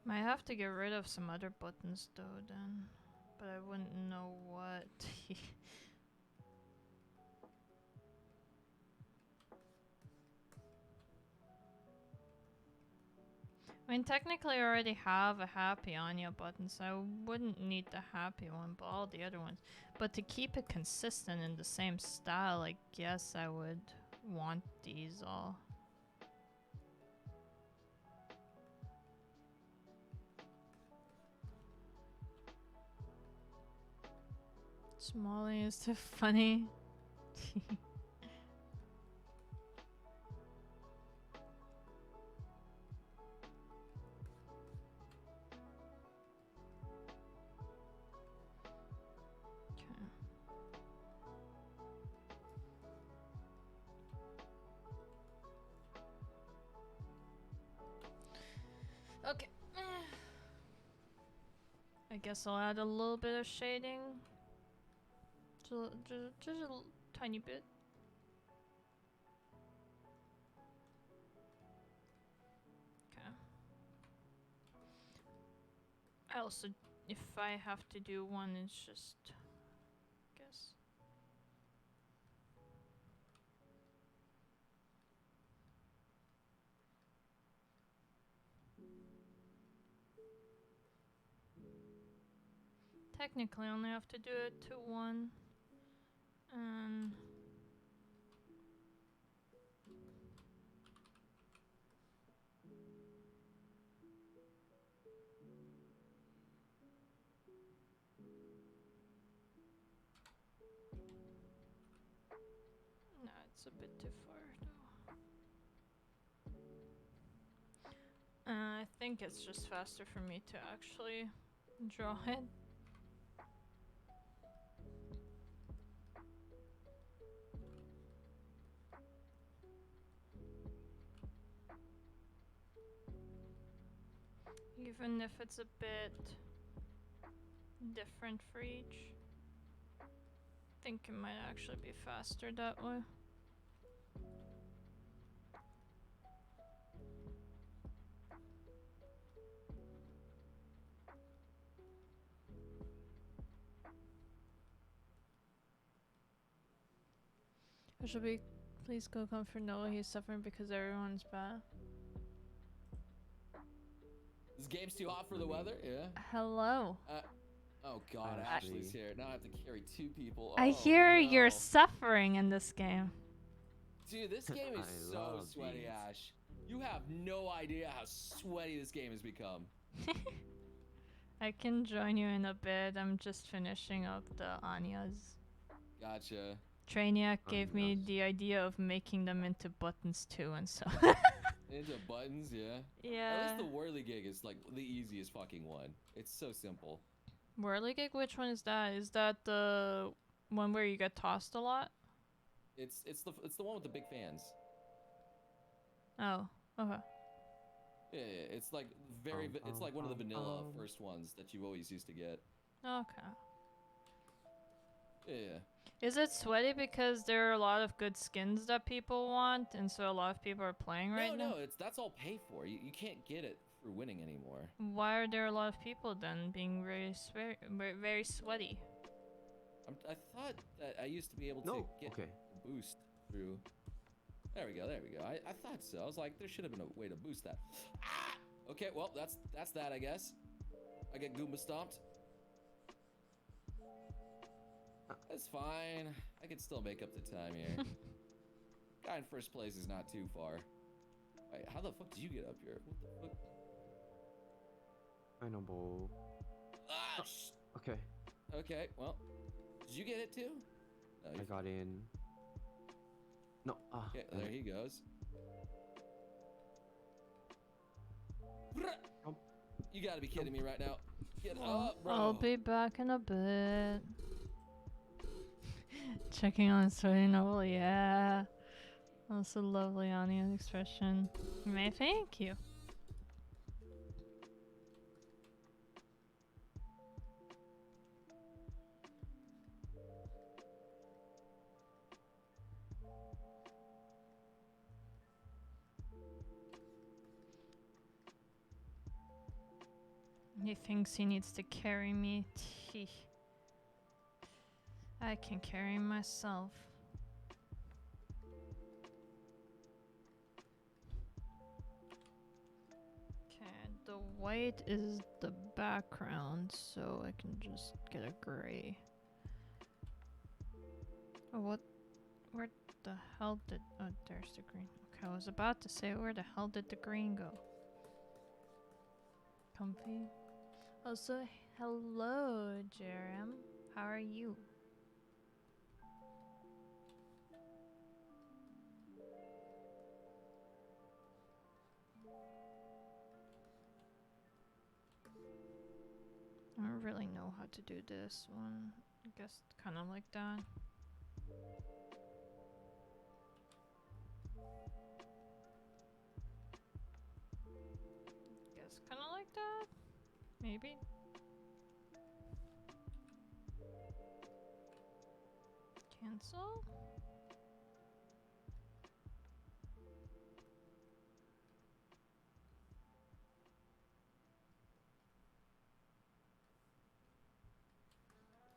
Might have to get rid of some other buttons though then, but I wouldn't know what. I mean, technically I already have a happy Anya button, so I wouldn't need the happy one, but all the other ones. But to keep it consistent in the same style, I guess I would want these all. Smalley is too funny. Okay. I guess I'll add a little bit of shading. Just a tiny bit. Okay. I also, if I have to do one, it's just, I guess. Technically, I only have to do it to one. And It's a bit too far though. I think it's just faster for me to actually draw it. Even if it's a bit different for each. I think it might actually be faster that way. Should we please go comfort Noah? He's suffering because everyone's bad. This game's too hot for the weather? Yeah. Hello. Oh god, Ashley's here. Now I have to carry 2 people. I hear you're suffering in this game. Dude, this game is so sweaty, these. Ash. You have no idea how sweaty this game has become. I can join you in a bit. I'm just finishing up the Anyas. Gotcha. Trainiac gave me the idea of making them into buttons too and so. Into buttons, yeah. Yeah. At least the whirligig is like the easiest fucking one. It's so simple. Whirligig? Which one is that? Is that the one where you get tossed a lot? It's the one with the big fans. Oh, okay. Yeah, it's like it's like one of the vanilla first ones that you always used to get. Okay. Yeah. Is it sweaty because there are a lot of good skins that people want, and so a lot of people are playing right now? No, that's all pay for. You can't get it through winning anymore. Why are there a lot of people then being very sweaty? I thought that I used to be able to get a boost through. There we go. I thought so. I was like, there should have been a way to boost that. Ah! Okay, well, that's that, I guess. I get Goomba stomped. That's fine. I can still make up the time here. Guy in first place is not too far. Wait, how the fuck did you get up here? What the fuck? I know, bro. Ah, Okay. Okay, well, did you get it too? No, I got in. No. Okay, there he goes. You gotta be kidding me right now. Get up, bro. I'll be back in a bit. Checking on Sweaty Noble, yeah. That's a lovely Anya expression. May thank you. He thinks he needs to carry me. Tee. I can carry myself. Okay, the white is the background, so I can just get a gray. Oh, where the hell did, oh, there's the green. Okay, I was about to say, where the hell did the green go? Comfy. Also, hello, Jerem. How are you? I don't really know how to do this one. I guess kind of like that. Guess kind of like that. Maybe. Cancel.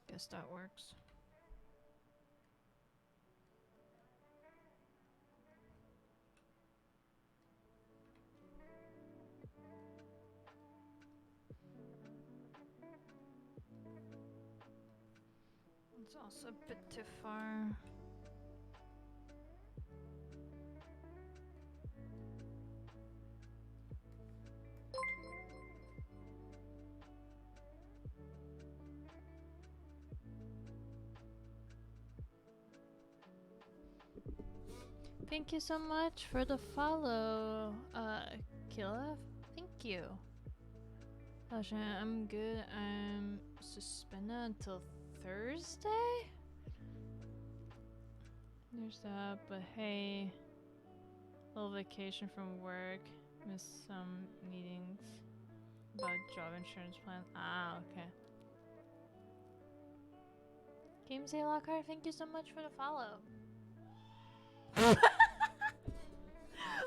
Guess that works. It's also a bit too far. Thank you so much for the follow, Killa. Thank you. I'm good. I'm suspended until Thursday? There's that, but hey, little vacation from work. Missed some meetings about job insurance plan. Ah, okay. Games A Lockhart, thank you so much for the follow.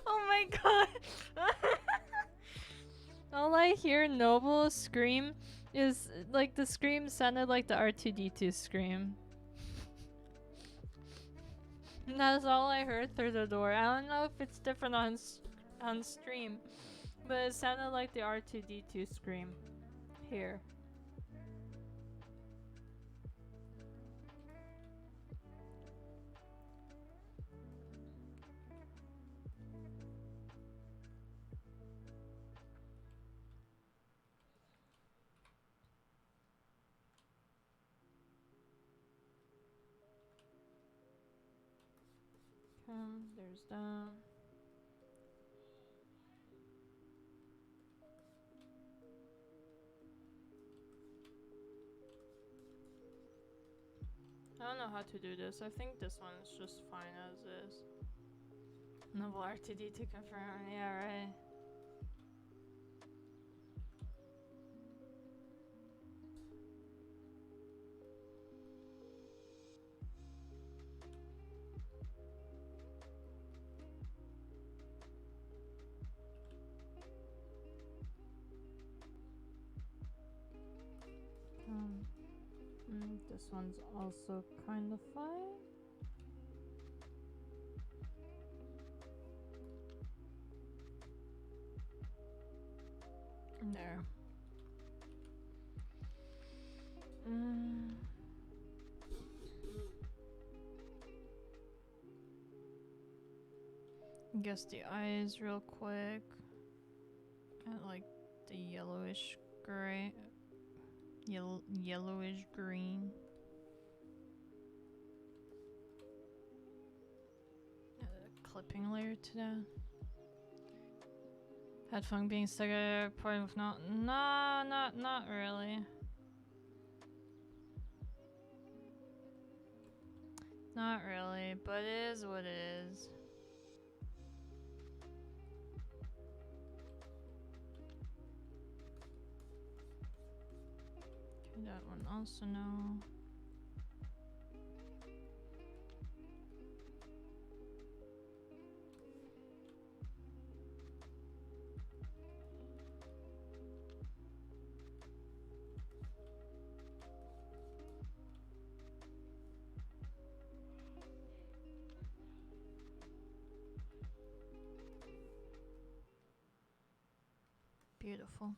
Oh my god. All I hear Noble scream is like the scream sounded like the R2D2 scream. And that's all I heard through the door. I don't know if it's different on stream, but it sounded like the R2D2 scream here. There's that. I don't know how to do this. I think this one is just fine as is. Noble RTD to confirm. Yeah, right. This one's also kind of fine. There. Guess the eyes real quick. Kind of like the yellowish gray. Yellowish green. Add a clipping layer to that. Had fun being stuck at a point with not really. Not really, but it is what it is. Okay, that one also no. Beautiful.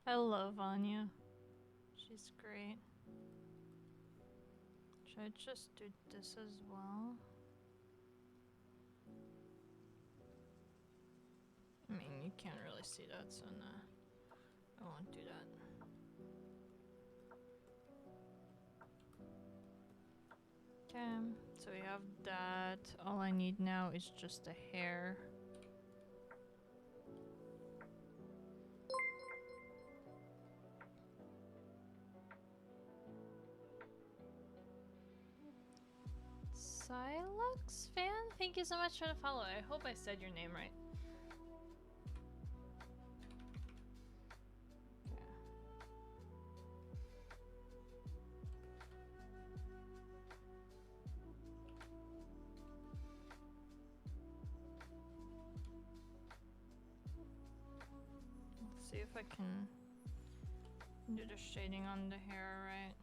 I love Anya. She's great. Should I just do this as well? I mean, you can't really see that, so nah. I won't do that. Okay, so we have that. All I need now is just a hair. Silux fan, thank you so much for the follow. I hope I said your name right. Let's see if I can do the shading on the hair right.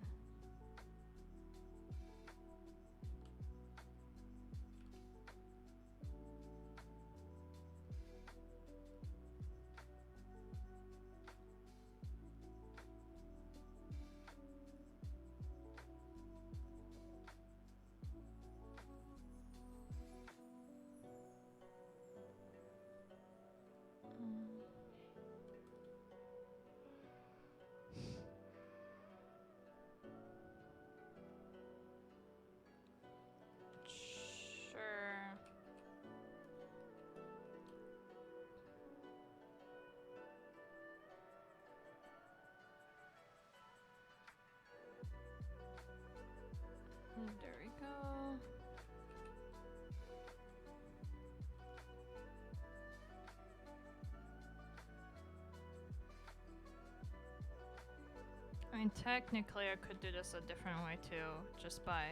mean, technically I could do this a different way too, just by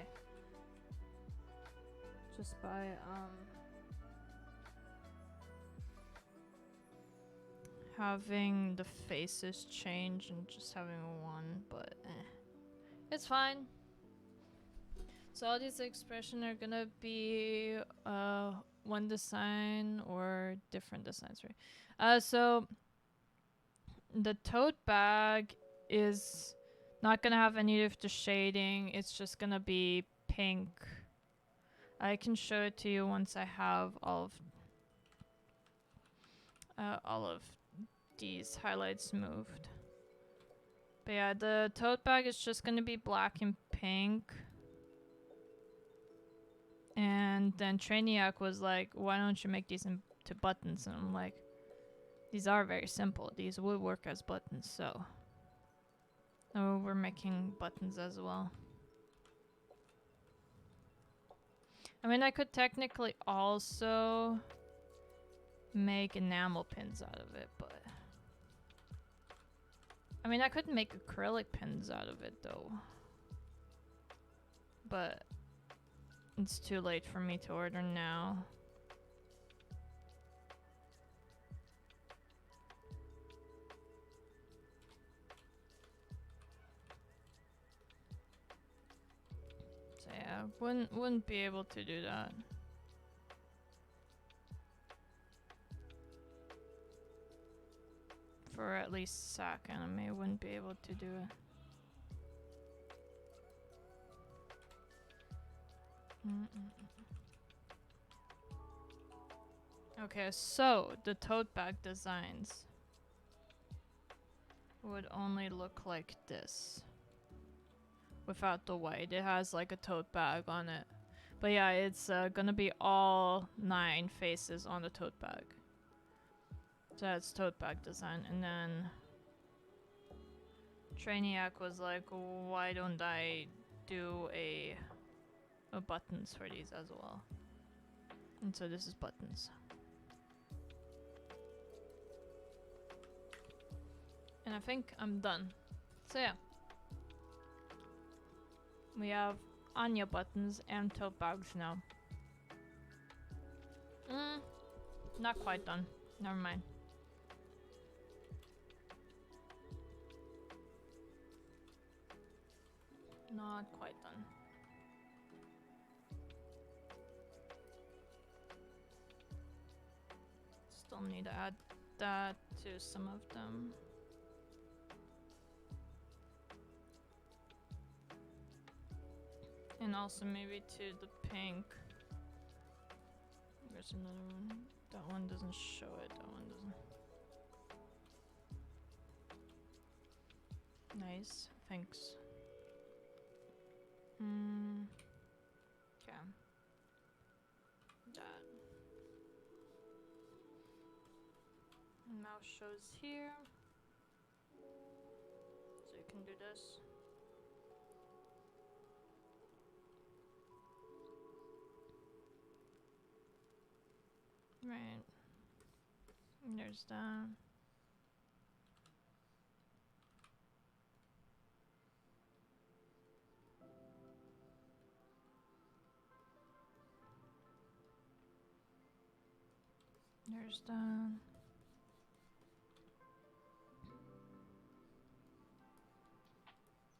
having the faces change and just having one, but it's fine. So all these expressions are gonna be one design or different designs, right? So the tote bag is not gonna have any of the shading. It's just gonna be pink. I can show it to you once I have all of these highlights moved. But yeah, the tote bag is just gonna be black and pink. And then Trainiac was like, why don't you make these into buttons? And I'm like, these are very simple. These would work as buttons, so. Oh, we're making buttons as well. I mean, I could technically also make enamel pins out of it, but... I mean, I could make acrylic pins out of it, though. But... it's too late for me to order now. So yeah, wouldn't be able to do that. For at least Sack Anime, wouldn't be able to do it. Okay, so the tote bag designs would only look like this without the white. It has like a tote bag on it, but yeah, it's gonna be all 9 faces on the tote bag. So that's tote bag design. And then Trainiac was like, why don't I do a buttons for these as well? And so this is buttons. And I think I'm done. So yeah. We have Anya buttons and tote bags now. Not quite done. Never mind. Not quite done. Still need to add that to some of them. And also maybe to the pink. There's another one. That one doesn't show it. That one doesn't. Nice. Thanks. Okay. That. Mouse shows here. So you can do this. Right. There's that. There's that.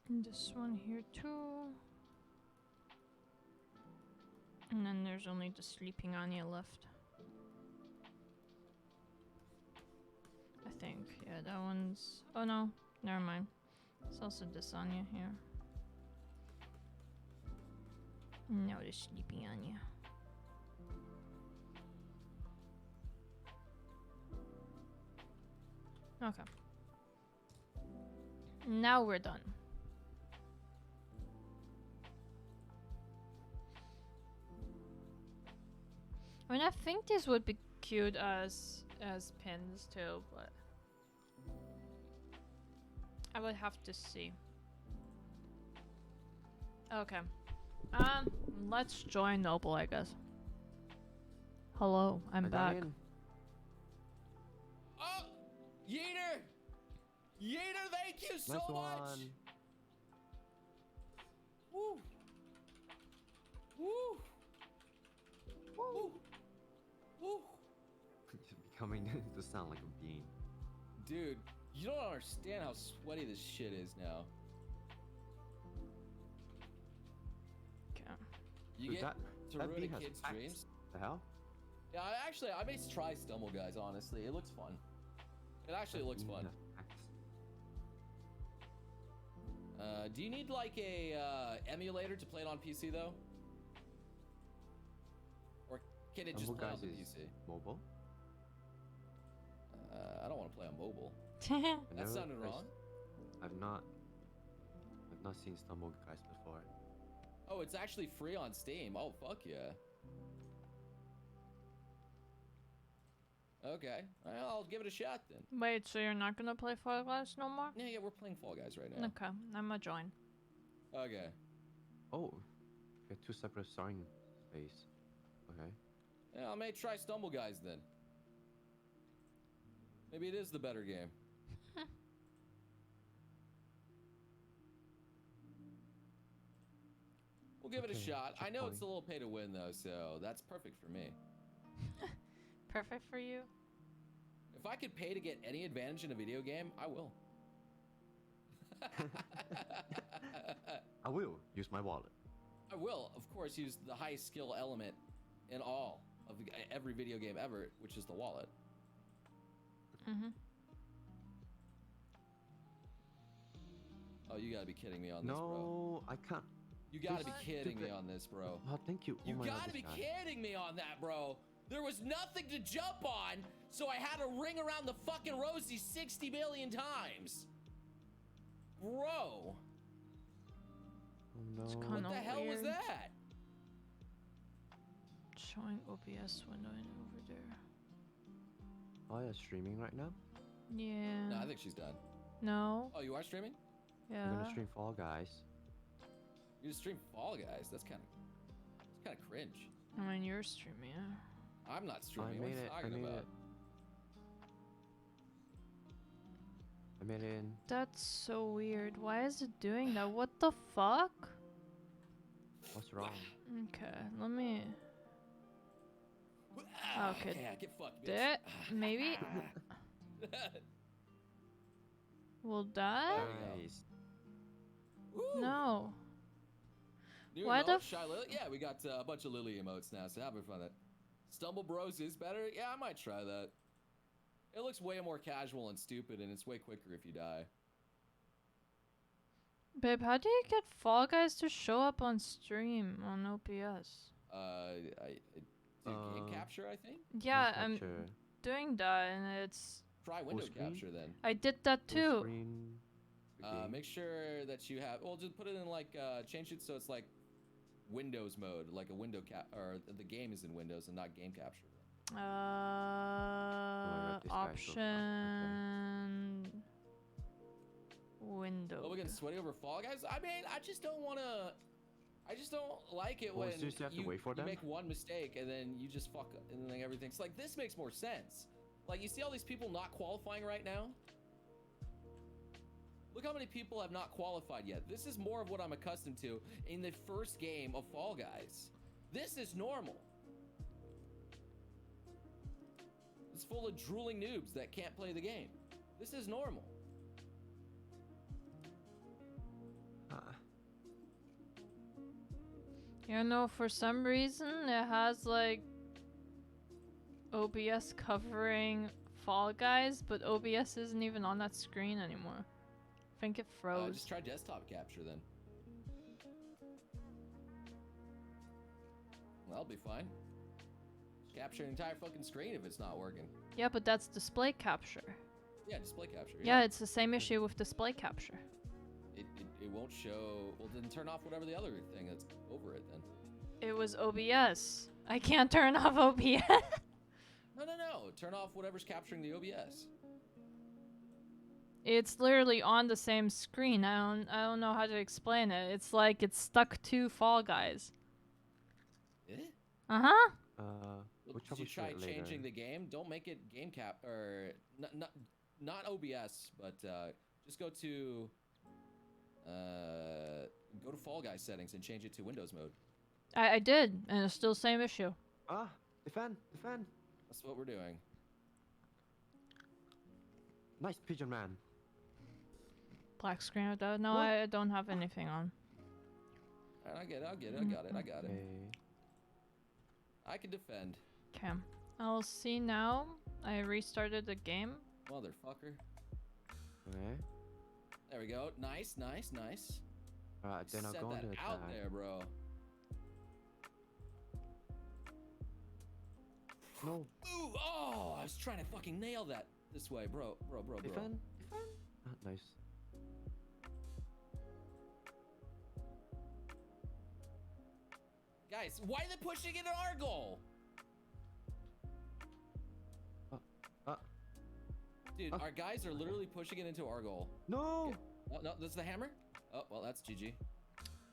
And this one here too. And then there's only the sleeping Anya left. I think. Yeah, that one's... oh no, never mind. It's also this Anya here. Now the sleeping Anya. Okay. Now we're done. I mean, I think this would be cute as pins too, but I would have to see. Okay. Let's join Noble, I guess. Hello, I'm back. Oh! Yeater! Yeater, thank you so Nice much! one. coming to sound like a bean. Dude, you don't understand how sweaty this shit is now. Okay. You Dude, get to that ruin bean a has kid's packs. dreams. The hell? Yeah, I may try Stumble Guys, honestly. It looks fun. It actually looks fun. Do you need like a emulator to play it on PC though? Or can it just Stumble play on Guys the is PC? mobile. I don't want to play on mobile. I That know sounded wrong. I've not seen Stumble Guys before. Oh, it's actually free on Steam. Oh, fuck yeah. Okay, I'll give it a shot then. Wait, so you're not gonna play Fall Guys no more? Yeah, we're playing Fall Guys right now. Okay, I'm gonna join. Okay. Oh, we have 2 separate starting space. Okay. Yeah, I may try Stumble Guys then. Maybe it is the better game. We'll give it a Okay, shot. I know it's checkpoint. a little pay to win though, so that's perfect for me. Perfect for you. If I could pay to get any advantage in a video game, I will. I will use my wallet. I will, of course, use the highest skill element in all of every video game ever, which is the wallet. Mm-hmm. Oh, you gotta be kidding me on this, bro. No, I can't. You gotta be This kidding me stupid- on this, bro. Oh, thank you. You oh my God, gotta this be guy. kidding me on that, bro. There was nothing to jump on, so I had to ring around the fucking rosy 60 million times. Bro, Oh It's no. kinda what the hell was weird. that? Showing OBS window over there. Oh, yeah, streaming right now. Yeah. No, I think she's done. No. Oh, you are streaming? Yeah. I'm gonna stream Fall Guys. You just stream Fall Guys. That's kind of cringe. I mean, you're streaming. Yeah. I'm not streaming. I What are made you it. I talking made about? it. I made it in. That's so weird. Why is it doing that? What the fuck? What's wrong? Okay, let me. Okay. Yeah, get fucked, bitch. That maybe will die? There we go. Nice. Woo! No. New Why the emote, Shy Lily? Yeah, we got a bunch of Lily emotes now, so having fun with it. Stumble Bros is better? Yeah, I might try that. It looks way more casual and stupid, and it's way quicker if you die. Babe, how do you get Fall Guys to show up on stream on OPS? Game capture, I think? Yeah, I'm Capture. doing that and it's. Try window screen? capture then. I did that Full too. screen. Okay. Make sure that you have. Well, just put it in like change it so it's like Windows mode, like a window cap, or the game is in Windows and not game capture. God, this guy's so fast. Okay. Option. Window. Well, we can sweaty over Fall Guys. I mean, I just don't like it Well, when seriously, you have to wait for you them? make one mistake and then you just fuck up and then everything's like this makes more sense. Like you see all these people not qualifying right now. Look how many people have not qualified yet. This is more of what I'm accustomed to in the first game of Fall Guys. This is normal. It's full of drooling noobs that can't play the game. This is normal. You know, for some reason it has like OBS covering Fall Guys, but OBS isn't even on that screen anymore. I think it froze. Just try desktop capture then. Well, that'll be fine. Capture an entire fucking screen if it's not working. Yeah, but that's display capture. Yeah, display capture. Yeah, it's the same issue with display capture. It won't show. Well, then turn off whatever the other thing that's over it then. It was OBS. I can't turn off OBS. No. Turn off whatever's capturing the OBS. It's literally on the same screen. I don't know how to explain it. It's like it's stuck to Fall Guys. Eh? Uh-huh. Well, We'll did you troubleshoot try it later. changing the game? Don't make it game cap or not OBS, but just go to Fall Guys settings and change it to Windows mode. I did, and it's still the same issue. Ah, defend. That's what we're doing. Nice pigeon man. Black screen though. No, What? I don't have anything on. Alright, I get it. I got it. Okay. I can defend. Okay. I'll see now. I restarted the game. Motherfucker. Okay. There we go. Nice. Alright, then I'll Set go that into out attack. there, bro. No. Ooh, oh, I was trying to fucking nail that this way, bro. Defend. Nice. Guys, why are they pushing it in our goal? Dude, our guys are literally pushing it into our goal. No. Okay. Oh, no, that's the hammer? Oh, well, that's GG.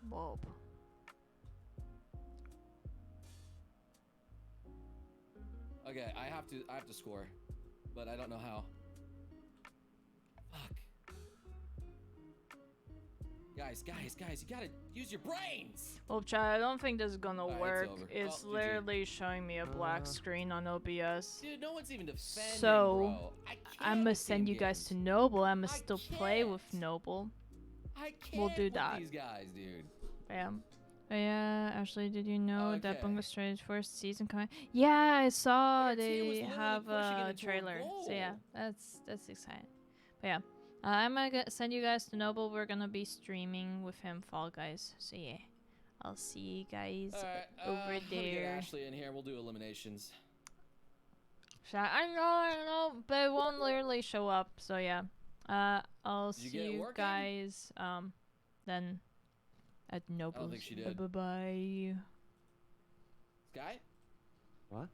Whoa. Okay, I have to score, but I don't know how. Fuck. Guys, you gotta use your brains! Well, chat, I don't think this is gonna Alright, it's work. over. It's Oh, GG. literally showing me a black screen on OBS. Dude, no one's even defending, So, bro. I can't I'ma with send team you guys to games. Noble. I'ma I still play with can't. Noble. I can't We'll do with that. these guys, dude. Bam. But yeah, Ashley, did you know that Okay. Bungo Strait first season coming? Yeah, I saw Our team was they literally have pushing it a into our trailer. So yeah, goal. that's exciting. But yeah, I'm gonna send you guys to Noble. We're gonna be streaming with him Fall Guys. So yeah, I'll see you guys Alright, over let me get there. Ashley in here. We'll do eliminations. I know, but it won't literally show up. So yeah, I'll Did you see get it you working? guys then at Noble's. think she did. Bye bye. Sky? What?